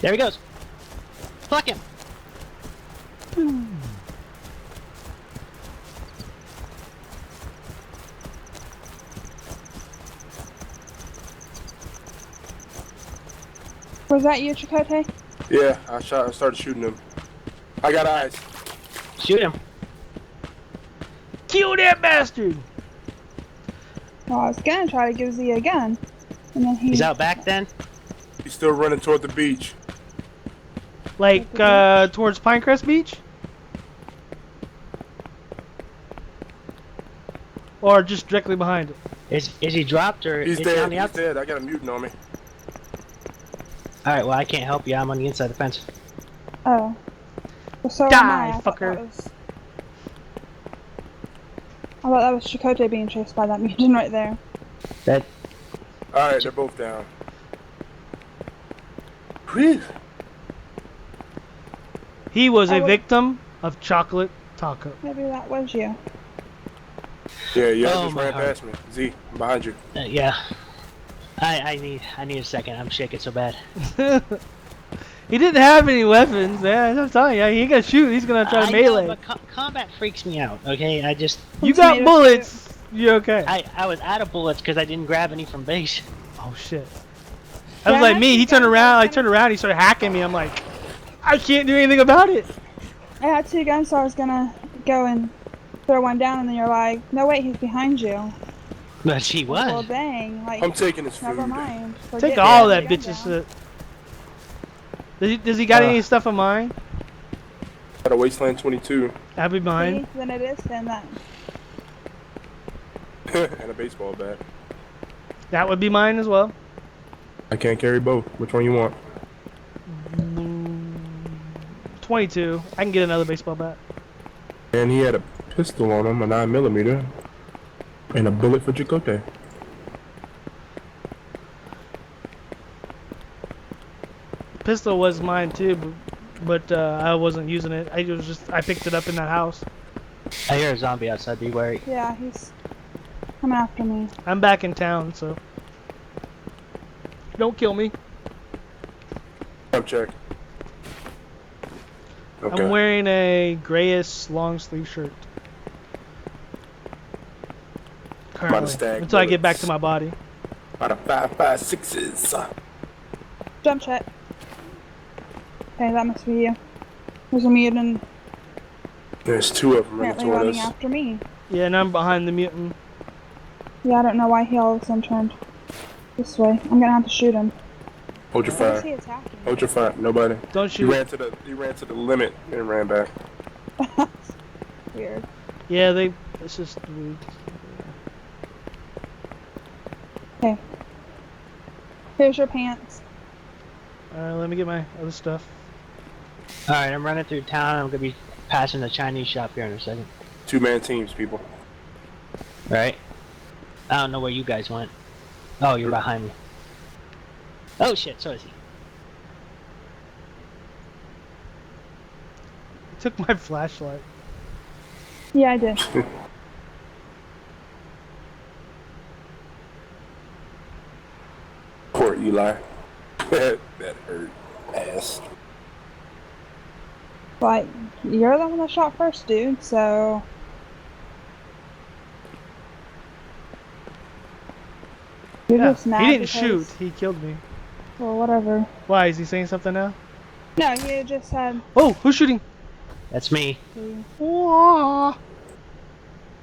There he goes. Pluck him. Was that you, Chakotay? Yeah, I started shooting him. I got eyes. Shoot him. Kill that bastard! Well, I was gonna try to give Z a gun. And then he... He's out back then. He's still running toward the beach. Like, towards Pinecrest Beach? Or just directly behind it? Is he dropped or He's is he on dead. the He's outside? dead. I got a mutant on me. Alright, well I can't help you. I'm on the inside of the fence. Oh. Well, so Die, am I. fucker. I thought that was Chakotay being chased by that mutant right there. That Alright, they're both down. Whew. He was I a would- victim of chocolate taco. Maybe that was you. Yeah, Oh, just my ran heart. past me. Z, I'm behind you. yeah. I need a second. I'm shaking so bad. He didn't have any weapons, man. I'm telling you, he ain't gonna shoot. He's gonna try to I melee. know, but combat freaks me out. Okay, I just You got Tomato bullets. You're okay. I was out of bullets because I didn't grab any from base. Oh shit. That was Yeah, like I me. He think turned I'm around. I kinda- turned around. He started hacking me. I'm like, I can't do anything about it. I had two guns, so I was gonna go and throw one down, and then you're like, no, wait, he's behind you. But she Well, was. dang. Like, I'm taking his food. never mind. Take Forget all putting that the bitch's gun down. shit. Does he got any stuff of mine? Got a Wasteland 22 That'd be mine. See, then it is then that. and a baseball bat. That would be mine as well. I can't carry both. Which one you want? 22. I can get another baseball bat. And he had a pistol on him, a 9mm, and a bullet for Chicote. Pistol was mine too, but I wasn't using it. I picked it up in that house. I hear a zombie outside. Be wary. Yeah, he's coming after me. I'm back in town, so don't kill me. Come check. Okay. I'm wearing a grayish long sleeve shirt. Currently, until I get back to my body. Out of 5.56. Jump check. Okay, that must be you. There's a mutant There's two of them running apparently toward running us. after me. Yeah, and I'm behind the mutant. Yeah, I don't know why he all of a sudden turned this way. I'm gonna have to shoot him. Hold your Why is fire. he attacking? Hold your fire. Nobody. Don't He shoot. ran to the limit and ran back. Weird. Yeah, it's just weird. Okay. Here's your pants. Let me get my other stuff. Alright, I'm running through town. I'm gonna be passing the Chinese shop here in a second. 2-man teams, people. Right? I don't know where you guys went. Oh, you're behind me. Oh shit, so is he. Took my flashlight. Yeah, I did. Poor Eli. That hurt. Ass. Like, you're the one that shot first, dude, so... You're Yeah, just mad he didn't because- shoot. He killed me. Well, whatever. Why? Is he saying something now? No, you just said... Oh, who's shooting? That's me. Wah.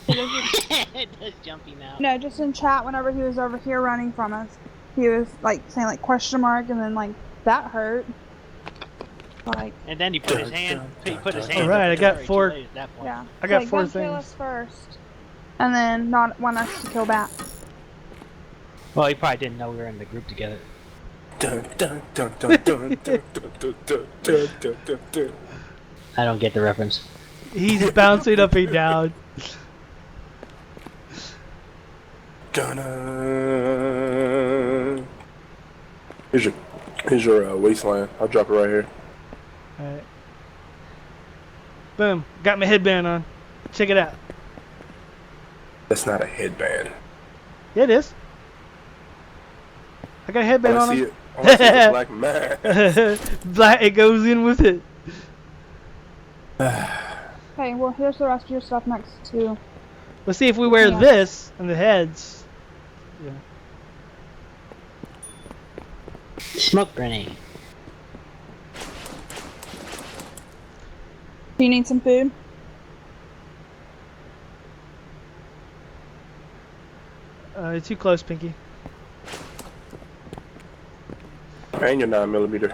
Just jumping out. No, just in chat whenever he was over here running from us. He was, like, saying, like, question mark, and then, like, that hurt. Like... And then he put his hand. He put his hand. Alright, up I the got door, 4. too late at that point. Yeah. I got like, 4 don't kill things. us first. And then not want us to kill back. Well, he probably didn't know we were in the group together. Dun, dun, dun, dun, dun, dun, dun, dun, dun, dun, dun, dun, dun. I don't get the reference. He's bouncing up and down. Dun-dun. Here's your waistline. I'll drop it right here. Alright. Boom. Got my headband on. Check it out. That's not a headband. Yeah, it is. I got a headband All I on see him. it. All I see is a black man. Black, it goes in with it. Okay, well, here's the rest of your stuff next to... Let's see if we wear Yeah. this on the heads. Yeah. Smoke grenade. Do you need some food? You're too close, Pinky. And your 9mm.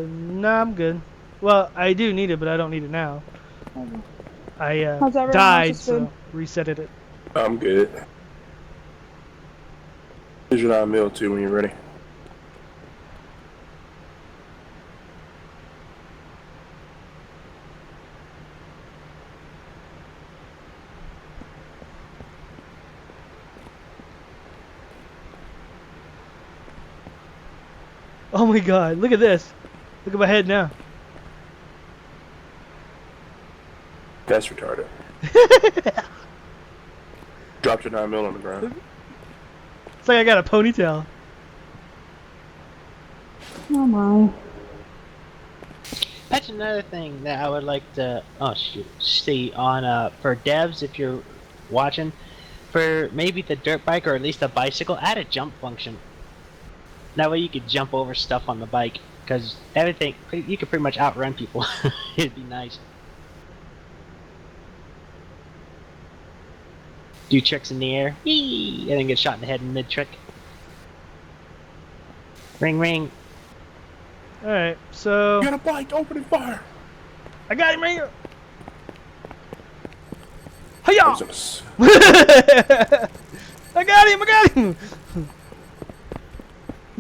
No, I'm good. Well, I do need it, but I don't need it now. Okay. I How's everyone died, else's so food? resetted it. I'm good. Here's your 9mm too when you're ready. Oh my god, look at this. Look at my head now. That's retarded. Dropped your 9mm on the ground. It's like I got a ponytail. Oh my. That's another thing that I would like to see on for devs if you're watching, for maybe the dirt bike or at least the bicycle, add a jump function. That way you could jump over stuff on the bike, because everything you could pretty much outrun people. It'd be nice. Do tricks in the air, and then get shot in the head in mid trick. Ring ring. Alright, so You got a bike, opening fire! I got him right here. Hiya! I got him!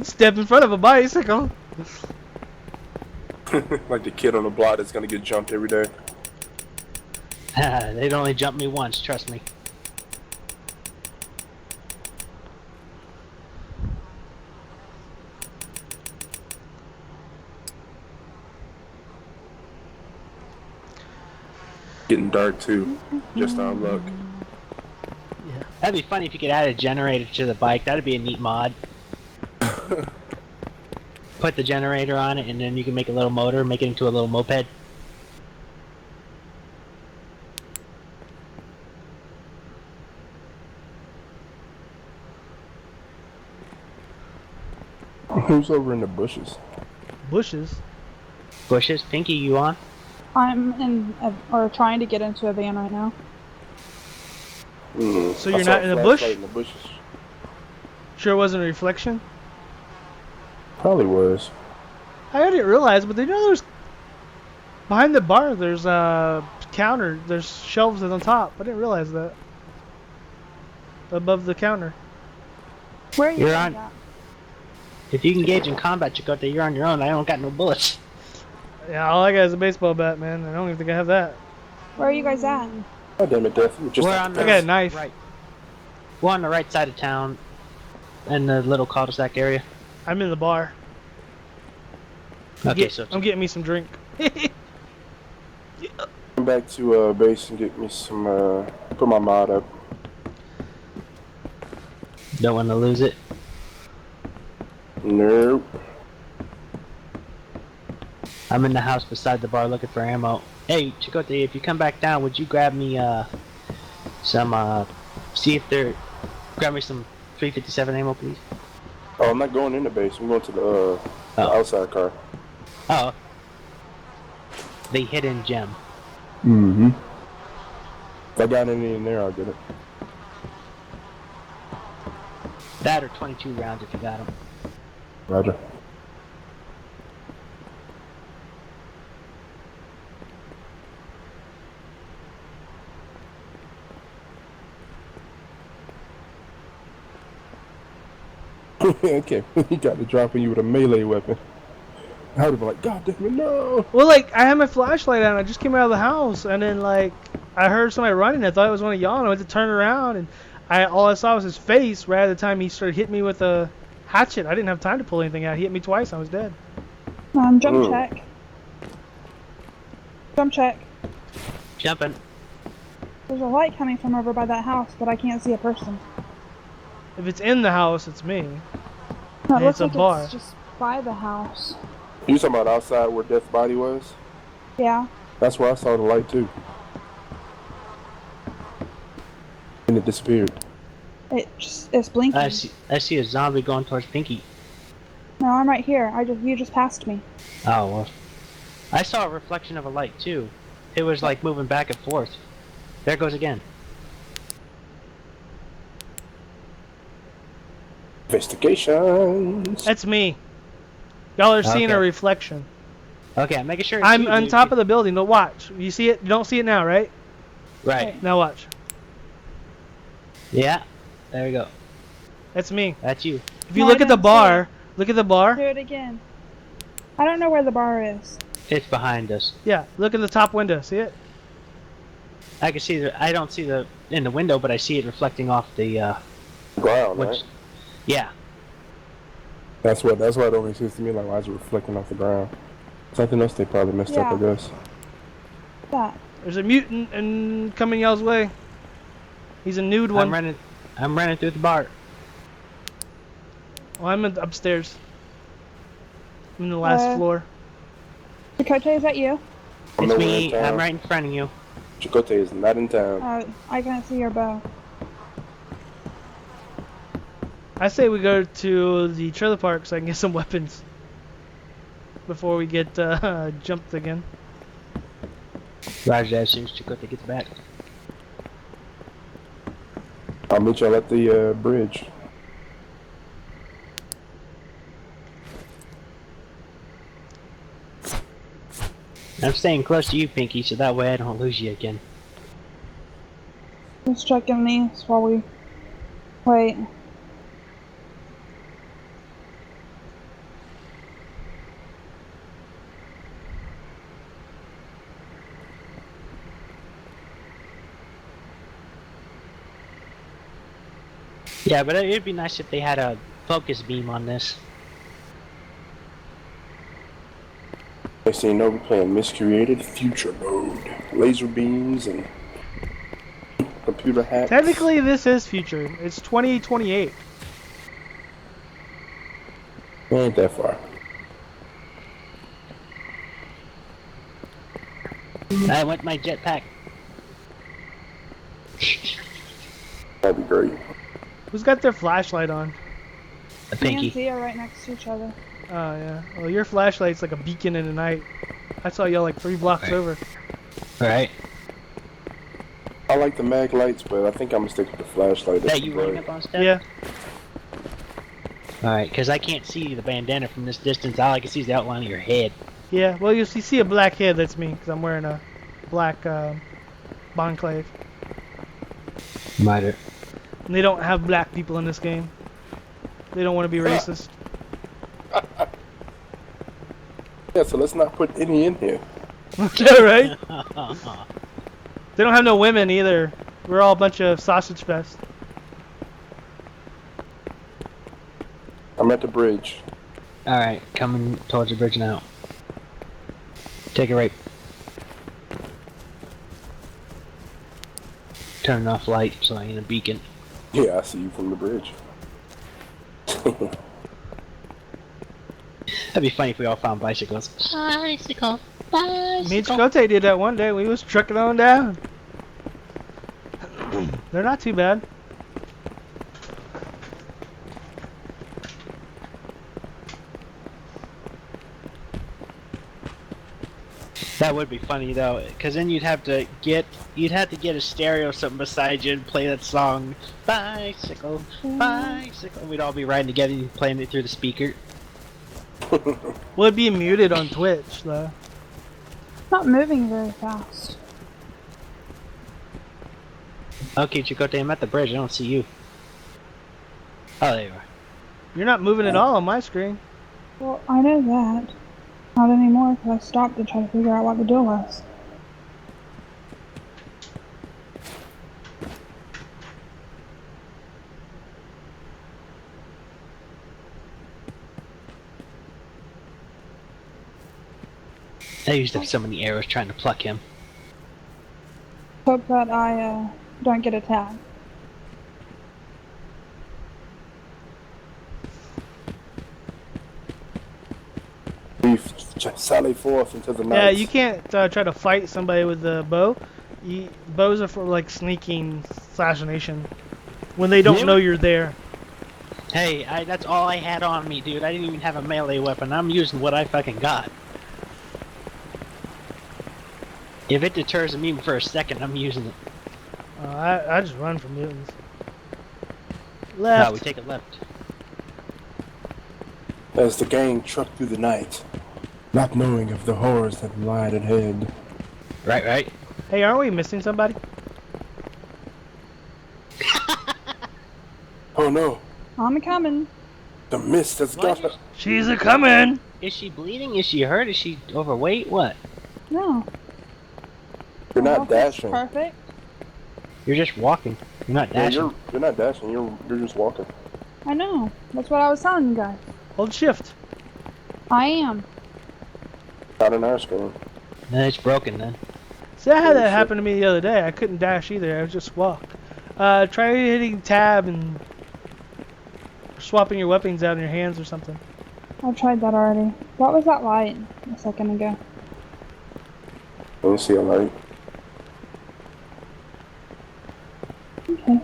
Step in front of a bicycle. Like the kid on the block that's gonna get jumped every day. They'd only jump me once, trust me. Getting dark too, just on luck. Yeah. That'd be funny if you could add a generator to the bike. That'd be a neat mod. Put the generator on it, and then you can make a little motor, make it into a little moped. Who's over in the bushes? Bushes? Bushes? Pinky, you on? I'm in or trying to get into a van right now. So you're not in the bush? In the bushes. Sure wasn't a reflection? Probably was. I didn't realize, but they know there's behind the bar. There's a counter. There's shelves on top. I didn't realize that. Above the counter. Where are you You're at? on. If you engage in combat, you go there. You're on your own. I don't got no bullets. Yeah, all I got is a baseball bat, man. I don't even think I have that. Where are you guys at? Oh damn it, Death. Just We're on I got a knife. Right. We're on the right side of town, in the little cul-de-sac area. I'm in the bar. Okay, so I'm getting me some drink. come back to base and get me some. Put my mod up. don't want to lose it. Nope. I'm in the house beside the bar looking for ammo. Hey, Chicote, if you come back down, would you grab me some see if they're grab me some 357 ammo, please? Oh, I'm not going in the base. I'm going to the outside car. Oh, the hidden gem. Mm-hmm. If I got any in there, I'll get it. That or 22 rounds if you got them. Roger. Okay, he got to dropping you with a melee weapon. I would have been like, God damn it, no! Well, like, I had my flashlight on. I just came out of the house, and then, like, I heard somebody running. I thought it was one of y'all, and I went to turn around, and all I saw was his face right at the time he started hitting me with a hatchet. I didn't have time to pull anything out. He hit me twice. I was dead. Jump check. Jump check. Jumping. There's a light coming from over by that house, but I can't see a person. If it's in the house, it's me. No, it And looks it's a like bar. it's just by the house. You talking about outside where Death's body was? Yeah. That's where I saw the light too. And it disappeared. It's blinking. I see a zombie going towards Pinky. No, I'm right here. You just passed me. Oh well. I saw a reflection of a light too. It was like moving back and forth. There it goes again. Investigations. That's me. Y'all are seeing Okay. a reflection. Okay, I'm making sure. It's I'm you, on dude. top of the building. No, watch. You see it? You don't see it now, right? Right. Now watch. Yeah. There we go. That's me. That's you. If you No, I look at the don't see bar, look at the bar. Do it again. I don't know where the bar is. It's behind us. Yeah, look at the top window. See it? I can see the. I don't see the in the window, but I see it reflecting off the. Ground, Which, right? yeah. That's why it only seems to me like why is it reflecting off the ground? Something else they probably messed up, I Yeah. guess. That. There's a mutant and coming y'all's way. He's a nude one. I'm running through the bar. Well, I'm upstairs. I'm in the last floor. Chicote, is that you? I'm It's nowhere me. in town. I'm right in front of you. Chicote is not in town. I can't see your bow. I say we go to the trailer park so I can get some weapons before we get jumped again. Roger that. As soon as Chicote gets back. I'll meet y'all at the bridge. I'm staying close to you, Pinky, so that way I don't lose you again. Just checking these while we wait. Yeah, but it'd be nice if they had a focus beam on this. I see. No, we're playing Miscreated Future Mode, laser beams and computer hacks. Technically, this is future. It's 2028. Ain't that far. I want my jetpack. That'd be great. Who's got their flashlight on? A Me and pinky. Thea are right next to each other. Oh yeah. Well, your flashlight's like a beacon in the night. I saw y'all like 3 blocks Right. over. Right. I like the mag lights, but I think I'm gonna stick with the flashlight. That you running up on stuff? Yeah. Alright, because I can't see the bandana from this distance. All I can see is the outline of your head. Yeah. Well, you see a black head. That's me, because I'm wearing a black Bonclave. Miter. And they don't have black people in this game. They don't want to be racist. Yeah, so let's not put any in here. Right? They don't have no women either. We're all a bunch of sausage fest. I'm at the bridge. Alright, coming towards the bridge now. Take it right. Turning off light so I ain't a beacon. Yeah, I see you from the bridge. That'd be funny if we all found bicycles. Bicycle, bicycle. Me and Chicote did that one day. We was trucking on down. They're not too bad. That would be funny though, because then you'd have to get a stereo or something beside you and play that song, bicycle, bicycle. We'd all be riding together and playing it through the speaker. Well, it'd be muted on Twitch though. Not moving very fast. Okay, Chicote, I'm at the bridge. I don't see you. Oh, there you are. You're not moving at all on my screen. Well, I know that. Not anymore, because I stopped to try to figure out what the deal was. I used to have so many arrows trying to pluck him. Hope that I don't get attacked. We sally forth into the night. Yeah, you can't try to fight somebody with a bow. Bows are for like sneaking assassination when they don't know you're there. Hey, that's all I had on me, dude. I didn't even have a melee weapon. I'm using what I fucking got. If it deters me for a second, I'm using it. I just run from mutants. No, Left. we take it left. As the gang trucked through the night, not knowing of the horrors that lied ahead. Right, right. Hey, aren't we missing somebody? Oh no, I'm coming. the mist has got her. She's a coming. Is she bleeding? Is she hurt? Is she overweight? What? No. You're My not walk is dashing. Perfect. You're just walking. You're not Yeah, dashing. you're not dashing. You're just walking. I know. That's what I was telling you guys. Hold shift. I am. Not an our screen. No, it's broken then. See, I had Oh, that shit. happen to me the other day. I couldn't dash either. I would just walk. Try hitting tab and swapping your weapons out in your hands or something. I tried that already. What was that light a second ago? Let me see a light. Okay.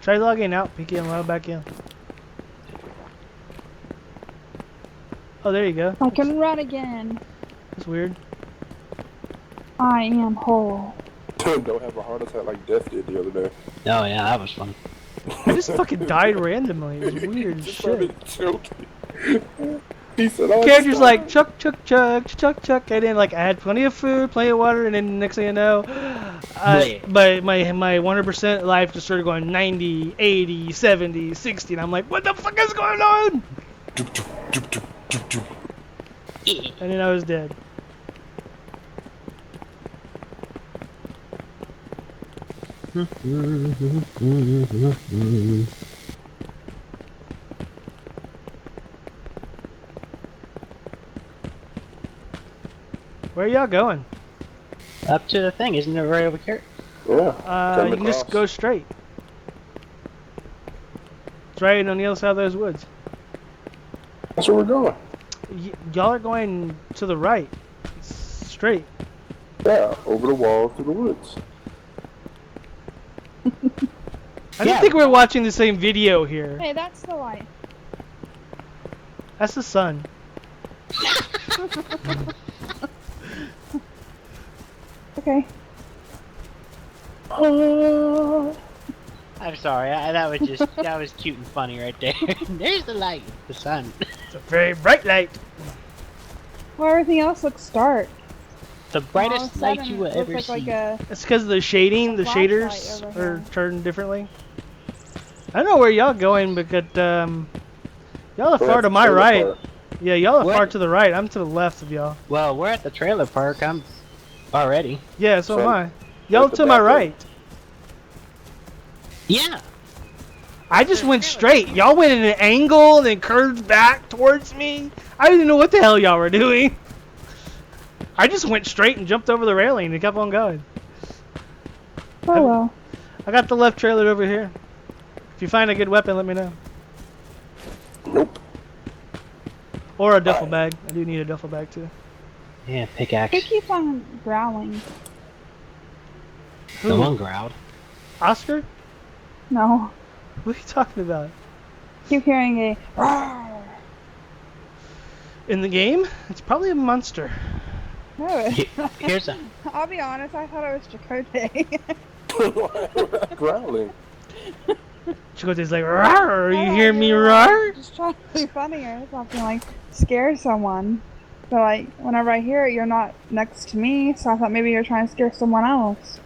Try logging out, peek in, log back in. Oh, there you go. I can run again. That's weird. I am whole. Don't have a heart attack like Death did the other day. Oh yeah, that was fun. I just fucking died randomly. It was weird as Just shit. started choking. He said, "Oh, Character's stop." like chuck chuck chuck chuck chuck, and then like I had plenty of food, plenty of water, and then next thing you know, but my 100% life just started going 90, 80, 70, 60, and I'm like, what the fuck is going on? And then I was dead. Where are y'all going? Up to the thing, isn't it right over here? Yeah. You can just go straight. It's right on the other side of those woods. That's where we're going. Y'all are going to the right. Straight. Yeah, over the wall to the woods. I don't think we're watching the same video here. Hey, that's the light. That's the sun. Okay. I'm sorry, that was just that was cute and funny right there. There's the light, the sun. It's a very bright light. Well, everything else looks dark. The brightest light you will ever like see. It's because of the shading, the flashlight shaders over are here. turned differently. I don't know where y'all going, but y'all are far to my right. Yeah, y'all are far to the right. I'm to the left of y'all. Well, we're at the trailer park. I'm already. Yeah, so am So, I. Y'all the to my back right. Yeah. I just went straight. Y'all went in an angle and then curved back towards me. I didn't know what the hell y'all were doing. I just went straight and jumped over the railing and kept on going. Oh well. I got the left trailer over here. If you find a good weapon, let me know. Nope. Or a duffel bag. I do need a duffel bag too. Yeah, pickaxe. Who keeps on growling? The one growled. Oscar? No. What are you talking about? Keep hearing a roar. In the game? It's probably a monster. No, Here's a. I'll be honest, I thought it was Chakotay. Growling. Chicote's like, roar! I You thought hear me were, roar? Just trying to be funny or something, like scare someone. But like, whenever I hear it, you're not next to me, so I thought maybe you're trying to scare someone else.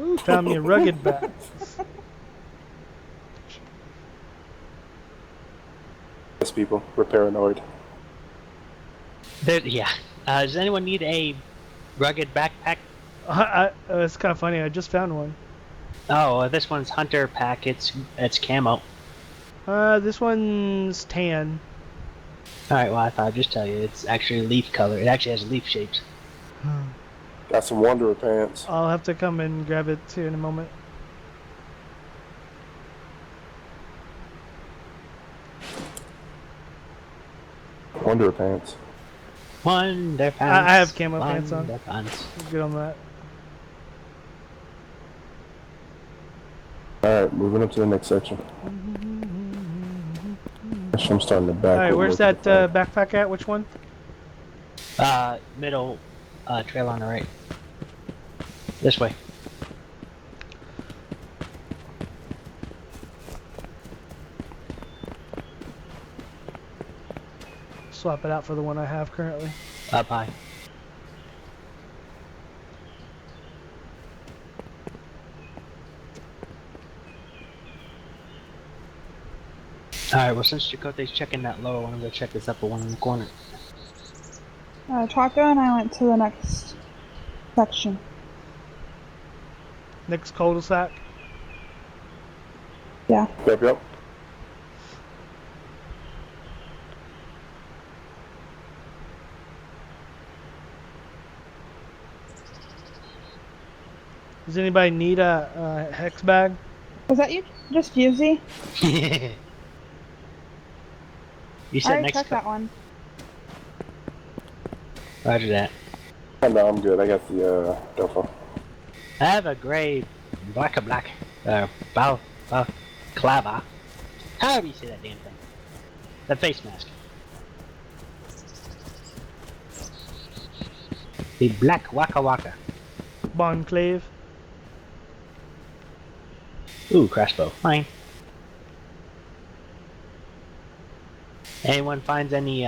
Ooh, found me a rugged bat. Yes, people. We're paranoid. Yeah. Does anyone need a rugged backpack? It's kind of funny. I just found one. Oh, this one's hunter pack. It's camo. This one's tan. All right. Well, I thought I'd just tell you. It's actually leaf color. It actually has leaf shapes. Got some Wanderer pants. I'll have to come and grab it here in a moment. Wanderer pants. Wonder pants. I have camo pants on. Wonder pants. Good on that. Alright, moving up to the next section. Actually, I'm starting to back. Alright, where's that backpack at? Which one? Middle trail on the right. This way. Swap it out for the one I have currently. Up high. Alright, well since Chakotay's checking that lower one, I'm gonna check this upper one in the corner. Taco and I went to the next section. Next cul-de-sac. Yeah. Yep. Does anybody need a hex bag? Was that you? Just Yuzi? You I said already next. checked that one. Roger that. Oh, no, I'm good. I got the duffel. I have a gray, black, clava. However you say that damn thing. The face mask. The Black Waka Waka. Bonclave. Ooh, crossbow. Mine. Anyone finds any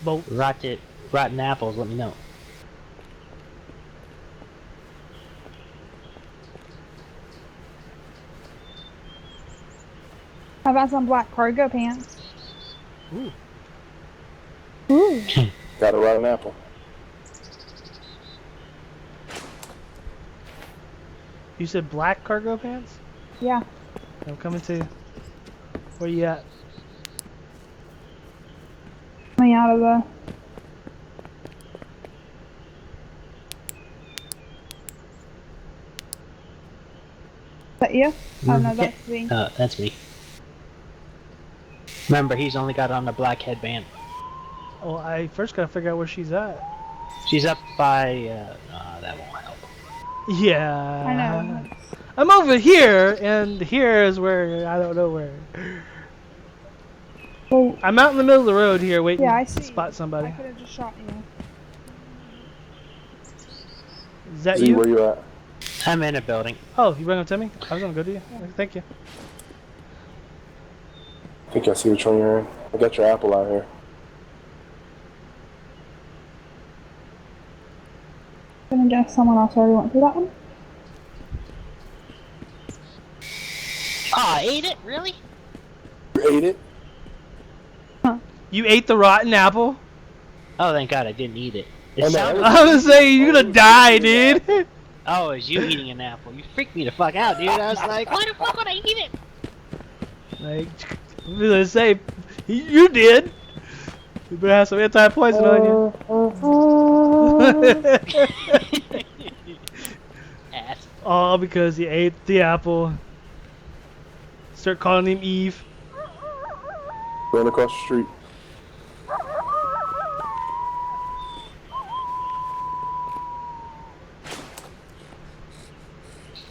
Bolt. rotten apples, let me know. How about some black cargo pants? Ooh. Ooh. Got a rotten apple. You said black cargo pants? Yeah. I'm coming to you. Where you at? Coming out of the. Is that you? Oh no, that's me. That's me. Remember, he's only got on the black headband. Oh, I first gotta figure out where she's at. She's up by, that won't help. Yeah. I know. I'm over here, and here is where I don't know where. Well, I'm out in the middle of the road here waiting yeah, I to see. spot somebody. I could have just shot you. Is that Z, you? where you at? I'm in a building. Oh, you ran up to me? I was gonna go to you. Thank you. I think I see which one you're in. I got your apple out here. Gonna guess someone else already went through that one. Oh, I ate it? Really? You ate it? You ate the rotten apple? Oh, thank God I didn't eat it. It Oh, no, sounded I was saying you're gonna die, dude. Oh, it was you eating an apple. You freaked me the fuck out, dude. I was like, why the fuck would I eat it? Like, I'm gonna say, you did. You better have some anti-poison on you. Ass. All because you ate the apple. Start calling him Eve. Ran across the street.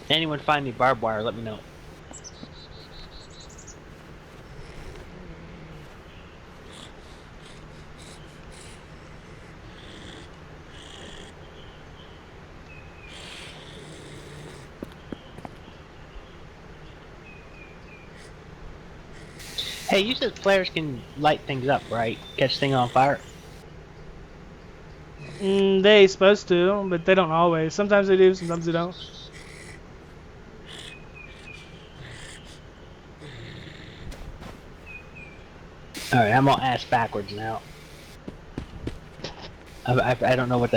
Anyone find me barbed wire, let me know. Hey, you said flares can light things up, right? Catch things on fire? They supposed to, but they don't always. Sometimes they do, sometimes they don't. Alright, I'm gonna ask backwards now. I don't know what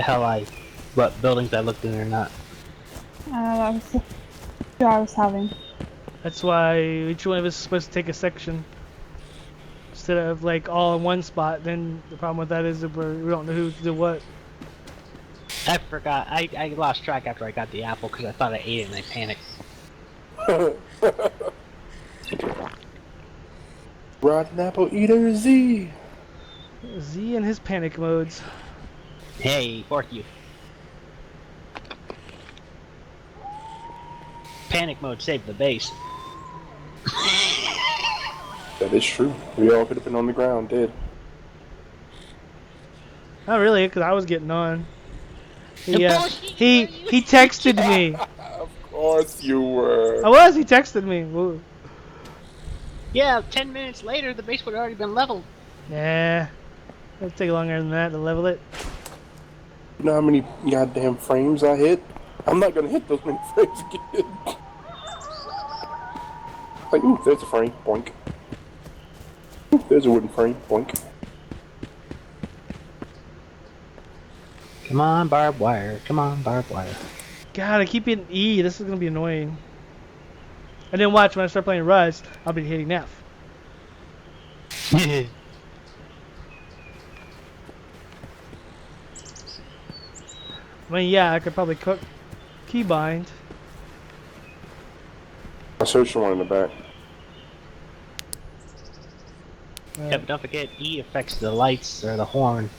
buildings I looked in or not. That was the show I was having. That's why each one of us is supposed to take a section. Instead of like all in one spot, then the problem with that is that we don't know who did what. I forgot. I lost track after I got the apple because I thought I ate it and I panicked. Rotten apple eater Z. Z and his panic modes. Hey, fork you. Panic mode saved the base. That is true. We all could have been on the ground dead. Not really, because I was getting on. He Bullshit, texted me. Of course you were. He texted me. Woo. Yeah, 10 minutes later, the base would have already been leveled. Nah. It'll take longer than that to level it. You know how many goddamn frames I hit? I'm not gonna hit those many frames again. Like, ooh, there's a frame. Boink. Ooh, there's a wooden frame. Boink. Come on, barbed wire. Come on, barbed wire. God, I keep hitting E. This is gonna be annoying. And then watch when I start playing Rust, I'll be hitting F. I mean, yeah, I could probably cook keybind. I searched one in the back. Yeah, but don't forget, E affects the lights or the horn.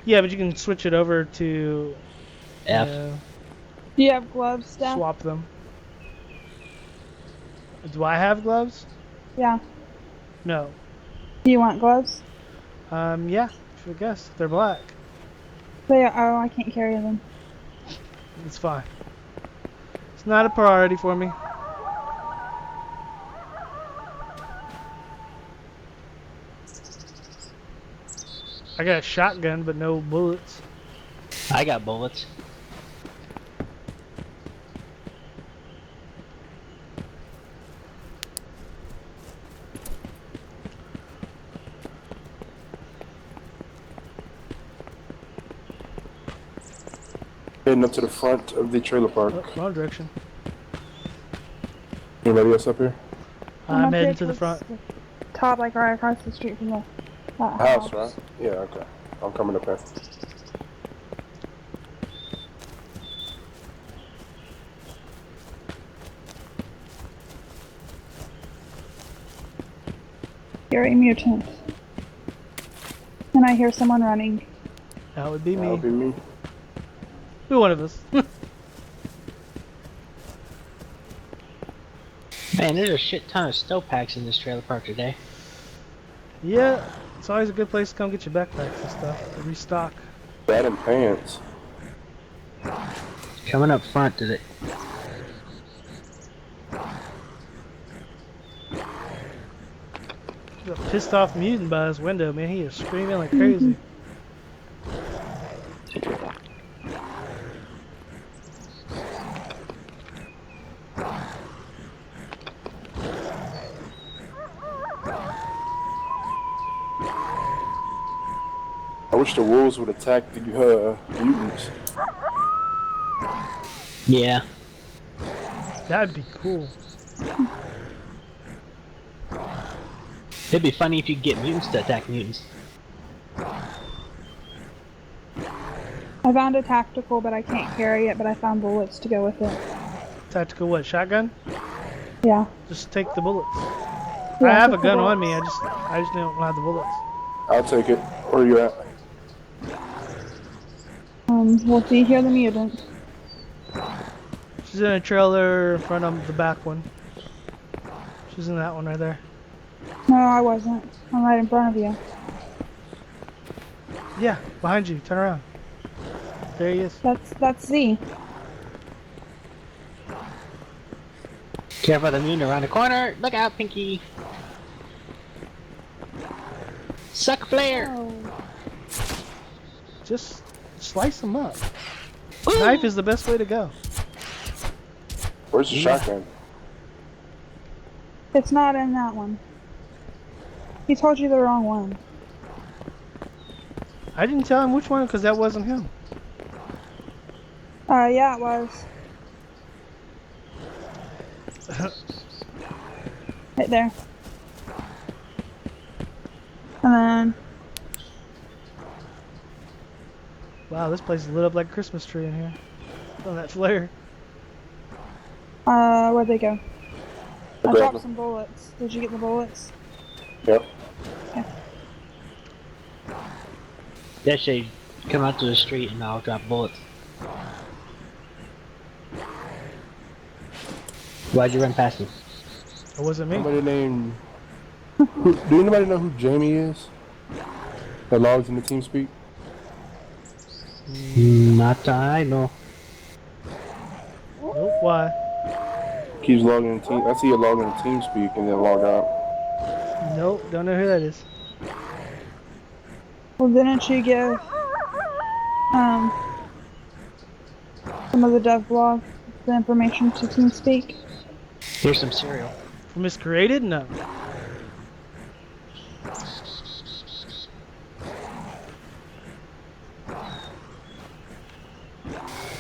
Yeah, but you can switch it over to F. Do you have gloves, Steph? swap them. Do I have gloves? Yeah. No. Do you want gloves? Yeah, I guess they're black. Oh, I can't carry them. It's fine. It's not a priority for me. I got a shotgun, but no bullets. I got bullets. Heading up to the front of the trailer park. Oh, wrong direction. Anybody else up here? I'm up heading here to the towards front. Top, like right across the street from the House, right? Yeah, okay. I'm coming up there. You're a mutant. And I hear someone running. That would be That me. would be me. Be one of us. Man, there's a shit ton of snowpacks in this trailer park today. Yeah, it's always a good place to come get your backpacks and stuff to restock. That and pants. Coming up front to the... There's a pissed off mutant by his window, man. He is screaming like crazy. I wish the wolves would attack the mutants. Yeah. That'd be cool. It'd be funny if you could get mutants to attack mutants. I found a tactical, but I can't carry it, but I found bullets to go with it. Tactical what? Shotgun? Yeah. Just take the bullets. Yeah, I have a take the gun on bullets. me. I just don't have the bullets. I'll take it. Where you at? Well, do you hear the mutant? She's in a trailer in front of the back one. She's in that one right there. No, I wasn't. I'm right in front of you. Yeah, behind you. Turn around. There he is. That's Z. Careful, the mutant around the corner. Look out, Pinky. Suck flare. Oh. Just slice him up. Knife is the best way to go. Where's the shotgun? It's not in that one. He told you the wrong one. I didn't tell him which one because that wasn't him. Yeah, it was. Right there. And then... Wow, this place is lit up like a Christmas tree in here. On that flare. Where'd they go? I grabbed dropped them. some bullets. Did you get the bullets? Yep. Okay. That shit, come out to the street and I'll drop bullets. Why'd you run past me? It wasn't me. Somebody named... do anybody know who Jamie is? That logs in the team speak? Not I know. Nope, why? Keeps logging in team. I see it log in team speak and then log out. Nope, don't know who that is. Well, didn't you give, some of the dev blog the information to TeamSpeak? Here's some cereal. For Miscreated? No.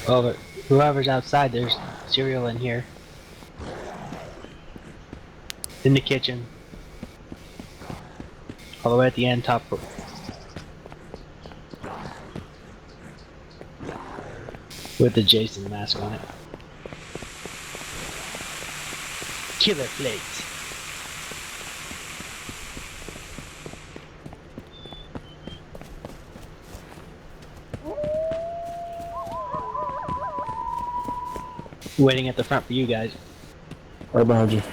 Oh, but whoever's outside, there's cereal in here. In the kitchen. All the way at the end, top. With the Jason mask on it. Killer flakes. Waiting at the front for you guys. Right behind you.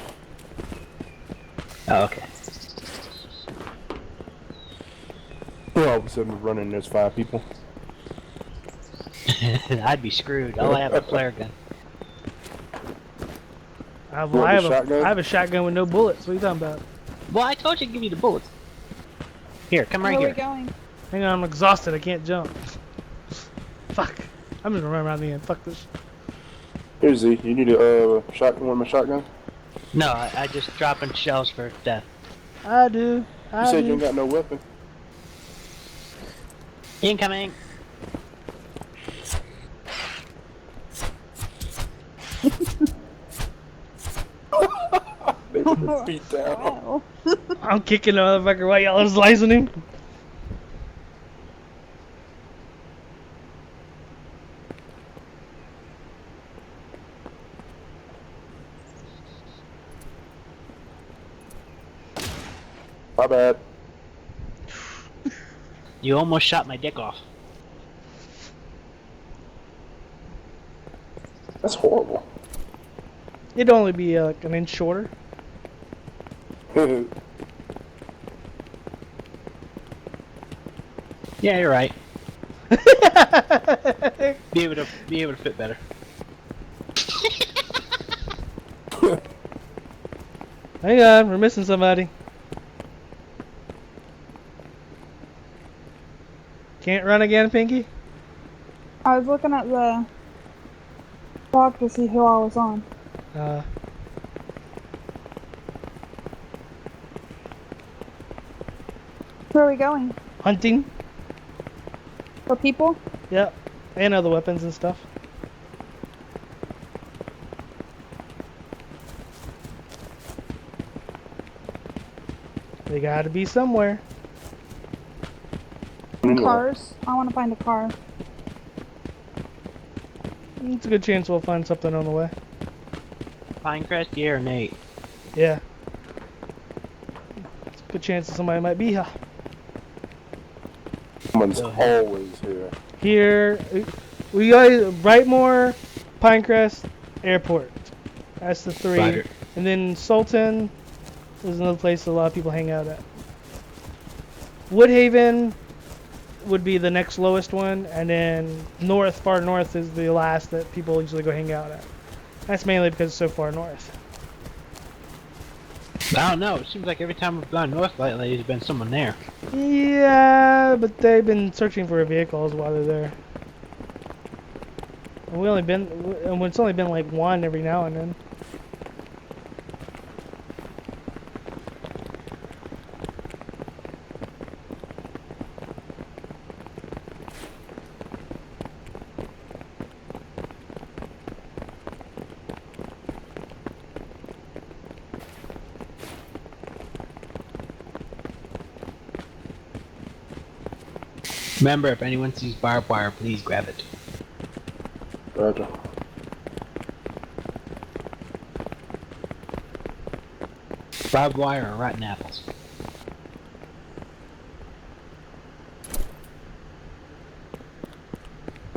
Oh, okay. All of a sudden running, there's 5 people. I'd be screwed. All I have is a flare gun. I want the shotgun? have a shotgun with no bullets. What are you talking about? Well, I told you to give you the bullets. Here, come right Where here. are we going? Hang on, I'm exhausted. I can't jump. Fuck. I'm just gonna run around the end. Fuck this. Here, Z. You need a shotgun? Want my shotgun? No, I just dropping shells for death. I do. You said you ain't got no weapon. Incoming. They were beat down. Wow. I'm kicking the motherfucker while y'all are slicing him. My bad. You almost shot my dick off. That's horrible. It'd only be like an inch shorter. Yeah, you're right. Be able to fit better. Hang on, we're missing somebody. Can't run again, Pinky? I was looking at the log to see who I was on. Where are we going? Hunting? For people? Yep. And other weapons and stuff. They gotta be somewhere. Cars? I want to find a car. It's a good chance we'll find something on the way. Pinecrest, yeah, or Nate? Yeah. It's a good chance that somebody might be here. Someone's always here. Here, we got Brightmoor, Pinecrest, Airport. That's the three. Roger. And then Sultan is another place a lot of people hang out at. Woodhaven would be the next lowest one, and then far north is the last that people usually go hang out at. That's mainly because it's so far north. I don't know. It seems like every time we've gone north lately, there's been someone there. Yeah, but they've been searching for vehicles while they're there. And it's only been like one every now and then. Remember, if anyone sees barbed wire, please grab it. Roger. Barbed wire or rotten apples.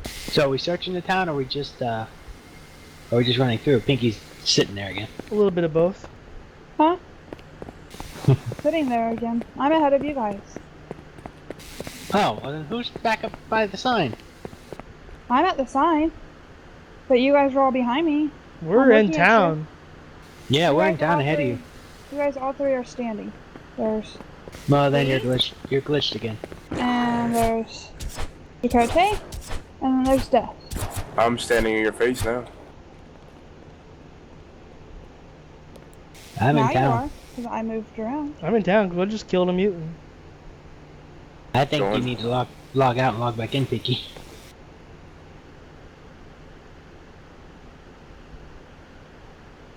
So are we searching the town, or are we just running through? Pinky's sitting there again. A little bit of both. Huh? Sitting there again. I'm ahead of you guys. Oh, well then who's back up by the sign? I'm at the sign. But you guys are all behind me. We're in town. Yeah, we're in guys town all ahead of you. You guys all three are standing. There's... Well, then you're glitched again. And there's... Dakota. And then there's Death. I'm standing in your face now. I'm now in town. you are, because I moved around. I'm in town because I just killed a mutant. I think you need to log out and log back in, Pinky.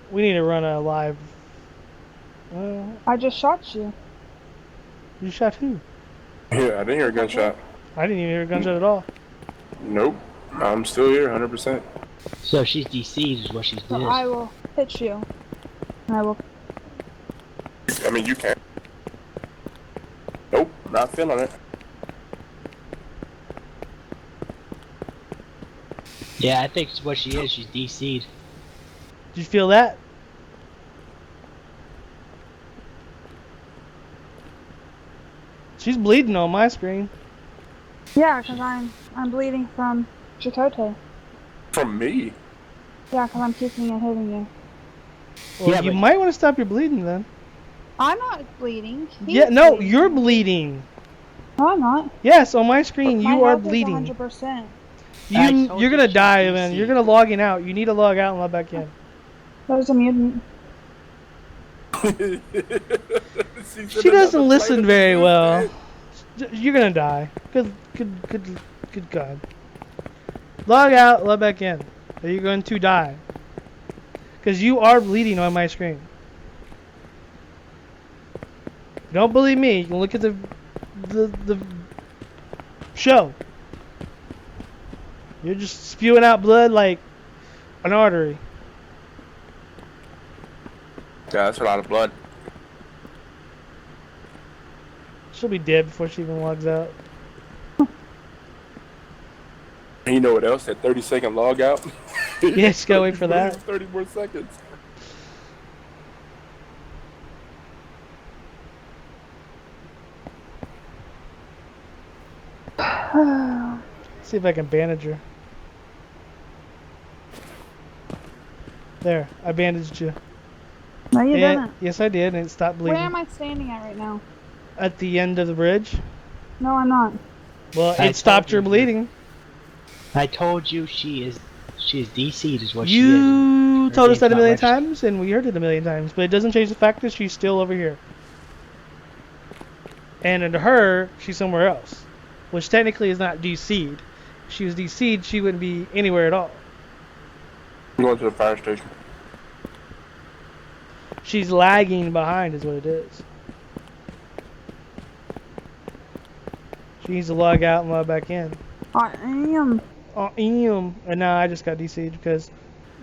We need to run a live. I just shot you. You shot who? Yeah, I didn't hear a gunshot. I didn't even hear a gunshot at all. Nope. I'm still here, 100%. So she's DC'd is what she's So did. I will hit you. And I will... I mean, you can. Nope, not feeling it. Yeah, I think what she is, she's DC'd. Did you feel that? She's bleeding on my screen. Yeah, because I'm bleeding from Chakotay. From me? Yeah, because I'm kicking and hitting you. Well, Yeah, you but- might want to stop your bleeding then. I'm not bleeding. Yeah, no, you're bleeding. No, I'm not. Yes, on my screen My you are health is bleeding. 100%. You're gonna die, man. You're gonna log in out. You need to log out and log back in. There's a mutant. She doesn't listen very well. You're gonna die. Good God. Log out, log back in. Or you're going to die. Because you are bleeding on my screen. Don't believe me. You can look at the show. You're just spewing out blood like an artery. Yeah, that's a lot of blood. She'll be dead before she even logs out. And you know what else? That 30-second log out? Yeah, just gotta wait for that. 30 more seconds. See if I can bandage her. There, I bandaged you. No, you didn't. Yes, I did, and it stopped bleeding. Where am I standing at right now? At the end of the bridge. No, I'm not. Well, it stopped your bleeding. I told you she's DC'd is what You she is. told us that a million times, and we heard it a million times, but it doesn't change the fact that she's still over here. And to her, she's somewhere else, which technically is not DC'd. If she was DC'd, she wouldn't be anywhere at all. I'm going to the fire station. She's lagging behind is what it is. She needs to log out and log back in. I am. Oh, and now I just got DC'd because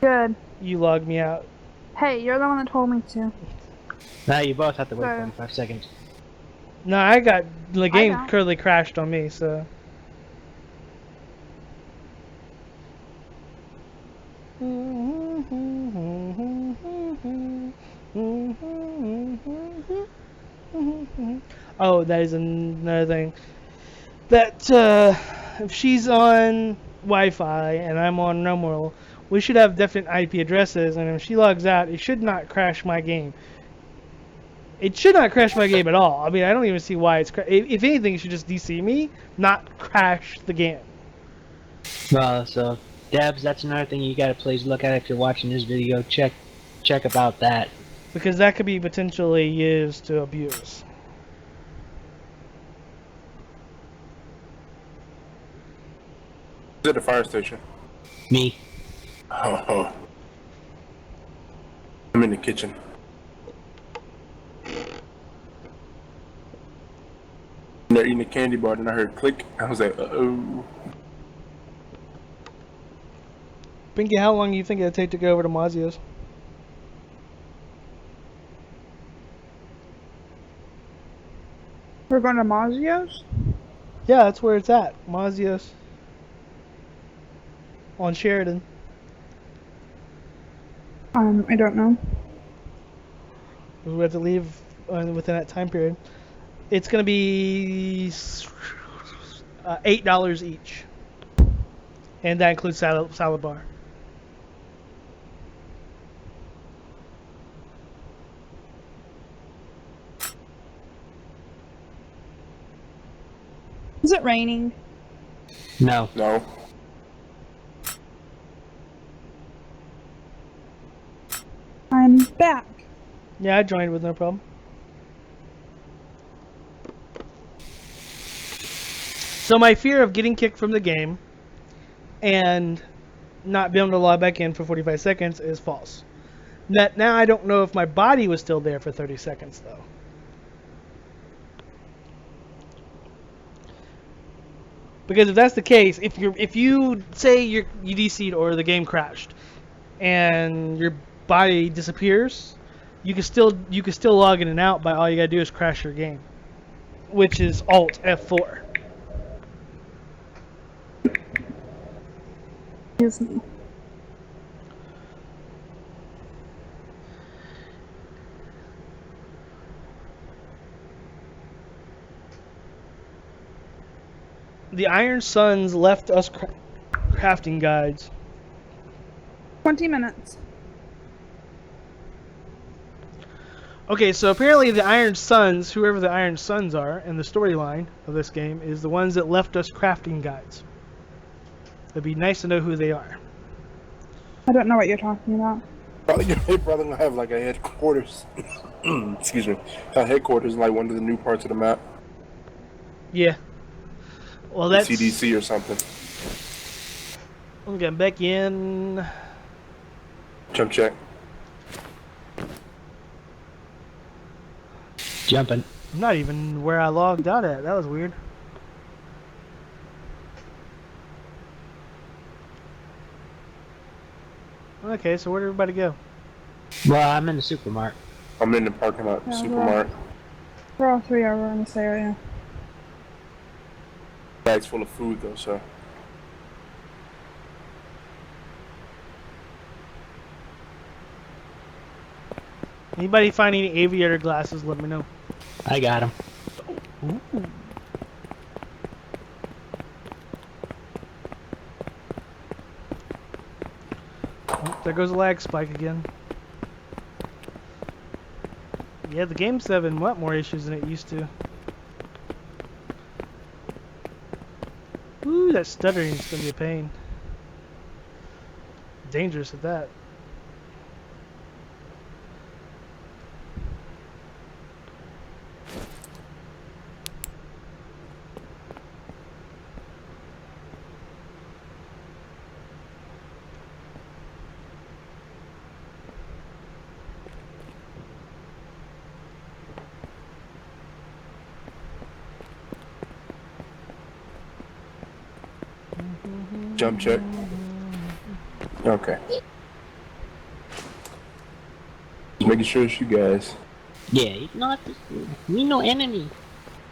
Good. you logged me out. Hey, you're the one that told me to. Now you both have to wait Sorry. 45 seconds. No, I got the game don't. currently crashed on me, so. Oh, that is another thing. That if she's on Wi-Fi and I'm on normal, we should have different IP addresses, and if she logs out, it should not crash my game. It should not crash my game at all. I mean, I don't even see why it's if anything, it should just DC me, not crash the game. Well, so Debs, that's another thing you gotta please look at if you're watching this video. Check about that. Because that could be potentially used to abuse. Who's at the fire station? Me. Oh. I'm in the kitchen. And they're eating a candy bar, and I heard click. I was like, uh-oh. Pinky, how long do you think it'll take to go over to Mazio's? We're going to Mazio's? Yeah, that's where it's at. Mazio's. On Sheridan. I don't know. We have to leave within that time period. It's going to be $8 each. And that includes salad bar. Is it raining? No. No. I'm back. Yeah, I joined with no problem. So my fear of getting kicked from the game and not being able to log back in for 45 seconds is false. Now I don't know if my body was still there for 30 seconds though. Because if that's the case, if you say you DC'd or the game crashed and your body disappears, you can still log in and out, by all you gotta do is crash your game, which is Alt F4. Excuse me. The Iron Suns left us crafting guides. 20 minutes. Okay, so apparently the Iron Suns, whoever the Iron Suns are in the storyline of this game, is the ones that left us crafting guides. It'd be nice to know who they are. I don't know what you're talking about. They probably gonna have like a headquarters. Excuse me, a headquarters in like one of the new parts of the map. Yeah. Well, that's CDC or something. I'm getting back in. Jump check. Jumping. I'm not even where I logged out at. That was weird. Okay, so where'd everybody go? Well, I'm in the supermarket. I'm in the parking lot, Yeah, supermarket. We're all three over in this area. Bags full of food though, so. Anybody find any aviator glasses? Let me know. I got him. Ooh. Oh, there goes a lag spike again. Yeah, the game's having what more issues than it used to. Ooh, that stuttering is gonna be a pain. Dangerous at that. Jump check. Okay. Just making sure it's you guys. Yeah, he's not. We no enemy.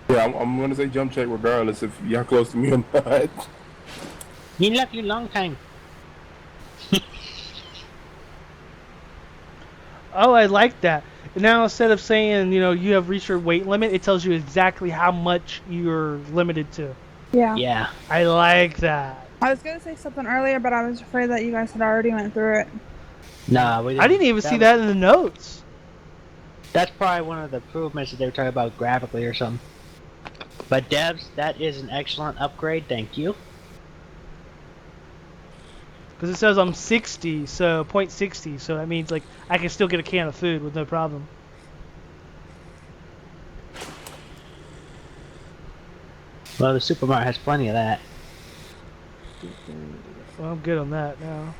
Yeah, I'm gonna say jump check regardless if y'all close to me or not. He left you long time. Oh, I like that. Now instead of saying, you know, you have reached your weight limit, it tells you exactly how much you're limited to. Yeah. Yeah. I like that. I was gonna say something earlier, but I was afraid that you guys had already went through it. Nah, we didn't. I didn't even see that in the notes. That's probably one of the improvements that they were talking about graphically or something. But devs, that is an excellent upgrade. Thank you. Because it says I'm 60, so 0.60, so that means like I can still get a can of food with no problem. Well, the supermarket has plenty of that. Well, I'm good on that now.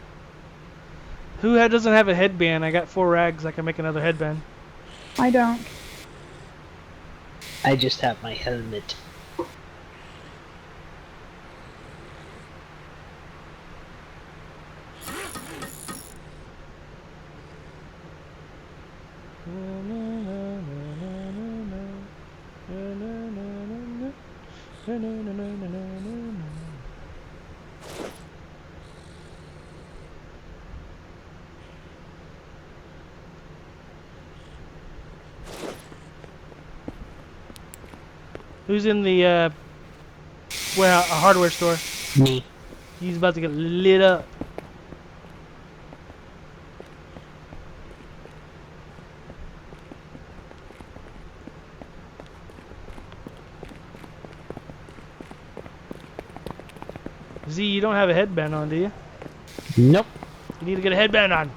Who doesn't have a headband? I got 4 rags. I can make another headband. I don't. I just have my helmet. Who's in the a hardware store? Me. He's about to get lit up. Z, you don't have a headband on, do you? Nope. You need to get a headband on.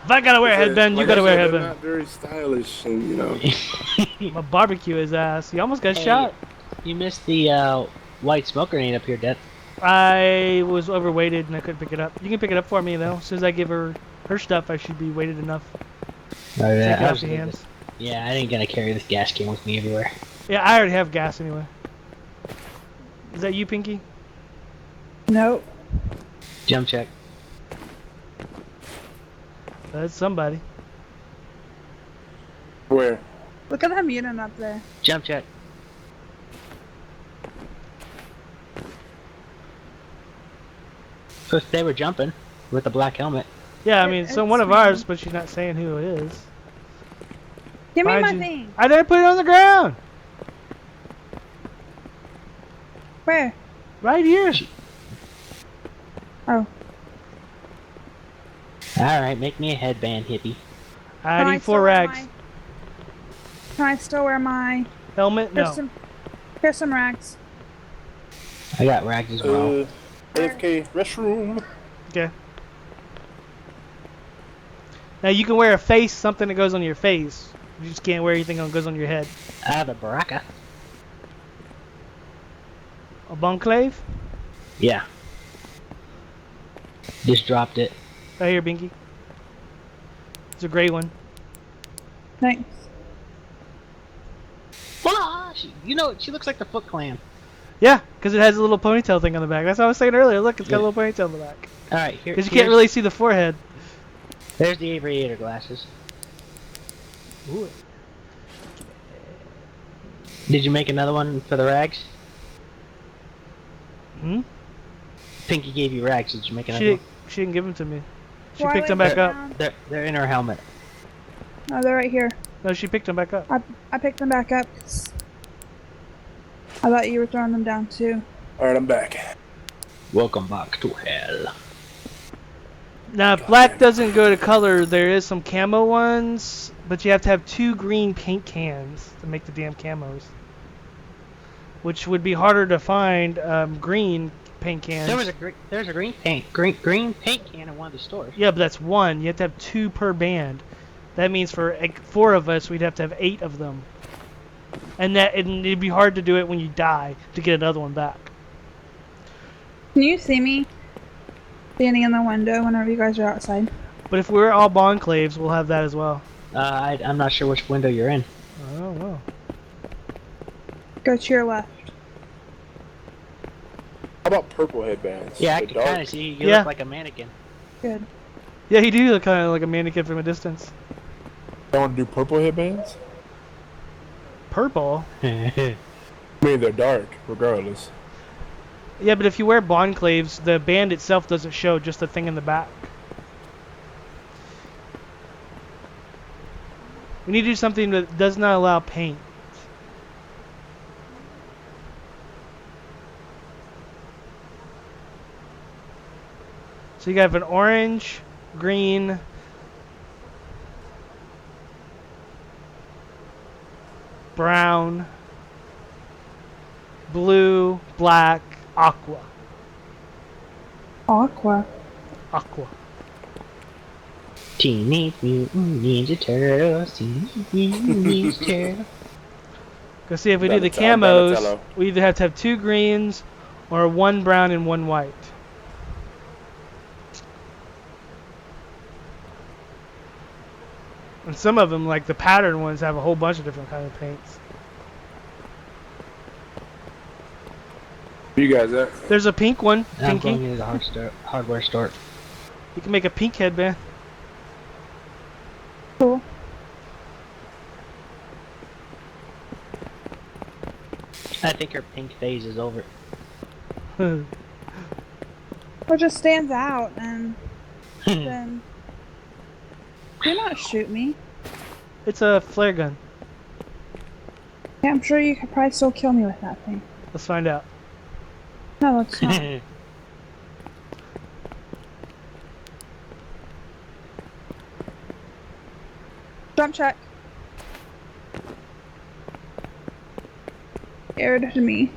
If I gotta wear a headband, you gotta wear a headband. Not very stylish, and you know. I'm gonna barbecue his ass. He almost got shot. You missed the white smoke grenade up here, Dad. I was overweighted and I couldn't pick it up. You can pick it up for me though. As soon as I give her her stuff, I should be weighted enough. Oh, yeah, Take it off your hands. Yeah, I ain't gonna carry this gas can with me everywhere. Yeah, I already have gas anyway. Is that you, Pinky? Nope. Jump check. That's somebody. Where? Look at that mutant up there. Jump check. Cause they were jumping with the black helmet. Yeah, I mean, It's so one of me. ours, but she's not saying who it is. Give me Why'd my you- thing. I didn't put it on the ground. Where? Right here. Oh. Alright, make me a headband, hippie. I need still 4 wear rags. Can I still wear my... Helmet? No. Here's some rags. I got rags as well. AFK restroom. Okay. Now you can wear a face, something that goes on your face. You just can't wear anything that goes on your head. I have a baraka. A Bonclave? Yeah. Just dropped it. Right here, Binky. It's a gray one. Thanks. Ah, you know, she looks like the Foot Clan. Yeah, because it has a little ponytail thing on the back. That's what I was saying earlier. Look, it's got a little ponytail on the back. Alright, here. Because you can't really see the forehead. There's the aviator glasses. Ooh. Did you make another one for the rags? Hmm? Pinky gave you rags. Did you make another one? She didn't give them to me. She Why picked them lay back them up. down? They're in her helmet. Oh, they're right here. No, she picked them back up. I picked them back up 'cause I thought you were throwing them down too. Alright, I'm back. Welcome back to hell. Now, if black doesn't go to color, there is some camo ones, but you have to have 2 green paint cans to make the damn camos. Which would be harder to find green paint cans. There's a green paint paint can in one of the stores. Yeah, but that's 1. You have to have 2 per band. That means for 4 of us, we'd have to have 8 of them. And it'd be hard to do it when you die to get another one back. Can you see me standing in the window whenever you guys are outside? But if we're all Bonclaves, we'll have that as well. I'm not sure which window you're in. I don't know. Go to your left. How about purple headbands? Yeah, I The can dark- kind of see you. You Yeah. look like a mannequin. Good. Yeah, you do look kind of like a mannequin from a distance. I want to do purple headbands? Purple? I mean, they're dark, regardless. Yeah, but if you wear Bonclaves, the band itself doesn't show, just the thing in the back. We need to do something that does not allow paint. So you have an orange, green, brown, blue, black, aqua. Aqua. Aqua. Teenage Mutant Ninja Turtles. Teenage Mutant Ninja Turtles. Go see if we do the Donatello. camos, we either have to have 2 greens or 1 brown and 1 white. And some of them, like the pattern ones, have a whole bunch of different kind of paints. Where you guys at? There's a pink one, I'm going Pinky. into the hardware store. You can make a pink headband. Cool. I think her pink phase is over. Or just stands out and then... Do not shoot me. It's a flare gun. Yeah, I'm sure you could probably still kill me with that thing. Let's find out. No, let's not. Jump check. Scared to me.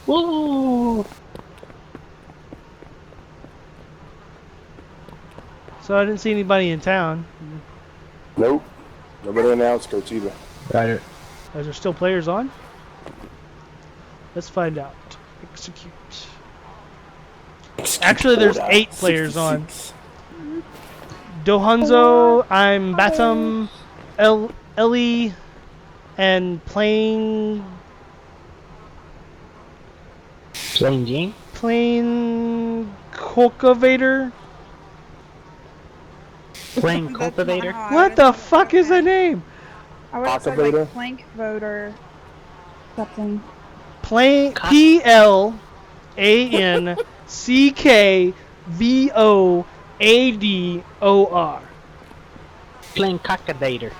Woo! So I didn't see anybody in town. Nope. Nobody on the outskirts either. Right. Is there still players on? Let's find out. Execute. Actually, there's 8 players on. 66. Dohunzo, I'm Batum, Ellie, and Plain Jane? Plain Cultivator. Plain That's Cultivator? not how I What would've the said it. fuck is the name? I would have said Cultivator? like plank voter something. Plain PLANCKVOADOR. Plain Cockadator.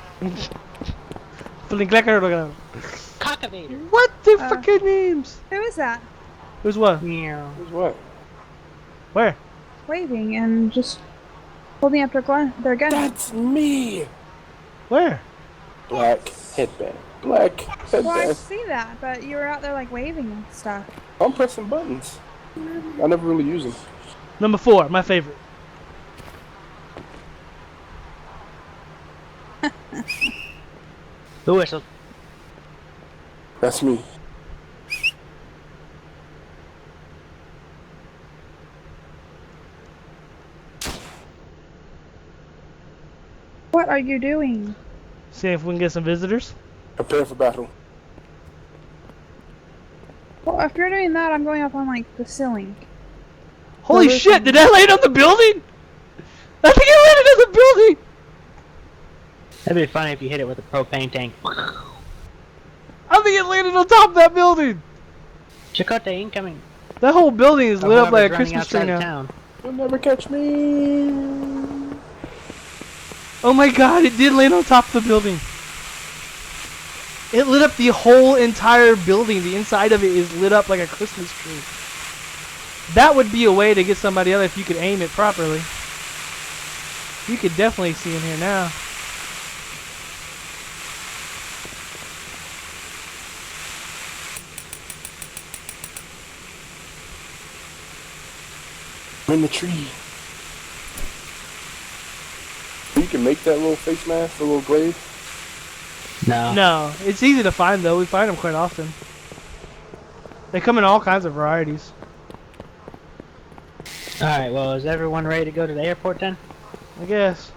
Cockavator. What the fucking names? Who is that? Who's what? Meow. Who's what? Where? Waving and just holding up their gun. That's me! Where? Black headband. Black headband. Well, I see that, but you were out there like waving and stuff. I'm pressing buttons. I never really use them. Number 4, my favorite. Who whistled? That's me. What are you doing? See if we can get some visitors. Prepare for battle. Well, if you're doing that, I'm going up on like the ceiling. Holy Well, shit! Did that land on the building? I think it landed on the building. That'd be funny if you hit it with a propane tank. I think it landed on top of that building. Chakotay incoming. That whole building is lit up like a Whoever's running Christmas tree outside now. town. You'll never catch me. Oh my god, it did land on top of the building. It lit up the whole entire building. The inside of it is lit up like a Christmas tree. That would be a way to get somebody out if you could aim it properly. You could definitely see in here now. I'm in the tree. You can make that little face mask, the little glaive. No. No, it's easy to find though. We find them quite often. They come in all kinds of varieties. Alright, well, is everyone ready to go to the airport then? I guess.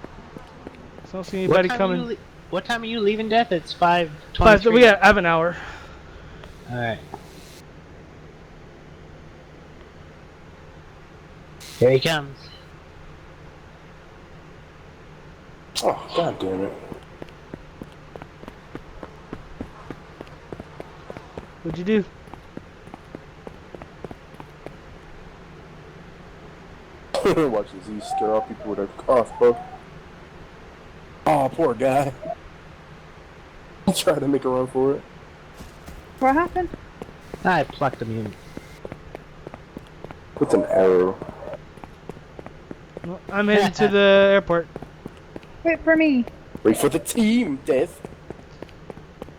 I don't see anybody coming. What time are you leaving, Death? It's 5:23. We have an hour. Alright. Here he comes. Oh, god damn it. What'd you do? Watch this, he scare off people with a crossbow. Oh, poor guy. He tried to make a run for it. What happened? I plucked him in. With an arrow. Well, I'm heading to the airport. Wait for me. Wait for the team, Death.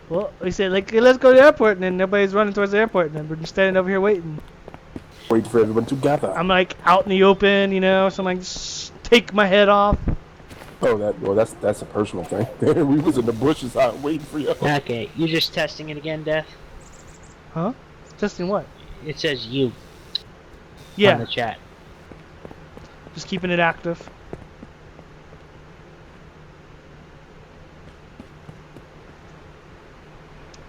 Well, we said, like, let's go to the airport, and then nobody's running towards the airport, and then we're just standing over here waiting. Wait for everyone to gather. I'm like out in the open, you know, so I'm like, just take my head off. Oh, that's a personal thing. We was in the bushes out waiting for you. Okay, you just testing it again, Death? Huh? Testing what? It says you on Yeah, the chat. just keeping it active.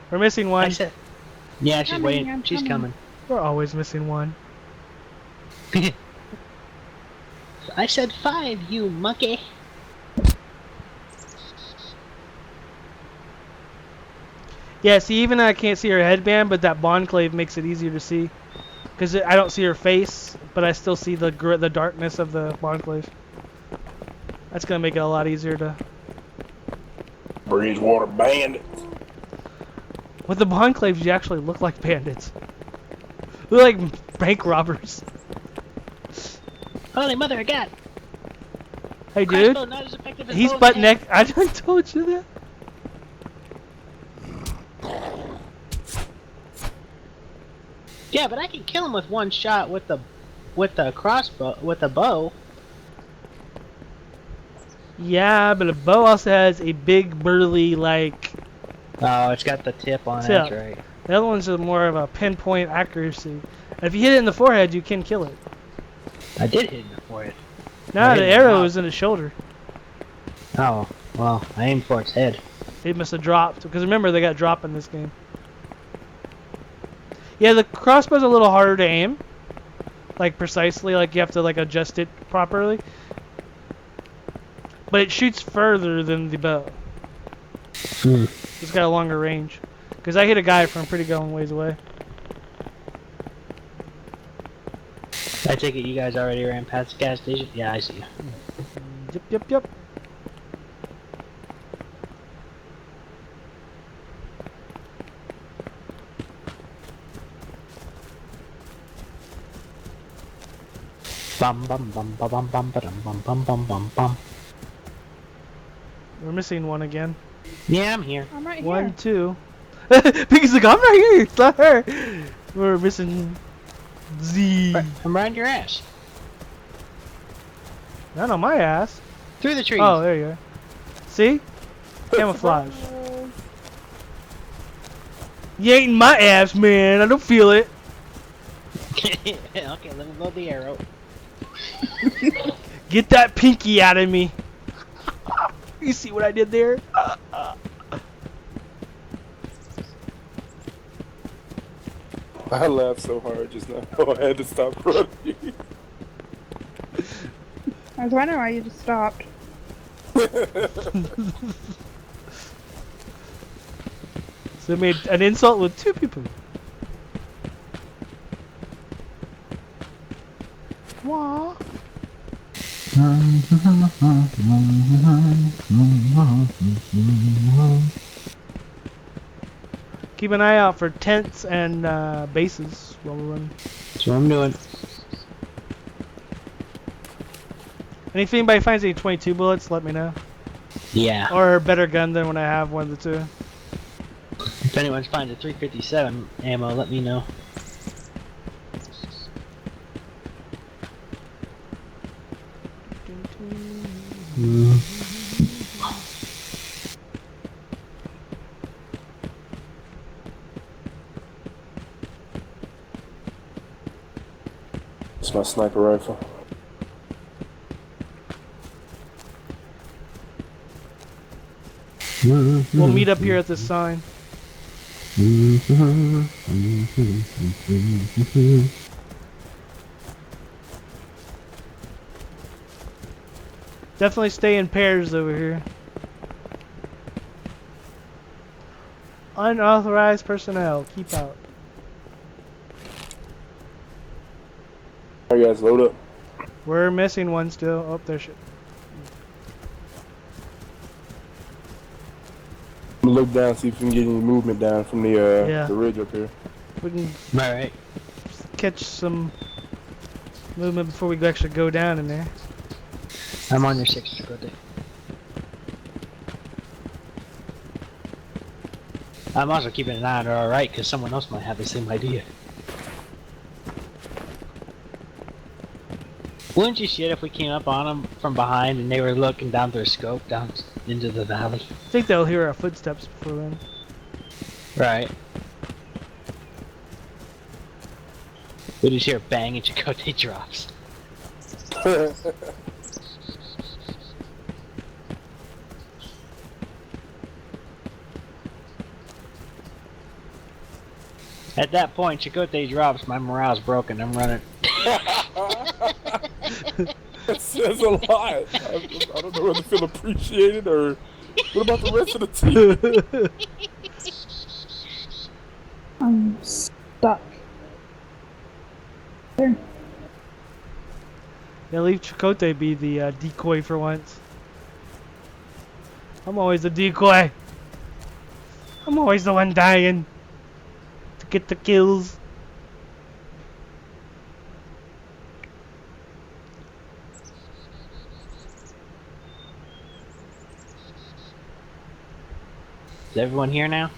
We're missing one. Yeah, she's Coming, waiting. I'm She's coming. coming. We're always missing one. I said 5, you monkey. Yeah, see, even I can't see her headband, but that Bondclave makes it easier to see. Because I don't see her face, but I still see the darkness of the Bondclave. That's going to make it a lot easier to... Bridgewater Bandits. With the Bondclaves, you actually look like bandits. Look like bank robbers. Holy mother of God. Hey, dude. Crossbow not as effective as He's bow butt and neck. I told you that. Yeah, but I can kill him with one shot with the crossbow with a bow. Yeah, but a bow also has a big burly like. Oh, it's got the tip on it. Tip. That's right. The other one's more of a pinpoint accuracy. And if you hit it in the forehead, you can kill it. I did hit in the forehead. Nah, I the hit in the arrow mouth. is in the shoulder. Oh, well, I aimed for its head. It must have dropped because remember they got drop in this game. Yeah, the crossbow's a little harder to aim. Like precisely, like you have to like adjust it properly. But it shoots further than the bow. It's got a longer range. Because I hit a guy from pretty going ways away. I take it you guys already ran past the gas station? Yeah, I see you. Yep. Bum bum bum bum bum bum bum bum bum bum bum. We're missing one again. Yeah, I'm here. I'm right here. 1, 2. Piggy's like, I'm right here. It's not her. We're missing Z. I'm riding your ass. Not on my ass. Through the trees. Oh, there you are. See? Camouflage. You ain't in my ass, man. I don't feel it. Okay, let me load the arrow. Get that pinky out of me. You see what I did there? I laughed so hard just now. I had to stop running. I was wondering why you just stopped. So it made an insult with 2 people. Wah. Keep an eye out for tents and bases while we're running. That's what I'm doing. And if anybody finds any 22 bullets, let me know. Yeah. Or a better gun than when I have one of the 2. If anyone finds a 357 ammo, let me know. It's my sniper rifle. We'll meet up here at this sign. Definitely stay in pairs over here. Unauthorized personnel, keep out. Alright guys, load up. We're missing one still. Oh, there shit. I'm gonna look down, see if we can get any movement down from the ridge up here. We can Alright. catch some movement before we actually go down in there. I'm on your 6th birthday. I'm also keeping an eye on her, alright, because someone else might have the same idea. Wouldn't you shit if we came up on them from behind and they were looking down their scope down into the valley? I think they'll hear our footsteps before then. Right. We just hear a bang and Chakotay drops. At that point, Chakotay drops, my morale's broken, I'm running. That says a lot. I don't know whether to feel appreciated or what about the rest of the team? I'm stuck. There. Yeah, leave Chakotay be the decoy for once. I'm always the decoy. I'm always the one dying to get the kills. Is everyone here now?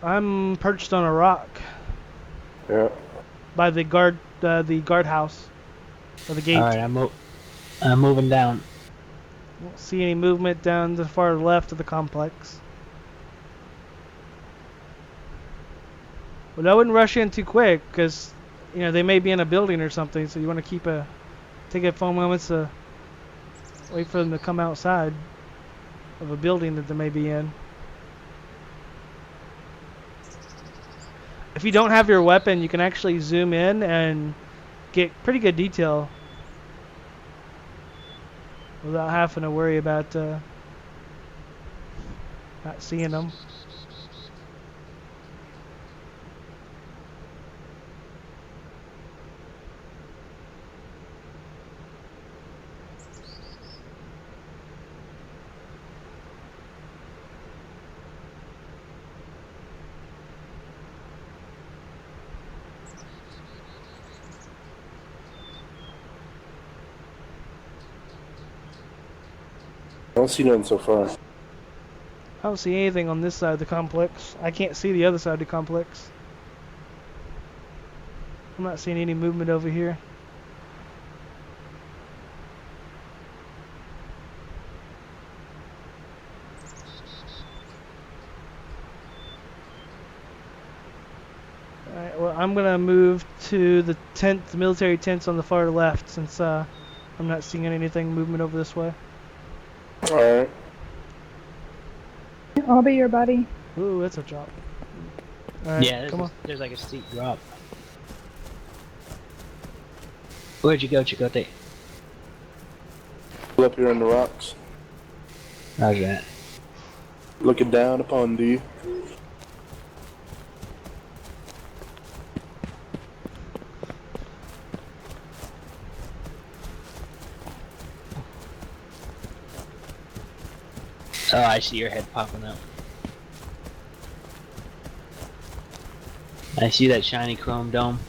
I'm perched on a rock Yeah. by the guardhouse or the gate. Alright, I'm moving down. Don't see any movement down the far left of the complex. But I wouldn't rush in too quick because, you know, they may be in a building or something. So you want to take a few moments to wait for them to come outside of a building that they may be in. If you don't have your weapon, you can actually zoom in and get pretty good detail without having to worry about not seeing them. don't see nothing so far. I don't see anything on this side of the complex. I can't see the other side of the complex. I'm not seeing any movement over here. Alright, well, I'm gonna move to the tent, the military tents on the far left, since I'm not seeing anything movement over this way. Alright. I'll be your buddy. Ooh, that's a drop. Alright, Yeah, come on. there's like a steep drop. Where'd you go, Chicote? Up here on the rocks, How's that? looking down upon thee. Oh, I see your head popping up. I see that shiny chrome dome.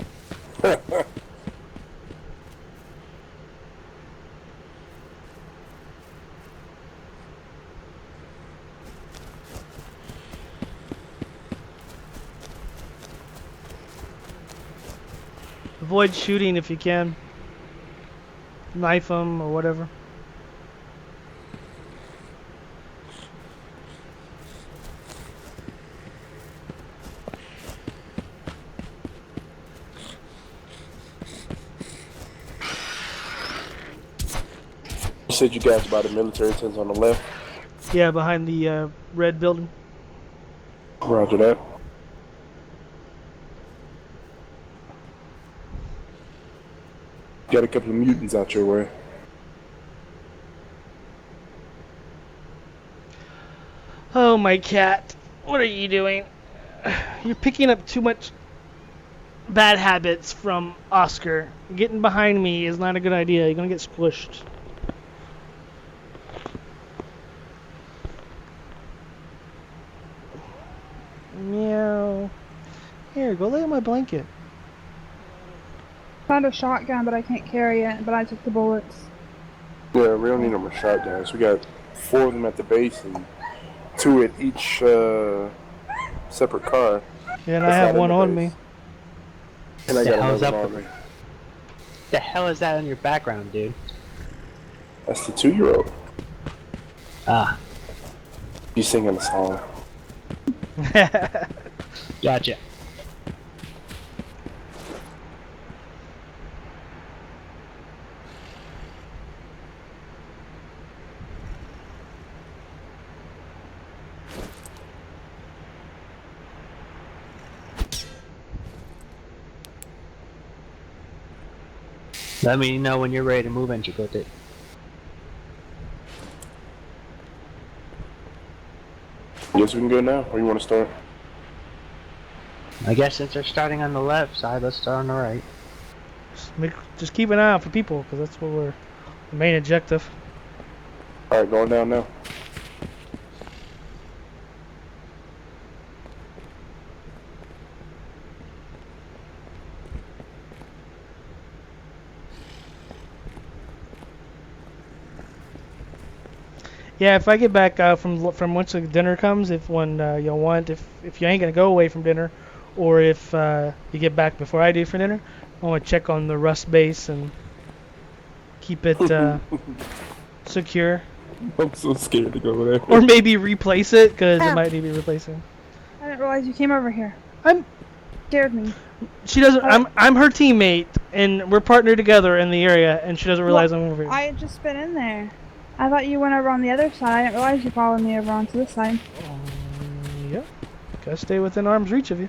Avoid shooting if you can. Knife them or whatever. You said you guys by the military tents on the left. Yeah, behind the red building. Roger that. Got a couple of mutants out your way. Oh, my cat. What are you doing? You're picking up too much bad habits from Oscar. Getting behind me is not a good idea. You're gonna get squished. Meow. Here, go lay on my blanket. Found a shotgun, but I can't carry it. But I took the bullets. Yeah, we don't need no more shotguns. We got 4 of them at the base and 2 at each separate car. Yeah, and I have one on me. And I The got hell's another up one on me. The hell is that in your background, dude? That's the 2-year-old. Ah, He's singing a song. gotcha. Let me know when you're ready to move in, Chicote. Guess we can go now, or you want to start? I guess since they're starting on the left side, let's start on the right. Just keep an eye out for people, because that's what we're the main objective. Alright, going down now. Yeah, if I get back from once the dinner comes, if when you want, if you ain't gonna go away from dinner, or if you get back before I do for dinner, I want to check on the Rust base and keep it secure, I'm so scared to go there. or maybe replace it because it might need to be replacing. I didn't realize you came over here. I'm. Scared me. She doesn't. I'm her teammate, and we're partnered together in the area, and she doesn't realize I'm over here. I had just been in there. I thought you went over on the other side. I didn't realize you followed me over onto this side. Yeah, gotta stay within arm's reach of you.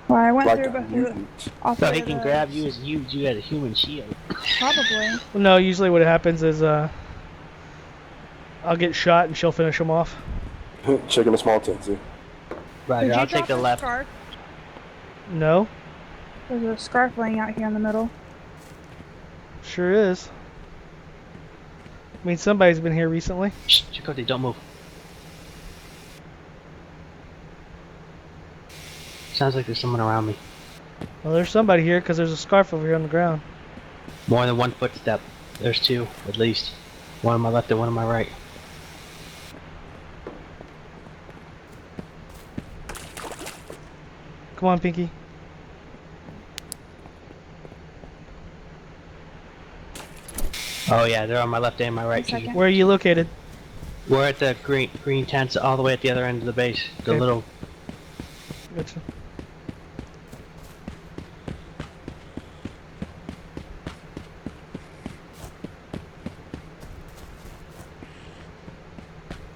Well, I went Like through a both of mutant. the. off So of he can the- grab you as you as a human shield. Probably. Well, no, usually what happens is I'll get shot and she'll finish him off. Checking the small tent, see? Roger, Did you I'll drop take the a left. Scarf? No, There's a scarf laying out here in the middle. sure is. I mean, somebody's been here recently. Shh, Chicote, don't move. Sounds like there's someone around me. Well, there's somebody here because there's a scarf over here on the ground. More than one footstep. There's 2, at least. One on my left and one on my right. Come on, Pinky. Oh yeah, they're on my left and my right. Second. Where are you located? We're at the green tents all the way at the other end of the base. The Okay. little. Gotcha.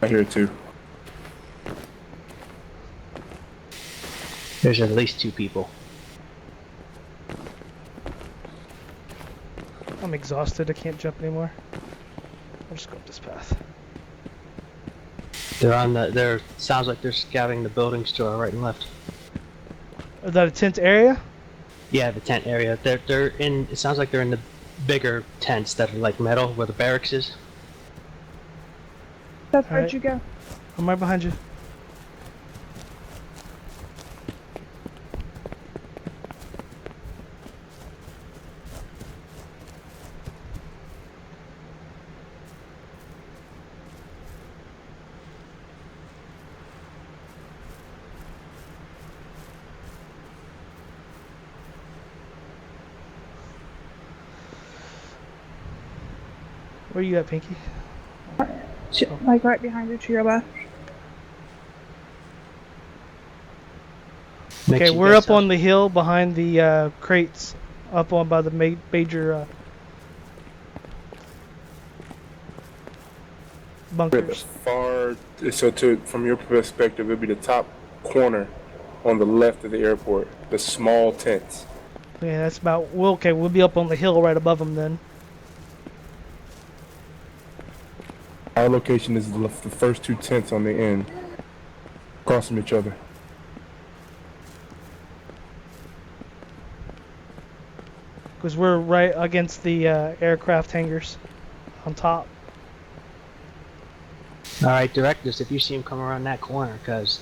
I hear it too. There's at least 2 people. I'm exhausted. I can't jump anymore. I'll just go up this path. They're on the. They're sounds like they're scouting the buildings to our right and left. Is that a tent area? Yeah, the tent area. They're in. It sounds like they're in the bigger tents that are like metal, where the barracks is. That's where'd Alright. you go? I'm right behind you. Where you at, Pinky? Like right behind you to your left. Okay, we're up on the hill behind the crates, up on by the major bunkers. From your perspective, it'd be the top corner on the left of the airport, the small tents. Yeah, that's about. Well, okay, we'll be up on the hill right above them then. Our location is the first 2 tents on the end, across from each other. Because we're right against the aircraft hangars on top. Alright, direct us if you see him come around that corner, because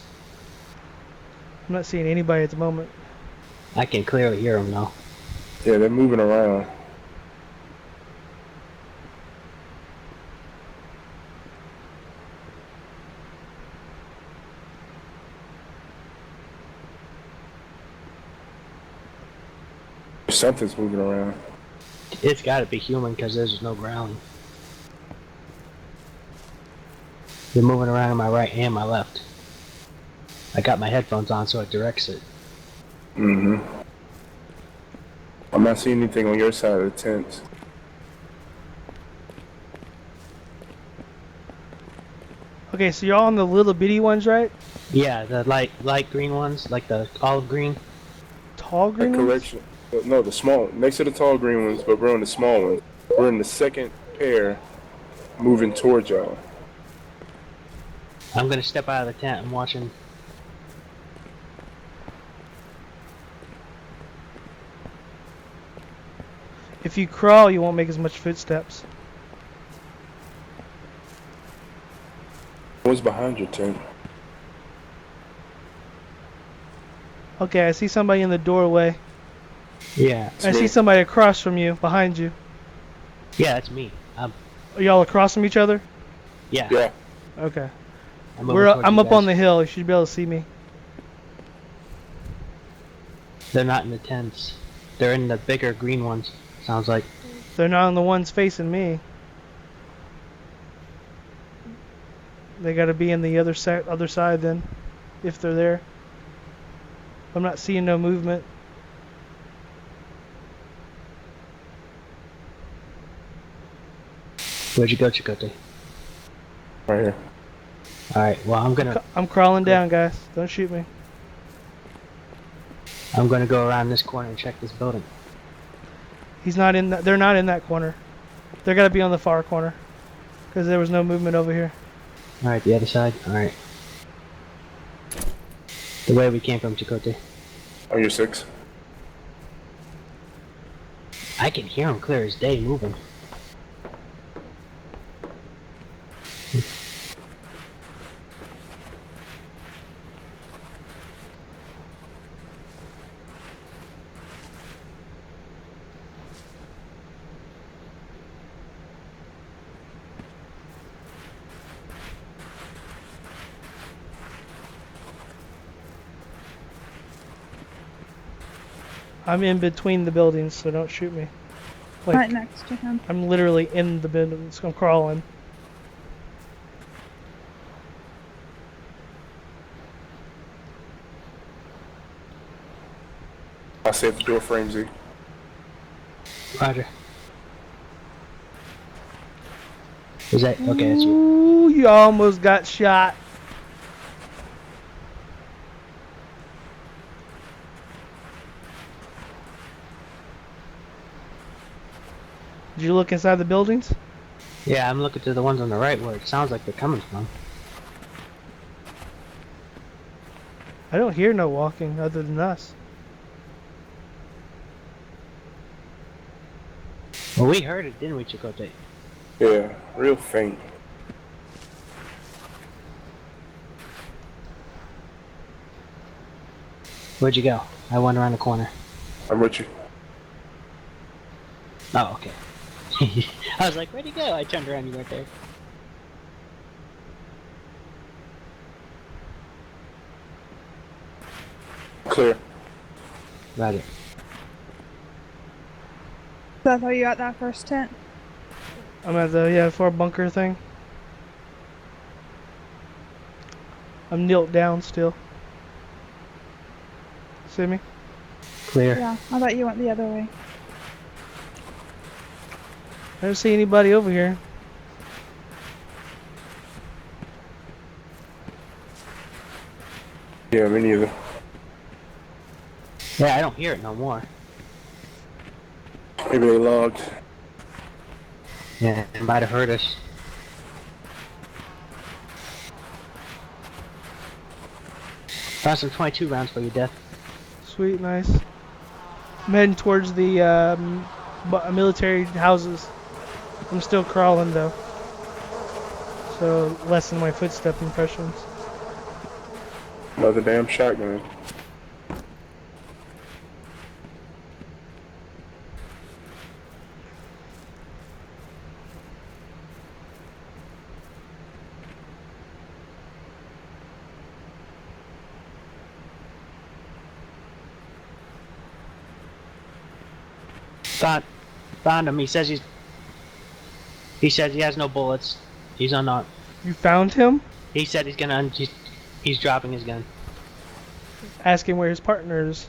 I'm not seeing anybody at the moment. I can clearly hear him now. Yeah, they're moving around. Something's moving around. It's got to be human because there's no ground. They're moving around on my right and my left. I got my headphones on so it directs it. Mm-hmm. I'm not seeing anything on your side of the tents. Okay, so you're all on the little bitty ones, right? Yeah, the light green ones, like the olive green. Tall green ones? Correction. No, the small, next to the tall green ones, but we're on the small ones. We're in the second pair, moving towards y'all. I'm gonna step out of the tent. I'm watching. If you crawl, you won't make as much footsteps. What's behind your tent? Okay, I see somebody in the doorway. Yeah. I see somebody across from you, behind you. Yeah, that's me. Are y'all across from each other? Yeah. Yeah. Okay. I'm I'm up on the hill. You should be able to see me. They're not in the tents. They're in the bigger green ones. Sounds like. They're not on the ones facing me. They gotta be in the other side then, if they're there. I'm not seeing no movement. Where'd you go, Chicote? Right here. Alright, well I'm crawling down, guys. Don't shoot me. I'm gonna go around this corner and check this building. He's not in that. They're not in that corner. They're gotta be on the far corner, because there was no movement over here. Alright, the other side. Alright. The way we came from, Chicote. On your 6. I can hear him clear as day moving. I'm in between the buildings, so don't shoot me. Like, Right next to him. I'm literally in the buildings. I'm crawling. I saved the door frame, Z. Roger. Is that okay? That's you. Ooh, you almost got shot. Did you look inside the buildings? Yeah, I'm looking to the ones on the right where it sounds like they're coming from. I don't hear no walking other than us. Well, we heard it, didn't we, Chicote? Yeah, real faint. Where'd you go? I went around the corner. I'm with you. Oh, okay. I was like, where'd he go? I turned around, you weren't there. Clear. Roger. So are you at that first tent? I'm at the far bunker thing. I'm knelt down still. See me? Clear. Yeah, I thought you went the other way. I don't see anybody over here. Yeah, me neither. Yeah, I don't hear it no more. Maybe they logged. Yeah, it might have hurt us. Found some 22 rounds for you, Death. Sweet, nice. I'm heading towards the military houses. I'm still crawling though, so lessen my footstep impressions. Another damn shotgun. Found him. He says he says he has no bullets. He's unarmed. You found him? He said he's gonna he's dropping his gun. Ask him where his partner is.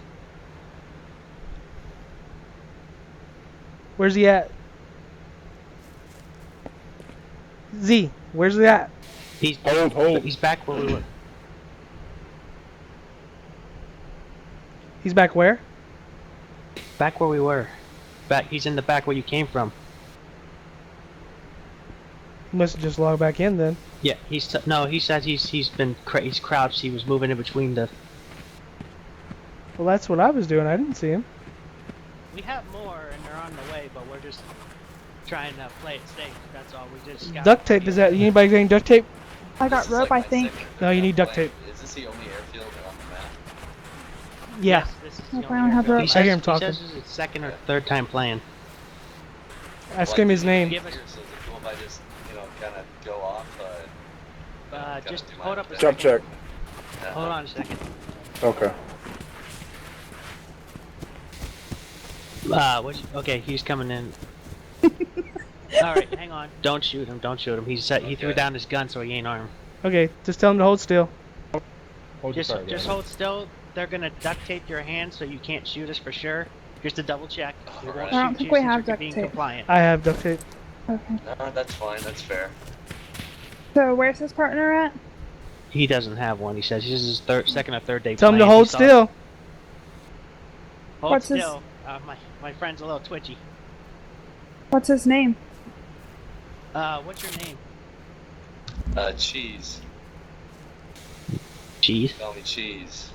Where's he at? Z, where's he at? He's Hold. He's back where we were. He's back where? Back where we were. Back. He's in the back where you came from. He must have just logged back in then. Yeah. No. He said he's crouched. He was moving in between the. Well, that's what I was doing. I didn't see him. We have more, and they're on the way, but we're just trying to play it safe. That's all. We just got Duct tape, is that anybody getting duct tape? I got rope, I think. No, you need duct tape. Is this the only airfield on the map? Yeah. Yes, this is If the I don't have rope. I hear him talking. He says it's his second or third time playing. Ask him his name. Give us- So if you want, I just, kind of go off. Just hold up a Jump second. check. Hold on a second. Okay. Okay, he's coming in. Alright, hang on. Don't shoot him, don't shoot him. He threw Okay. down his gun so he ain't armed. Okay, just tell him to hold still. Just hold still. They're gonna duct tape your hand so you can't shoot us for sure. Just to double check. We won't Alright. I don't shoot think you we since have you're duct being tape. compliant. I have duct tape. Okay. No, that's fine. That's fair. So where's his partner at? He doesn't have one. He says this is his second or third day Tell him to playing. hold He saw- still. Hold What's his- still. My friend's a little twitchy. What's his name? What's your name? Cheese. Cheese. Call me Cheese.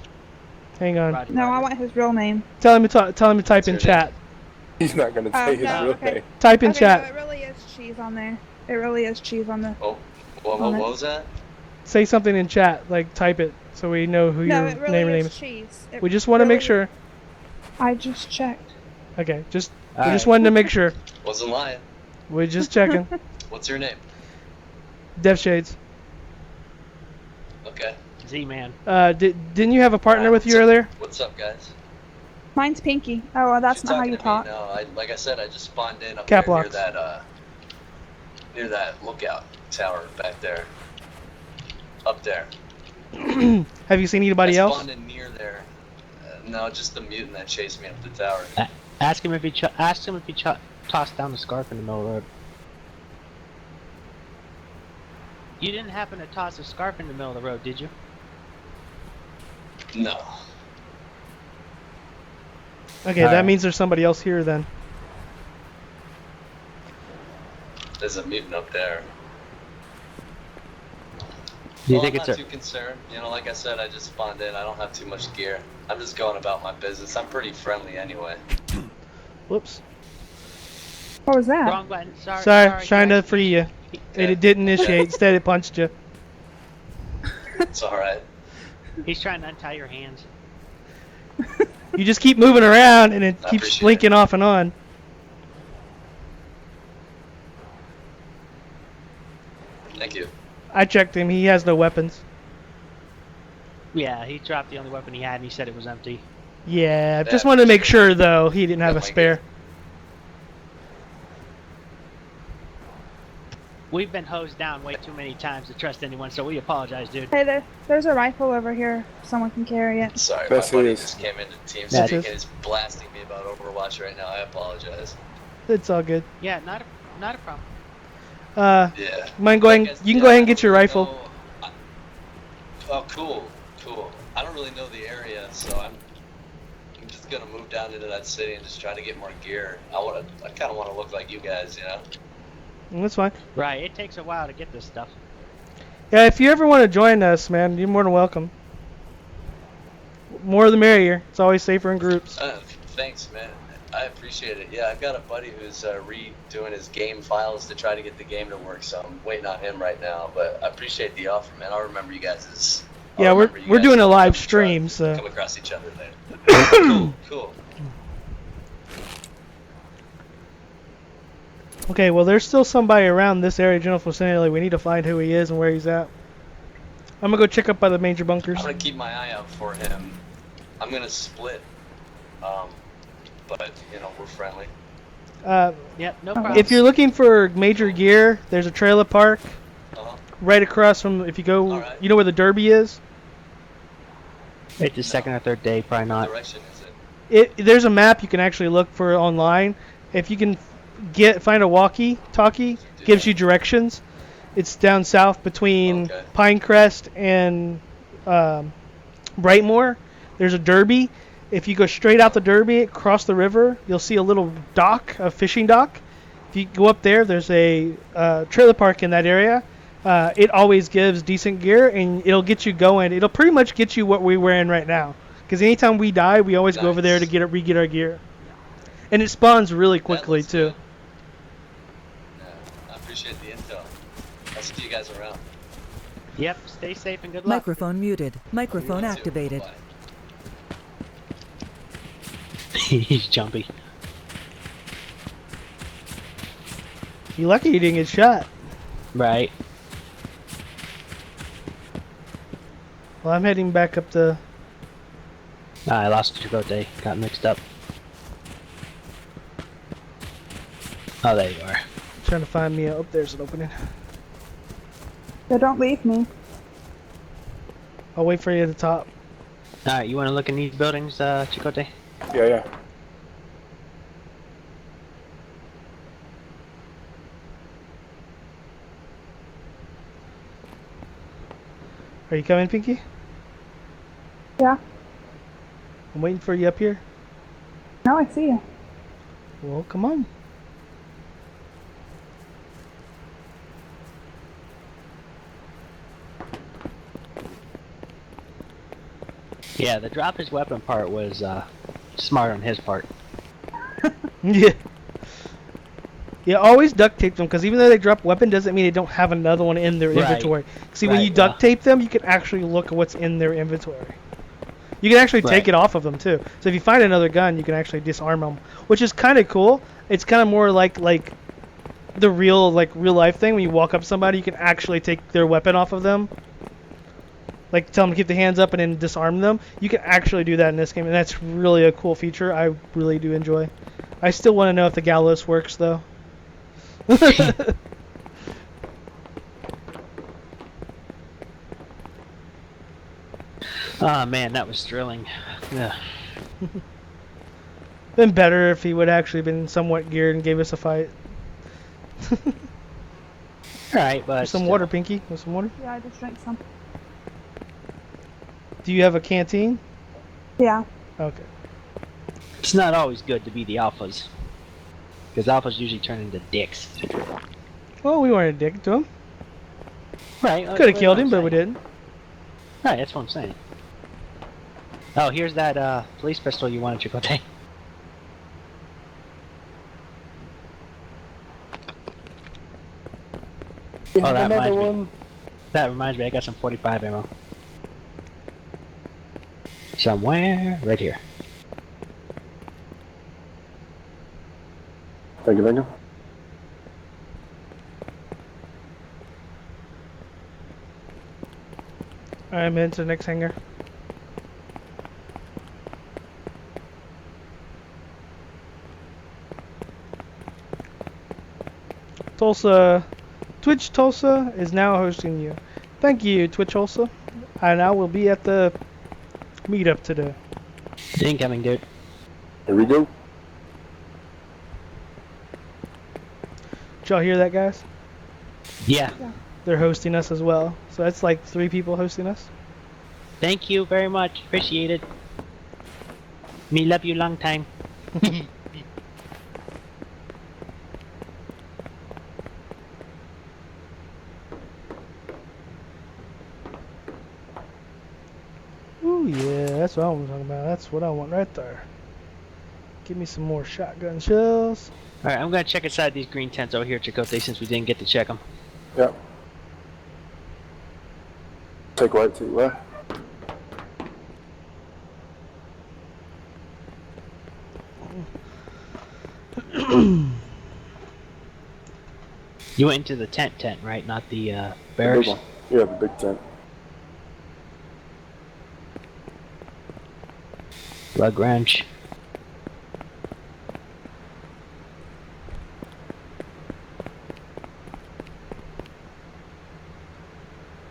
Hang on. Roger, No, I Roger. want his real name. Tell him to type in What's your chat. He's not gonna say his no, real okay. name. Type in Okay, no, chat. it really is cheese on there. It really is cheese on the. Oh, what On it. was that? Say something in chat, like type it, so we know who No, your it really name is is. cheese. It We just want to make really- sure. I just checked. Okay, we just Alright. wanted to make sure. Wasn't lying. We're just checking. What's your name? Dev Shades. Okay. Z-Man. Didn't you have a partner with you What's up? earlier? What's up, guys? Mine's Pinky. Oh, well, that's She's not how talking you to talk. Me, no, like I said, I just spawned in up Cap there locks. near that lookout tower back there. Up there. Have you seen anybody else? I spawned in near there. No, just the mutant that chased me up the tower. Ask him if he tossed down the scarf in the middle of the road. You didn't happen to toss a scarf in the middle of the road, did you? No. Okay, that means there's somebody else here then. There's a mutant up there. Do you think I'm it's not too concerned. You know, like I said, I just spawned in. I don't have too much gear. I'm just going about my business. I'm pretty friendly anyway. Whoops. What was that? wrong button? Sorry, trying to free you. It didn't initiate. Instead, it punched you. It's alright. He's trying to untie your hands. You just keep moving around, and it I keeps appreciate blinking off and on. Thank you. I checked him. He has no weapons. Yeah, he dropped the only weapon he had, and he said it was empty. Yeah, just wanted to make sure, though, he didn't have a spare. We've been hosed down way too many times to trust anyone, so we apologize, dude. Hey, there's a rifle over here. Someone can carry it. Sorry, That's my buddy his. just came into That's TeamSpeak and his. is blasting me about Overwatch right now. I apologize. It's all good. Yeah, not a problem. Yeah. Mind going? You can go ahead and get your rifle. Oh, cool. I don't really know the area, so I'm just gonna move down into that city and just try to get more gear. I kind of want to look like you guys, you know? That's fine. Right, it takes a while to get this stuff. Yeah, if you ever want to join us, man, you're more than welcome. More the merrier. It's always safer in groups. Thanks, man. I appreciate it. Yeah, I've got a buddy who's redoing his game files to try to get the game to work, so I'm waiting on him right now. But I appreciate the offer, man. I'll remember you guys. Yeah, we're doing a live stream, so come across each other there. Cool. Okay, well, there's still somebody around this area, general vicinity. We need to find who he is and where he's at. I'm gonna go check up by the major bunkers. I'm gonna keep my eye out for him. I'm gonna split. But you know, we're friendly. Yep, no problem. If you're looking for major gear, there's a trailer park right across from. If you go, you know where the Derby is. It's the second or third day, probably not. What direction is it? There's a map you can actually look for online. If you can find a walkie-talkie, gives you directions. It's down south between Pinecrest and Brightmoor. There's a Derby. If you go straight out the Derby, across the river, you'll see a little dock, a fishing dock. If you go up there, there's a trailer park in that area. It always gives decent gear, and it'll get you going. It'll pretty much get you what we're wearing right now. Because anytime we die, we always go over there to re-get our gear. And it spawns really quickly, too. Yeah, I appreciate the intel. I'll see you guys around. Yep, stay safe and good luck. Microphone muted. Microphone activated. Bye. He's jumpy. You're lucky you didn't get shot. Right. Well, I'm heading back up the... I lost Chicote. Got mixed up. Oh, there you are. Trying to find me. Oh, there's an opening. Yeah, don't leave me. I'll wait for you at the top. Alright, you want to look in these buildings, Chicote? Yeah. Are you coming, Pinky? Yeah. I'm waiting for you up here. No, I see you. Well, come on. Yeah, the drop his weapon part was smart on his part. Yeah. Yeah, always duct tape them, because even though they drop weapon doesn't mean they don't have another one in their inventory. See, when you duct tape them, you can actually look at what's in their inventory. You can actually take it off of them, too. So if you find another gun, you can actually disarm them, which is kind of cool. It's kind of more like the real life thing. When you walk up to somebody, you can actually take their weapon off of them. like tell them to keep the hands up and then disarm them. You can actually do that in this game, and that's really a cool feature. I really do enjoy. I still want to know if the gallows works though. Oh man, that was thrilling. Yeah. Been better if he would actually been somewhat geared and gave us a fight. Alright, but Some still. water, Pinky. Want some water? Yeah, I just drank some. Do you have a canteen? Yeah. Okay. It's not always good to be the alphas. Because alphas usually turn into dicks. Well, we weren't a dick to him. Right. Could have killed him, but we didn't. Right, that's what I'm saying. Oh, here's that police pistol you wanted, Chicote. Oh, that reminds me, I got some 45 ammo. Somewhere, right here. Thank you. I'm into the next hangar. Tulsa, Twitch Tulsa is now hosting you. Thank you, Twitch Tulsa. And I will be at the meetup today. Incoming, dude. Here we go. Did y'all hear that, guys? Yeah. They're hosting us as well. So that's like 3 people hosting us. Thank you very much. Appreciate it. Me love you long time. Ooh, yeah, that's what I was talking about. That's what I want right there. Give me some more shotgun shells. Alright, I'm gonna check inside these green tents over here, Chicote, since we didn't get to check them. Yep. Take right to left. You went into the tent, right? Not the The big barracks? one. Yeah, the big tent. Lug wrench.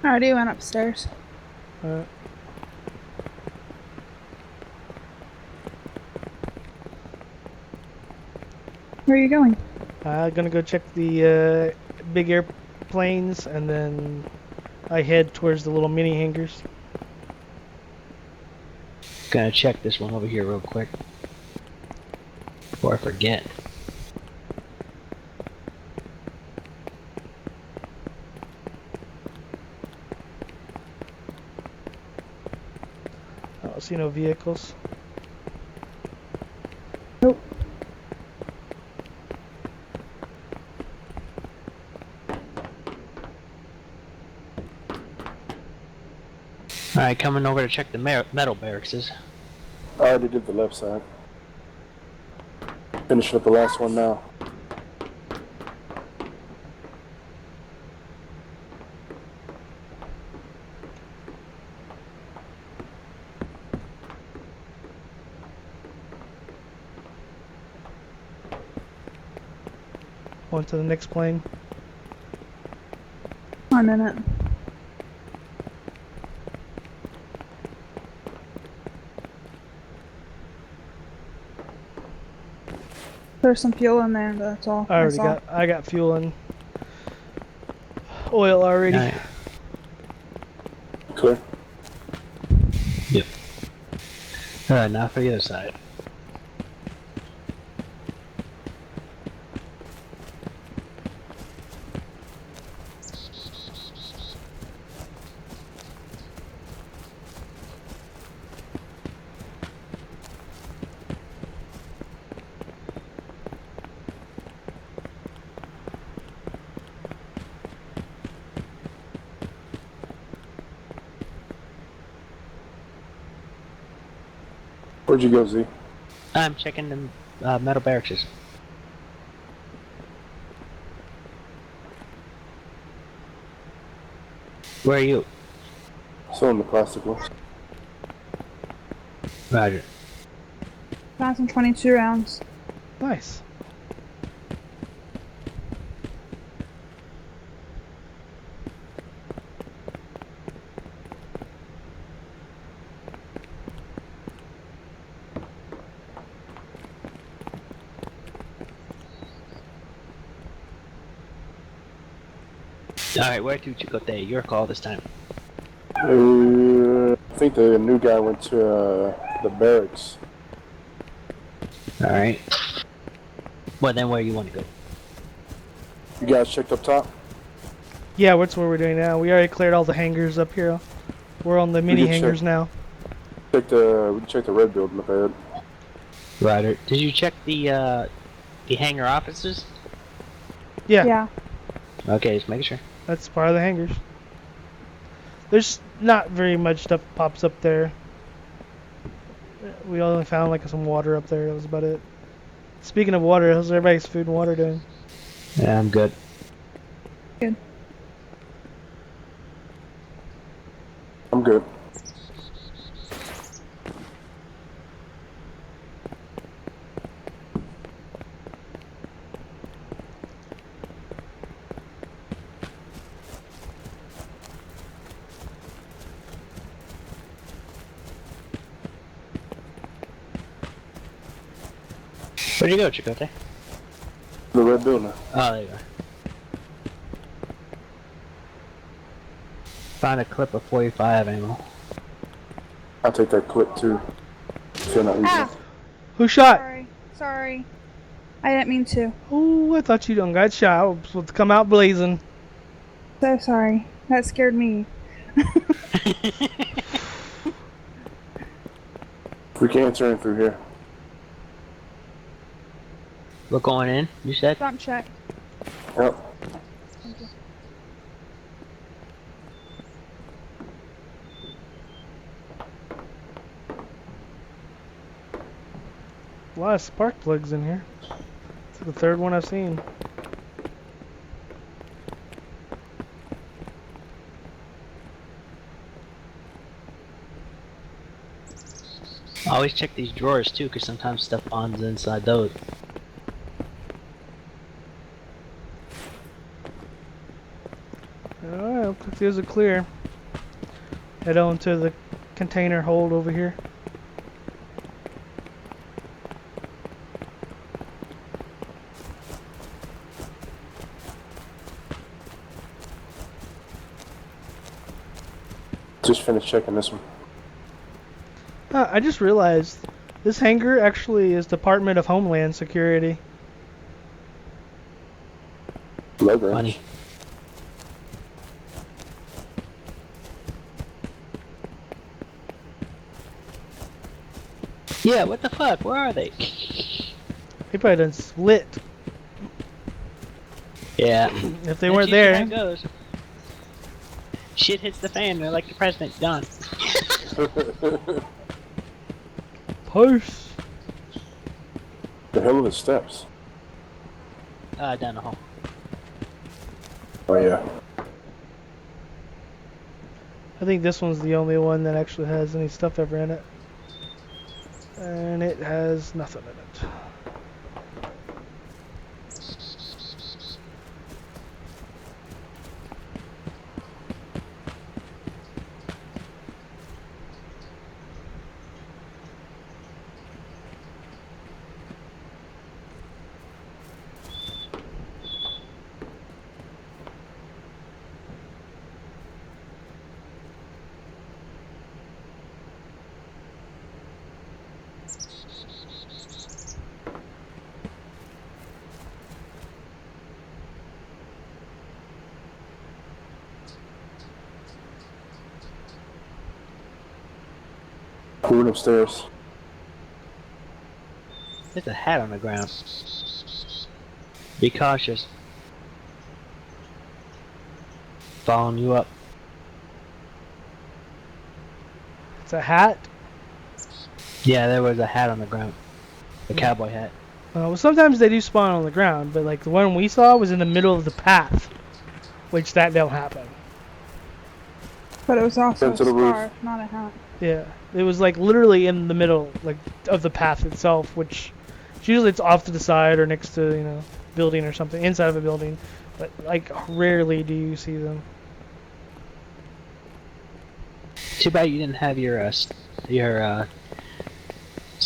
I already went upstairs. Where are you going? Gonna go check the big airplanes, and then I head towards the little mini hangars. Gonna check this one over here real quick. Before I forget. I don't see no vehicles. Nope. Alright, coming over to check the metal barracks. I already did the left side. Finish up the last one now. On to the next plane. I'm in it. There's some fuel in there, but that's all. I got fuel and oil already. Alright. Clear. Yep. Alright, now for the other side. Where'd you go, Z? I'm checking the metal barracks. Where are you? So in the plastic ones. Roger. 2022 rounds. Nice. Alright, where to, Chicote? Your call this time. I think the new guy went to the barracks. Alright. Well, then where you want to go? You guys checked up top? Yeah, that's what we're doing now. We already cleared all the hangars up here. We're on the mini hangars now. We can check the red building up ahead. Roger. Did you check the hangar offices? Yeah. Yeah. Okay, just making sure. That's part of the hangars. There's not very much stuff pops up there. We only found like some water up there. That was about it. Speaking of water, how's everybody's food and water doing? Yeah, I'm good. Good. I'm good. Where'd you go, Chicote? The red building. Oh, there you are. Found a clip of 45 ammo. I'll take that clip too. If you're not using Ah! it. Who shot? Sorry. I didn't mean to. Oh, I thought you done got shot. I was supposed to come out blazing. So sorry. That scared me. We can't turn through here. We're going in, you said? Dump check. Yep. Thank you. A lot of spark plugs in here. It's the third one I've seen. I always check these drawers too, because sometimes stuff bonds inside those. Alright, looks like these are clear. Head on to the container hold over here. Just finished checking this one. I just realized this hangar actually is Department of Homeland Security. Logo. Funny. Yeah, what the fuck? Where are they? They probably done split. Yeah. If they weren't there. How it goes. Shit hits the fan, they're like the president, done. Push. The hell are the steps? Down the hall. Oh yeah. I think this one's the only one that actually has any stuff ever in it. And it has nothing in it. Moving upstairs. There's a hat on the ground. Be cautious. Following you up. It's a hat. Yeah, there was a hat on the ground. A cowboy hat. Well, sometimes they do spawn on the ground, but like the one we saw was in the middle of the path, which that don't happen. But it was also a to the roof. scarf, not a hat. Yeah, it was like literally in the middle, like of the path itself, which usually it's off to the side or next to building or something inside of a building, but like rarely do you see them. Too bad you didn't have your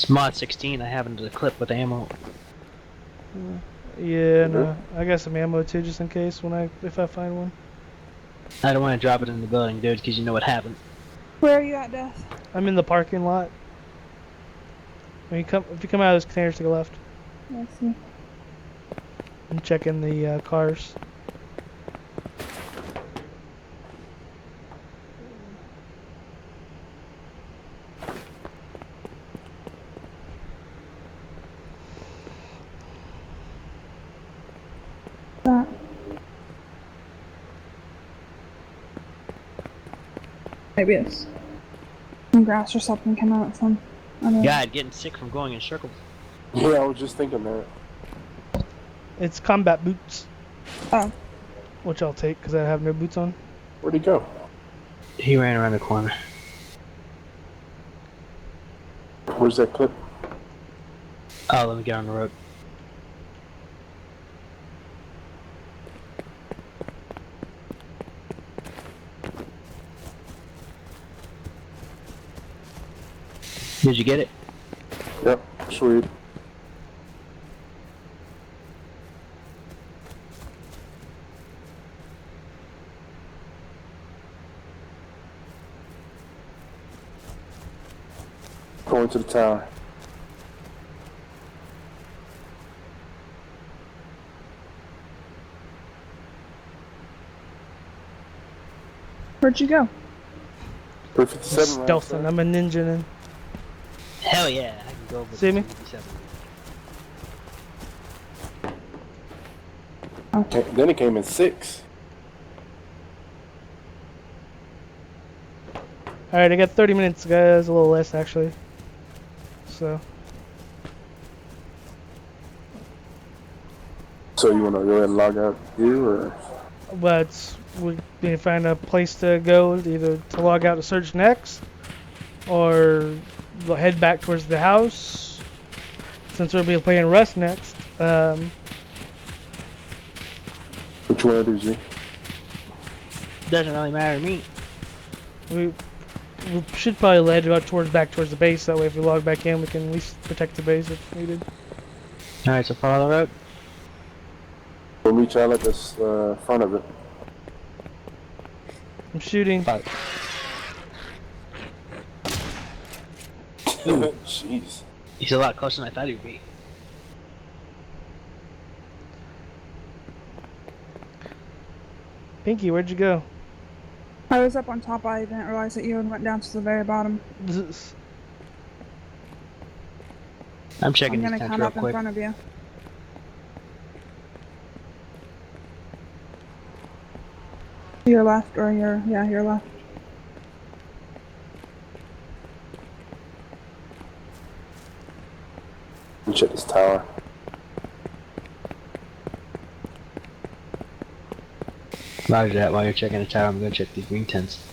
mod 16. I have into the clip with ammo. Yeah, no, I got some ammo too, just in case if I find one. I don't want to drop it in the building, dude, because you know what happened. Where are you at, Death? I'm in the parking lot. If you come out of those containers, take a left. I see. I'm checking the cars. That. Maybe it's some grass or something came out from. God, getting sick from going in circles. Yeah, I was just thinking that. It's combat boots. Oh. Which I'll take because I have no boots on. Where'd he go? He ran around the corner. Where's that clip? Oh, let me get on the road. Did you get it? Yep, sweet. Going to the tower. Where'd you go? 57 Stealthing. I'm a ninja then. Hell yeah, I can go over See me? 57. Okay, then it came in 6. Alright, I got 30 minutes, guys. A little less, actually. So you want to go ahead and log out here, or? but we need to find a place to go, either to log out to search next, or we'll head back towards the house, since we'll be playing Rust next. Which one is he? Doesn't really matter to me. We should probably head back towards the base, that way if we log back in we can at least protect the base if needed. Alright, so follow the road. We'll meet y'all at this front of it. I'm shooting. Jeez. He's a lot closer than I thought he would be. Pinky, where'd you go? I was up on top. I didn't realize that you had went down to the very bottom. I'm checking I'm these gonna tents come real up in quick. front of you. Your left or your left. Let me check this tower. Roger that. While you're checking the tower, I'm gonna check these green tents.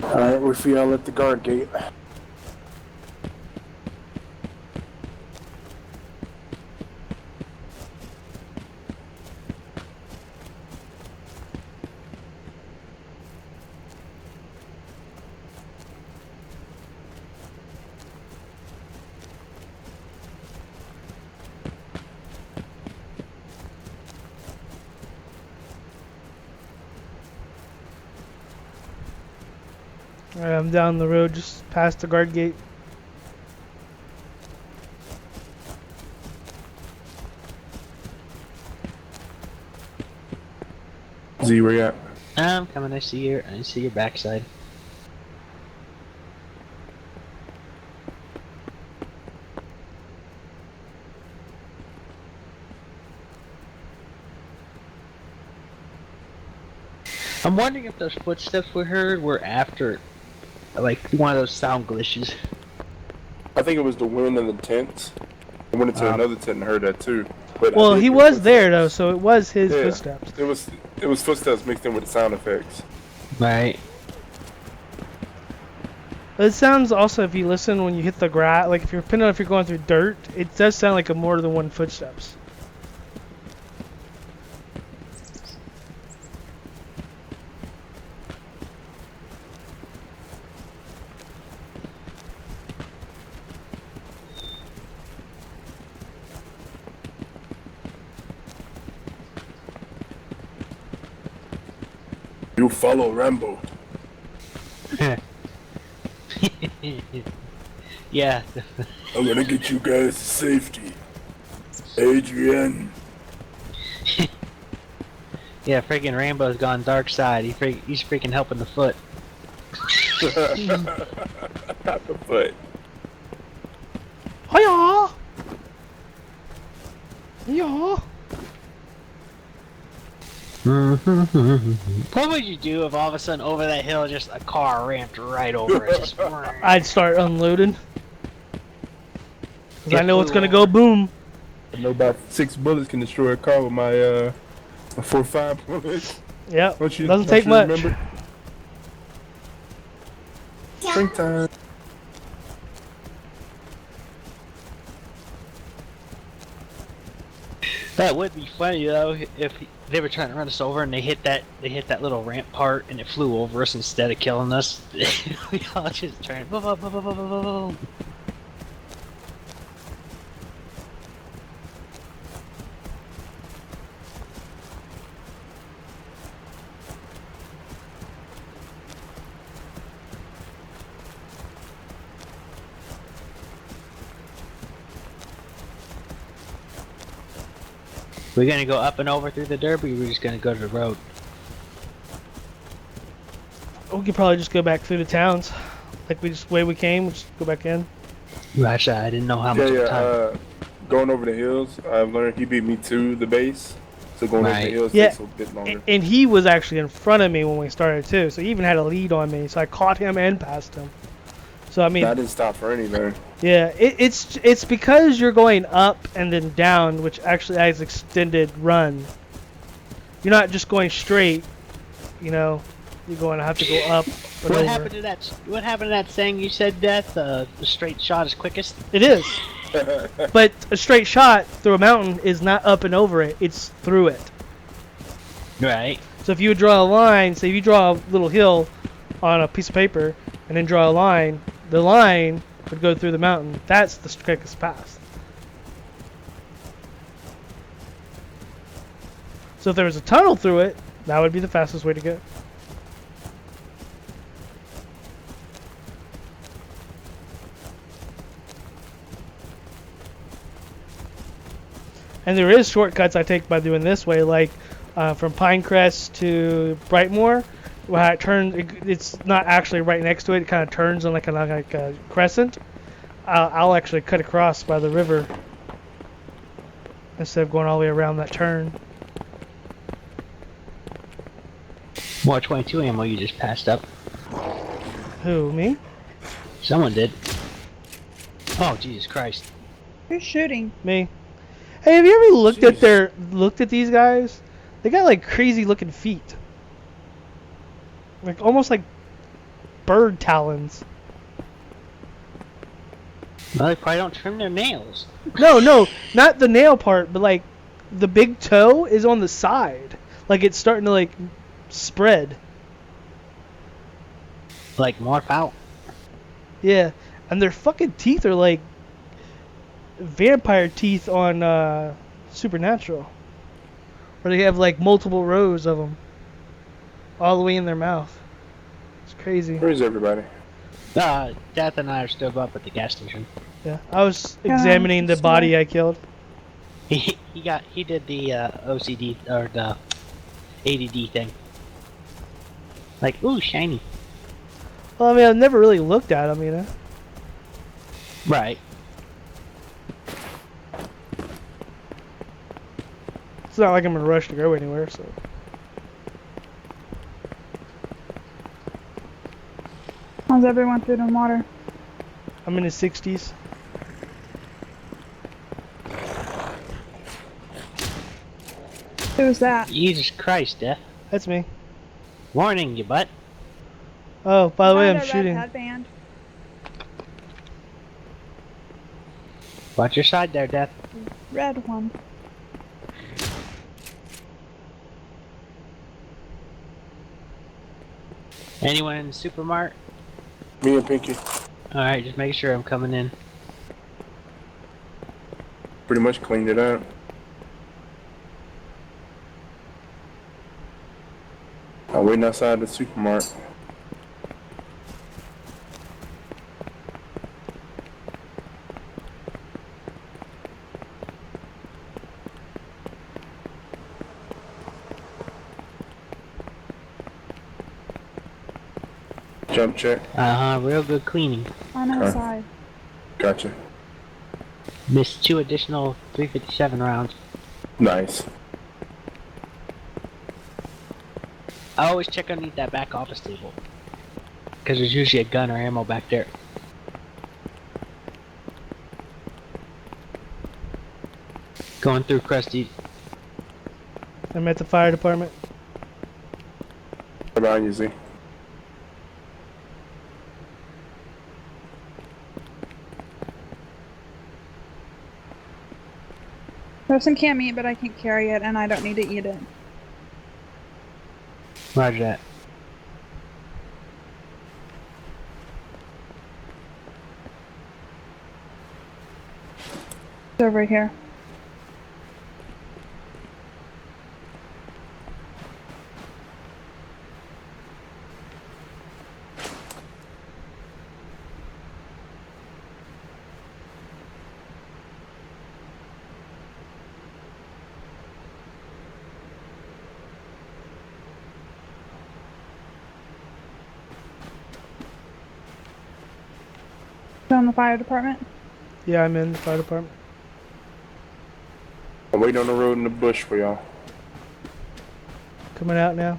Alright, we'll see y'all at the guard gate. Alright, I'm down the road just past the guard gate. Z, where you at? I'm coming. I see your backside. I'm wondering if those footsteps we heard were after, like, one of those sound glitches. I think it was the wind and the tents. I went into another tent and heard that too. But well, he was there though, so it was his footsteps. It was footsteps mixed in with the sound effects. Right. It sounds also, if you listen when you hit the grass, like if you're depending on if you're going through dirt, it does sound like a more than one footsteps. You follow Rambo. Yeah. I'm gonna get you guys to safety. Adrian. Yeah, freaking Rambo's gone dark side. He's freaking helping the foot. Not the foot. Hiya! Yeah. What would you do if all of a sudden over that hill just a car ramped right over it? Just I'd start unloading. Cause I know it's gonna go boom. I know about 6 bullets can destroy a car with my 4.5 bullets. Yep. Doesn't take much. Remember? Springtime. That would be funny though if they were trying to run us over and they hit that little ramp part and it flew over us instead of killing us. We all just turned. Boom, boom, boom, boom, boom, boom, boom. We're gonna go up and over through the derby, or we're just gonna go to the road? We could probably just go back through the towns. Like way we came, we just go back in. Actually, I didn't know how much time. Going over the hills, I've learned he beat me to the base. So going over the hills takes a bit longer. And he was actually in front of me when we started too, so he even had a lead on me. So I caught him and passed him. So I mean, I didn't stop for anything. Yeah, it's because you're going up and then down, which actually has extended run. You're not just going straight, you know. You're going to have to go up. What happened to that? What happened to that saying you said, Death? The straight shot is quickest. It is, but a straight shot through a mountain is not up and over it; it's through it. Right. So if you would draw a line, say if you draw a little hill on a piece of paper and then draw a line, the line would go through the mountain. That's the quickest path. So if there was a tunnel through it, that would be the fastest way to go. And there is shortcuts I take by doing this way, like from Pinecrest to Brightmoor. Well, it turns. It's not actually right next to it. It kind of turns on like a crescent. I'll actually cut across by the river instead of going all the way around that turn. More 22 ammo you just passed up. Who, me? Someone did. Oh Jesus Christ! Who's shooting? Me. Hey, have you ever looked at these guys? They got like crazy looking feet. Like almost like bird talons. Well, they probably don't trim their nails. No, not the nail part, but like the big toe is on the side. Like it's starting to like spread. Like morph out. Yeah, and their fucking teeth are like vampire teeth on Supernatural. Where they have like multiple rows of them. All the way in their mouth. It's crazy. Where's everybody? Death and I are still up at the gas station. Yeah, I was examining the body I killed. He did the OCD or the ADD thing. Like, ooh, shiny. Well, I mean, I've never really looked at them, you know. Right. It's not like I'm in a rush to go anywhere, so. How's everyone through the water? I'm in the 60s. Who's that? Jesus Christ, Death. That's me. Warning, you butt. Oh, by the way, Found I'm a red shooting. headband. Watch your side there, Death. Red one. Anyone in the supermart? Me and Pinky. Alright, just make sure I'm coming in. Pretty much cleaned it up. I'm waiting outside the supermarket. Jump check. Real good cleaning. On outside. Gotcha. Missed 2 additional 357 rounds. Nice. I always check underneath that back office table. Because there's usually a gun or ammo back there. Going through Krusty. I'm at the fire department. Come on, you see. There's some canned meat, but I can't carry it, and I don't need to eat it. Roger that. It's over here. On the fire department? Yeah, I'm in the fire department. I'm waiting on the road in the bush for y'all. Coming out now.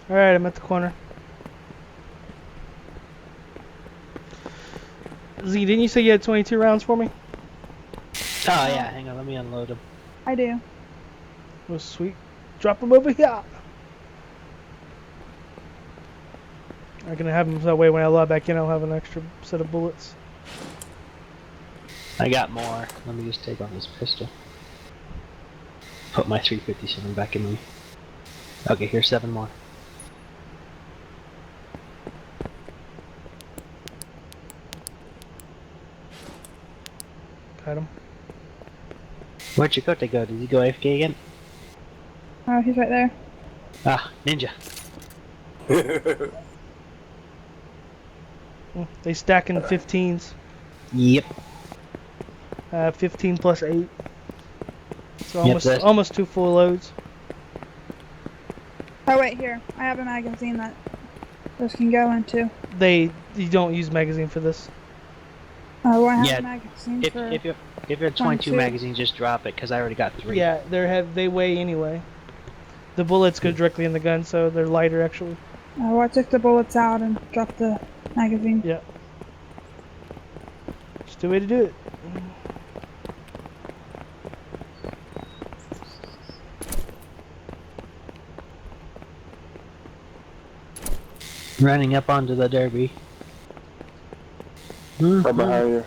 Alright, I'm at the corner. Z, didn't you say you had 22 rounds for me? Oh yeah, hang on, let me unload them. I do. Oh, sweet. Drop them over here. I'm gonna have them that way when I log back in, I'll have an extra set of bullets. I got more. Let me just take off this pistol. Put my 357 back in me. Okay, here's 7 more. Got him. Where'd Chicote go? Did he go AFK again? Oh, he's right there. Ah, ninja. They stack in 15s. Yep. 15 plus 8. So Yep, almost 2 full loads. Oh wait, here. I have a magazine that this can go into. You don't use magazine for this. Oh, I have Yeah, a magazine If for... if you're 22 22. magazines, just drop it because I already got 3. Yeah, they weigh anyway. The bullets go directly in the gun, so they're lighter actually. Oh, I took the bullets out and dropped the magazine. Yeah. Just the way to do it. Running up onto the derby. Right behind you.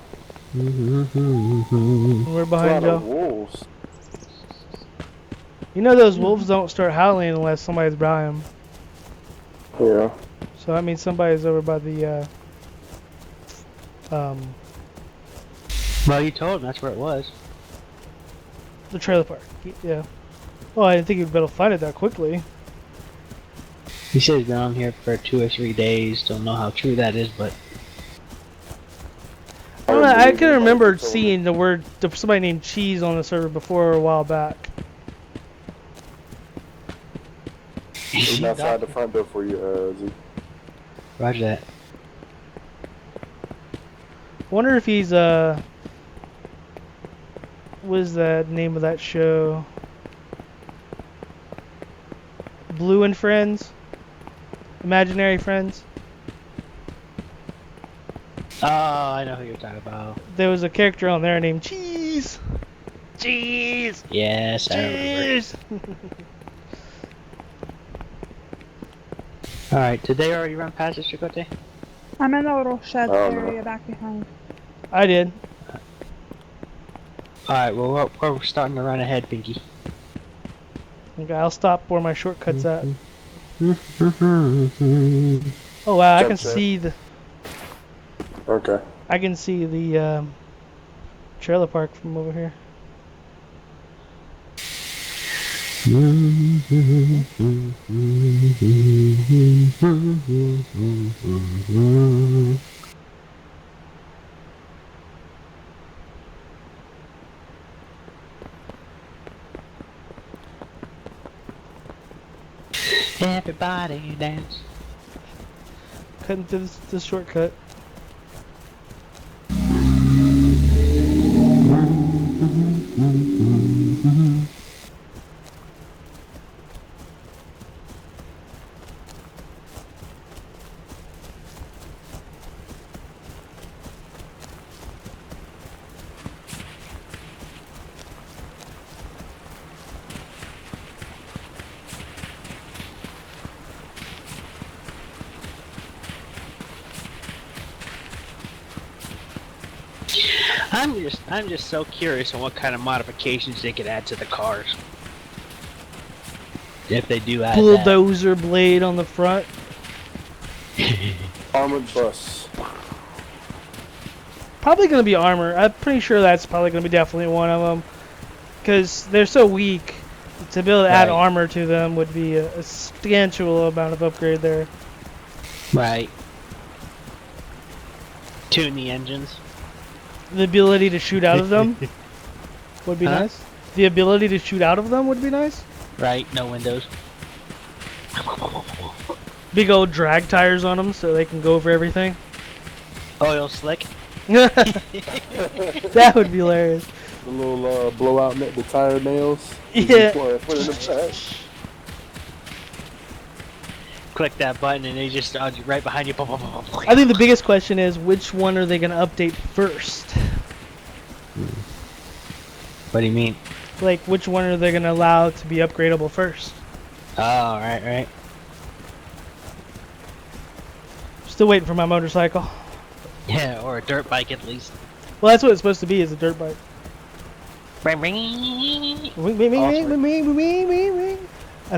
We're behind A lot of y'all. wolves. You know those wolves don't start howling unless somebody's by them. Yeah. So that means somebody's over by the Well, you told him that's where it was. the trailer park. Yeah. Well, I didn't think you'd be able to find it that quickly. He said he's been on here for 2 or 3 days. Don't know how true that is, but I don't know, I can remember seeing the word somebody named Cheese on the server before a while back. He's outside the front door for you, Z. Roger that. wonder if he's what is the name of that show? Blue and Friends? Imaginary Friends? Oh, I know who you're talking about. There was a character on there named Cheese. Cheese. Yes, I remember. Cheese. All right, did they already run past the Chicote? I'm in the little shed Oh, no. area back behind. I did. All right, well we're starting to run ahead, Pinky. Okay, I'll stop where my shortcut's at. Oh wow, I can see the. Okay. I can see the trailer park from over here. Everybody dance. Cutting through this shortcut. I'm just so curious on what kind of modifications they could add to the cars. If they do add Bulldozer blade on the front. Armored bus. Probably gonna be armor. I'm pretty sure that's probably gonna be definitely one of them. Because they're so weak. To be able to add Right. armor to them would be a substantial amount of upgrade there. Right. Tune the engines. The ability to shoot out of them would be Huh? nice. The ability to shoot out of them would be nice. Right, no windows. Big old drag tires on them so they can go over everything. Oil slick. That would be hilarious. The little blowout net, the tire nails. Yeah. Put in the back. Click that button and they just right behind you. I think the biggest question is which one are they going to update first? What do you mean? Like which one are they going to allow to be upgradable first? Oh, right. Still waiting for my motorcycle. Yeah, or a dirt bike at least. Well, that's what it's supposed to be, is a dirt bike. And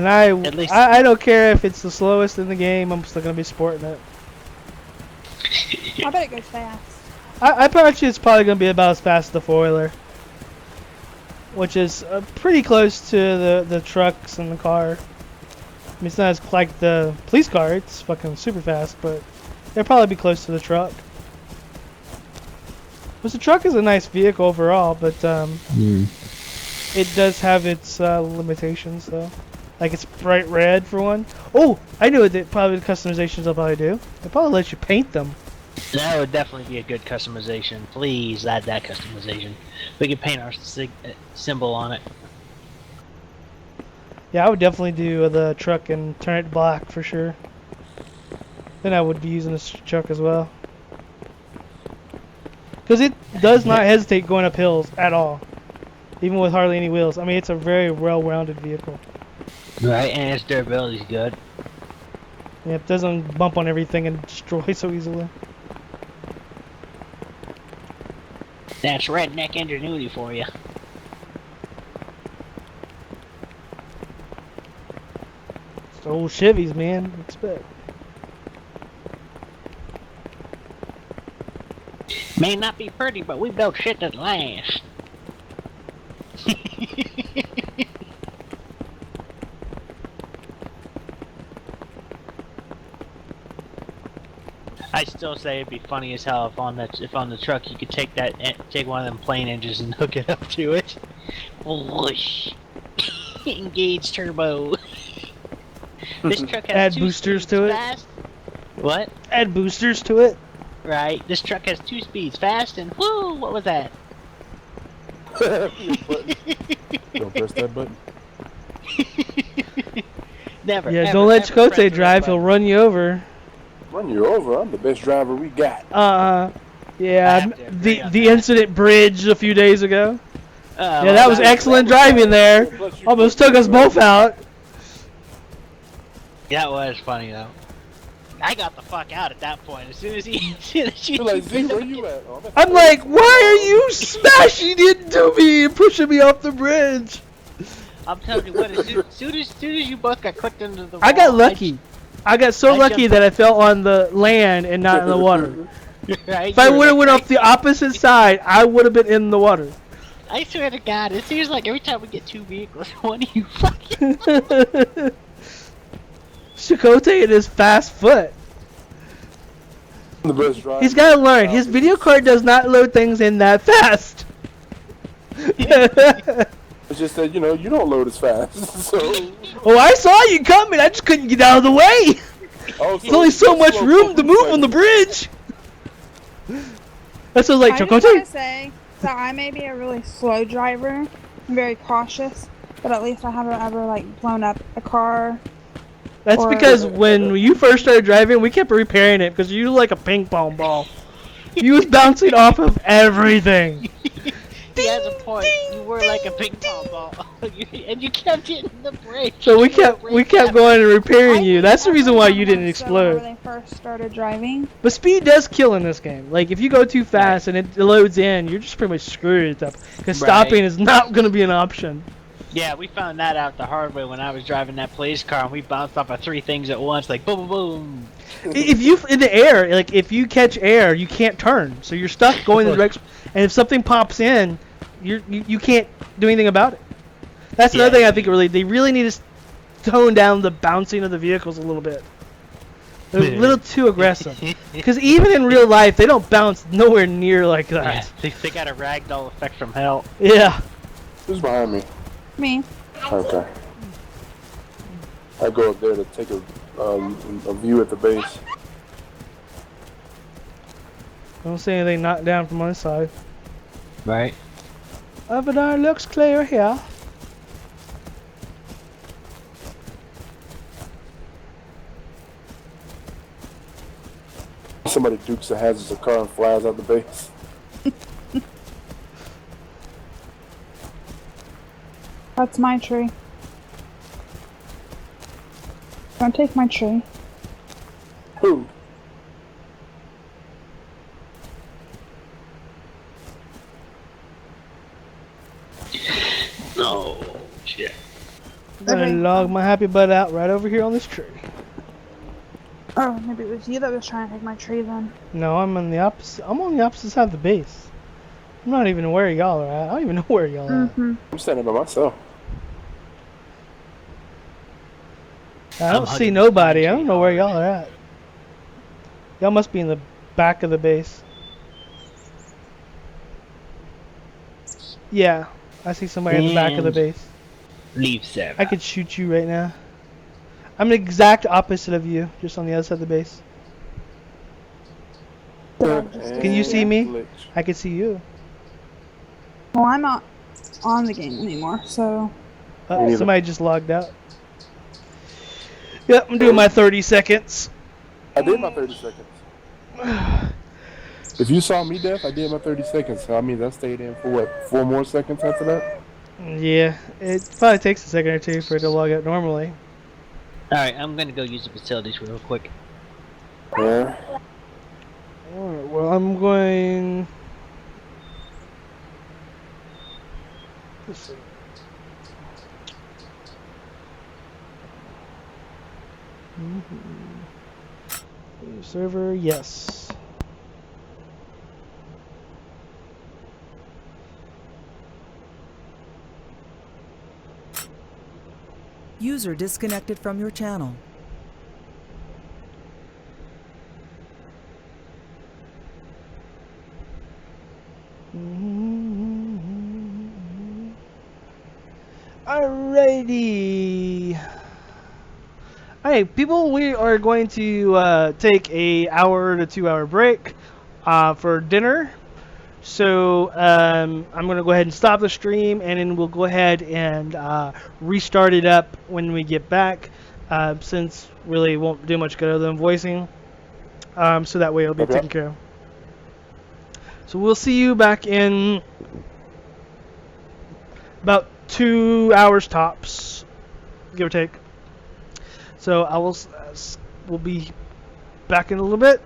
At least- I don't care if it's the slowest in the game, I'm still going to be sporting it. I bet it goes fast. I bet you it's probably going to be about as fast as the four-wheeler. Which is pretty close to the trucks and the car. I mean, it's not as like the police car, it's fucking super fast, but it'll probably be close to the truck. Because the truck is a nice vehicle overall, but it does have its limitations, though. Like it's bright red for one. Oh, I know that probably the customizations they'll probably do. They'll probably let you paint them. That would definitely be a good customization. Please add that customization. We could paint our symbol on it. Yeah, I would definitely do the truck and turn it black for sure. Then I would be using this truck as well. Because it does not hesitate going up hills at all. Even with hardly any wheels. I mean, it's a very well-rounded vehicle. Right, and its durability is good. Yeah, it doesn't bump on everything and destroy so easily. That's redneck ingenuity for you. It's old Chevys, man. Expect. May not be pretty, but we built shit that lasts. I still say it'd be funny as hell if on the truck you could take one of them plane engines and hook it up to it. Whoosh. Engage turbo. This truck has Add two boosters speeds to it. fast. What? Add boosters to it. Right? This truck has 2 speeds, fast and whoo! What was that? Don't press that button. Never. Yeah, ever, don't let ever press Chakotay the drive. red He'll button. run you over. Run you over. I'm the best driver we got. Yeah, have to agree on the that. incident bridge a few days ago. Yeah, Well, that was excellent driving there. Plus you Almost put took us the, both out. That was funny though. I got the fuck out at that point. As soon as she You're like, Z, where you at? Oh, I'm like, why are you smashing into me and pushing me off the bridge? I'm telling you what, as soon as you both got clicked into the wall, I got lucky. I got so I lucky jumped- that I fell on the land and not in the water. Right? If I would have went off the opposite side, I would have been in the water. I swear to God, it seems like every time we get 2 vehicles, one of you fucking. Chakotay and his fast foot. The best driver. He's got to learn. His video card does not load things in that fast. It's just that, you know, you don't load as fast. So. Oh, I saw you coming. I just couldn't get out of the way. Oh, There's only so much room to move on the bridge. That's what like I just want Chakotay. to say that I may be a really slow driver. I'm very cautious, but at least I haven't ever like blown up a car. That's or- because when you first started driving, we kept repairing it because you were like a ping pong ball. You was bouncing off of everything. He has a point. You were like a ping pong ball, and you kept hitting the bridge. So we kept going and repairing you. That's the reason why you didn't When explode. they first started driving. But speed does kill in this game. Like if you go too fast and it loads in, you're just pretty much screwed at that point. Because stopping is not going to be an option. Yeah, we found that out the hard way when I was driving that police car, and we bounced off of 3 things at once, like boom, boom, boom. If you in the air, like if you catch air, you can't turn, so you're stuck going the direction. And if something pops in, you can't do anything about it. That's another thing I think they really need to tone down the bouncing of the vehicles a little bit. They're a little too aggressive. Because even in real life, they don't bounce nowhere near like that. Yeah, they got a ragdoll effect from hell. Yeah. Who's behind me? Me. Okay. I go up there to take a view at the base. Don't see anything knocked down from my side. Right. Everything looks clear here. Somebody dukes a hazardous car and flies out the base. That's my tree. Don't take my tree. Who? No. Shit. I'm gonna log my happy butt out right over here on this tree. Oh, maybe it was you that was trying to take my tree then. No, I'm on the opposite. I'm on the opposite side of the base. I'm not even where y'all are at. I don't even know where y'all are. Mm-hmm. I'm standing by myself. I don't see nobody. I don't know where y'all are at. Y'all must be in the back of the base. Yeah, I see somebody in the back of the base. Leave server. I could shoot you right now. I'm the exact opposite of you, just on the other side of the base. Can you see me? I can see you. Well, I'm not on the game anymore, so. Somebody just logged out. Yep, I'm doing my 30 seconds. I did my 30 seconds. If you saw me, Def, I did my 30 seconds. So, I mean, that stayed in for what, 4 more seconds after that? Yeah, it probably takes a second or two for it to log out normally. Alright, I'm gonna go use the facilities real quick. Yeah. Alright, well, I'm going. Let's see. Server, yes. User disconnected from your channel. Alrighty. Alright, people, we are going to take a hour to 2 hour break. for dinner. So I'm going to go ahead and stop the stream, and then we'll go ahead and restart it up when we get back, since really it won't do much good other than voicing. So that way it'll be taken care of. So we'll see you back in about 2 hours tops, give or take. So we'll be back in a little bit.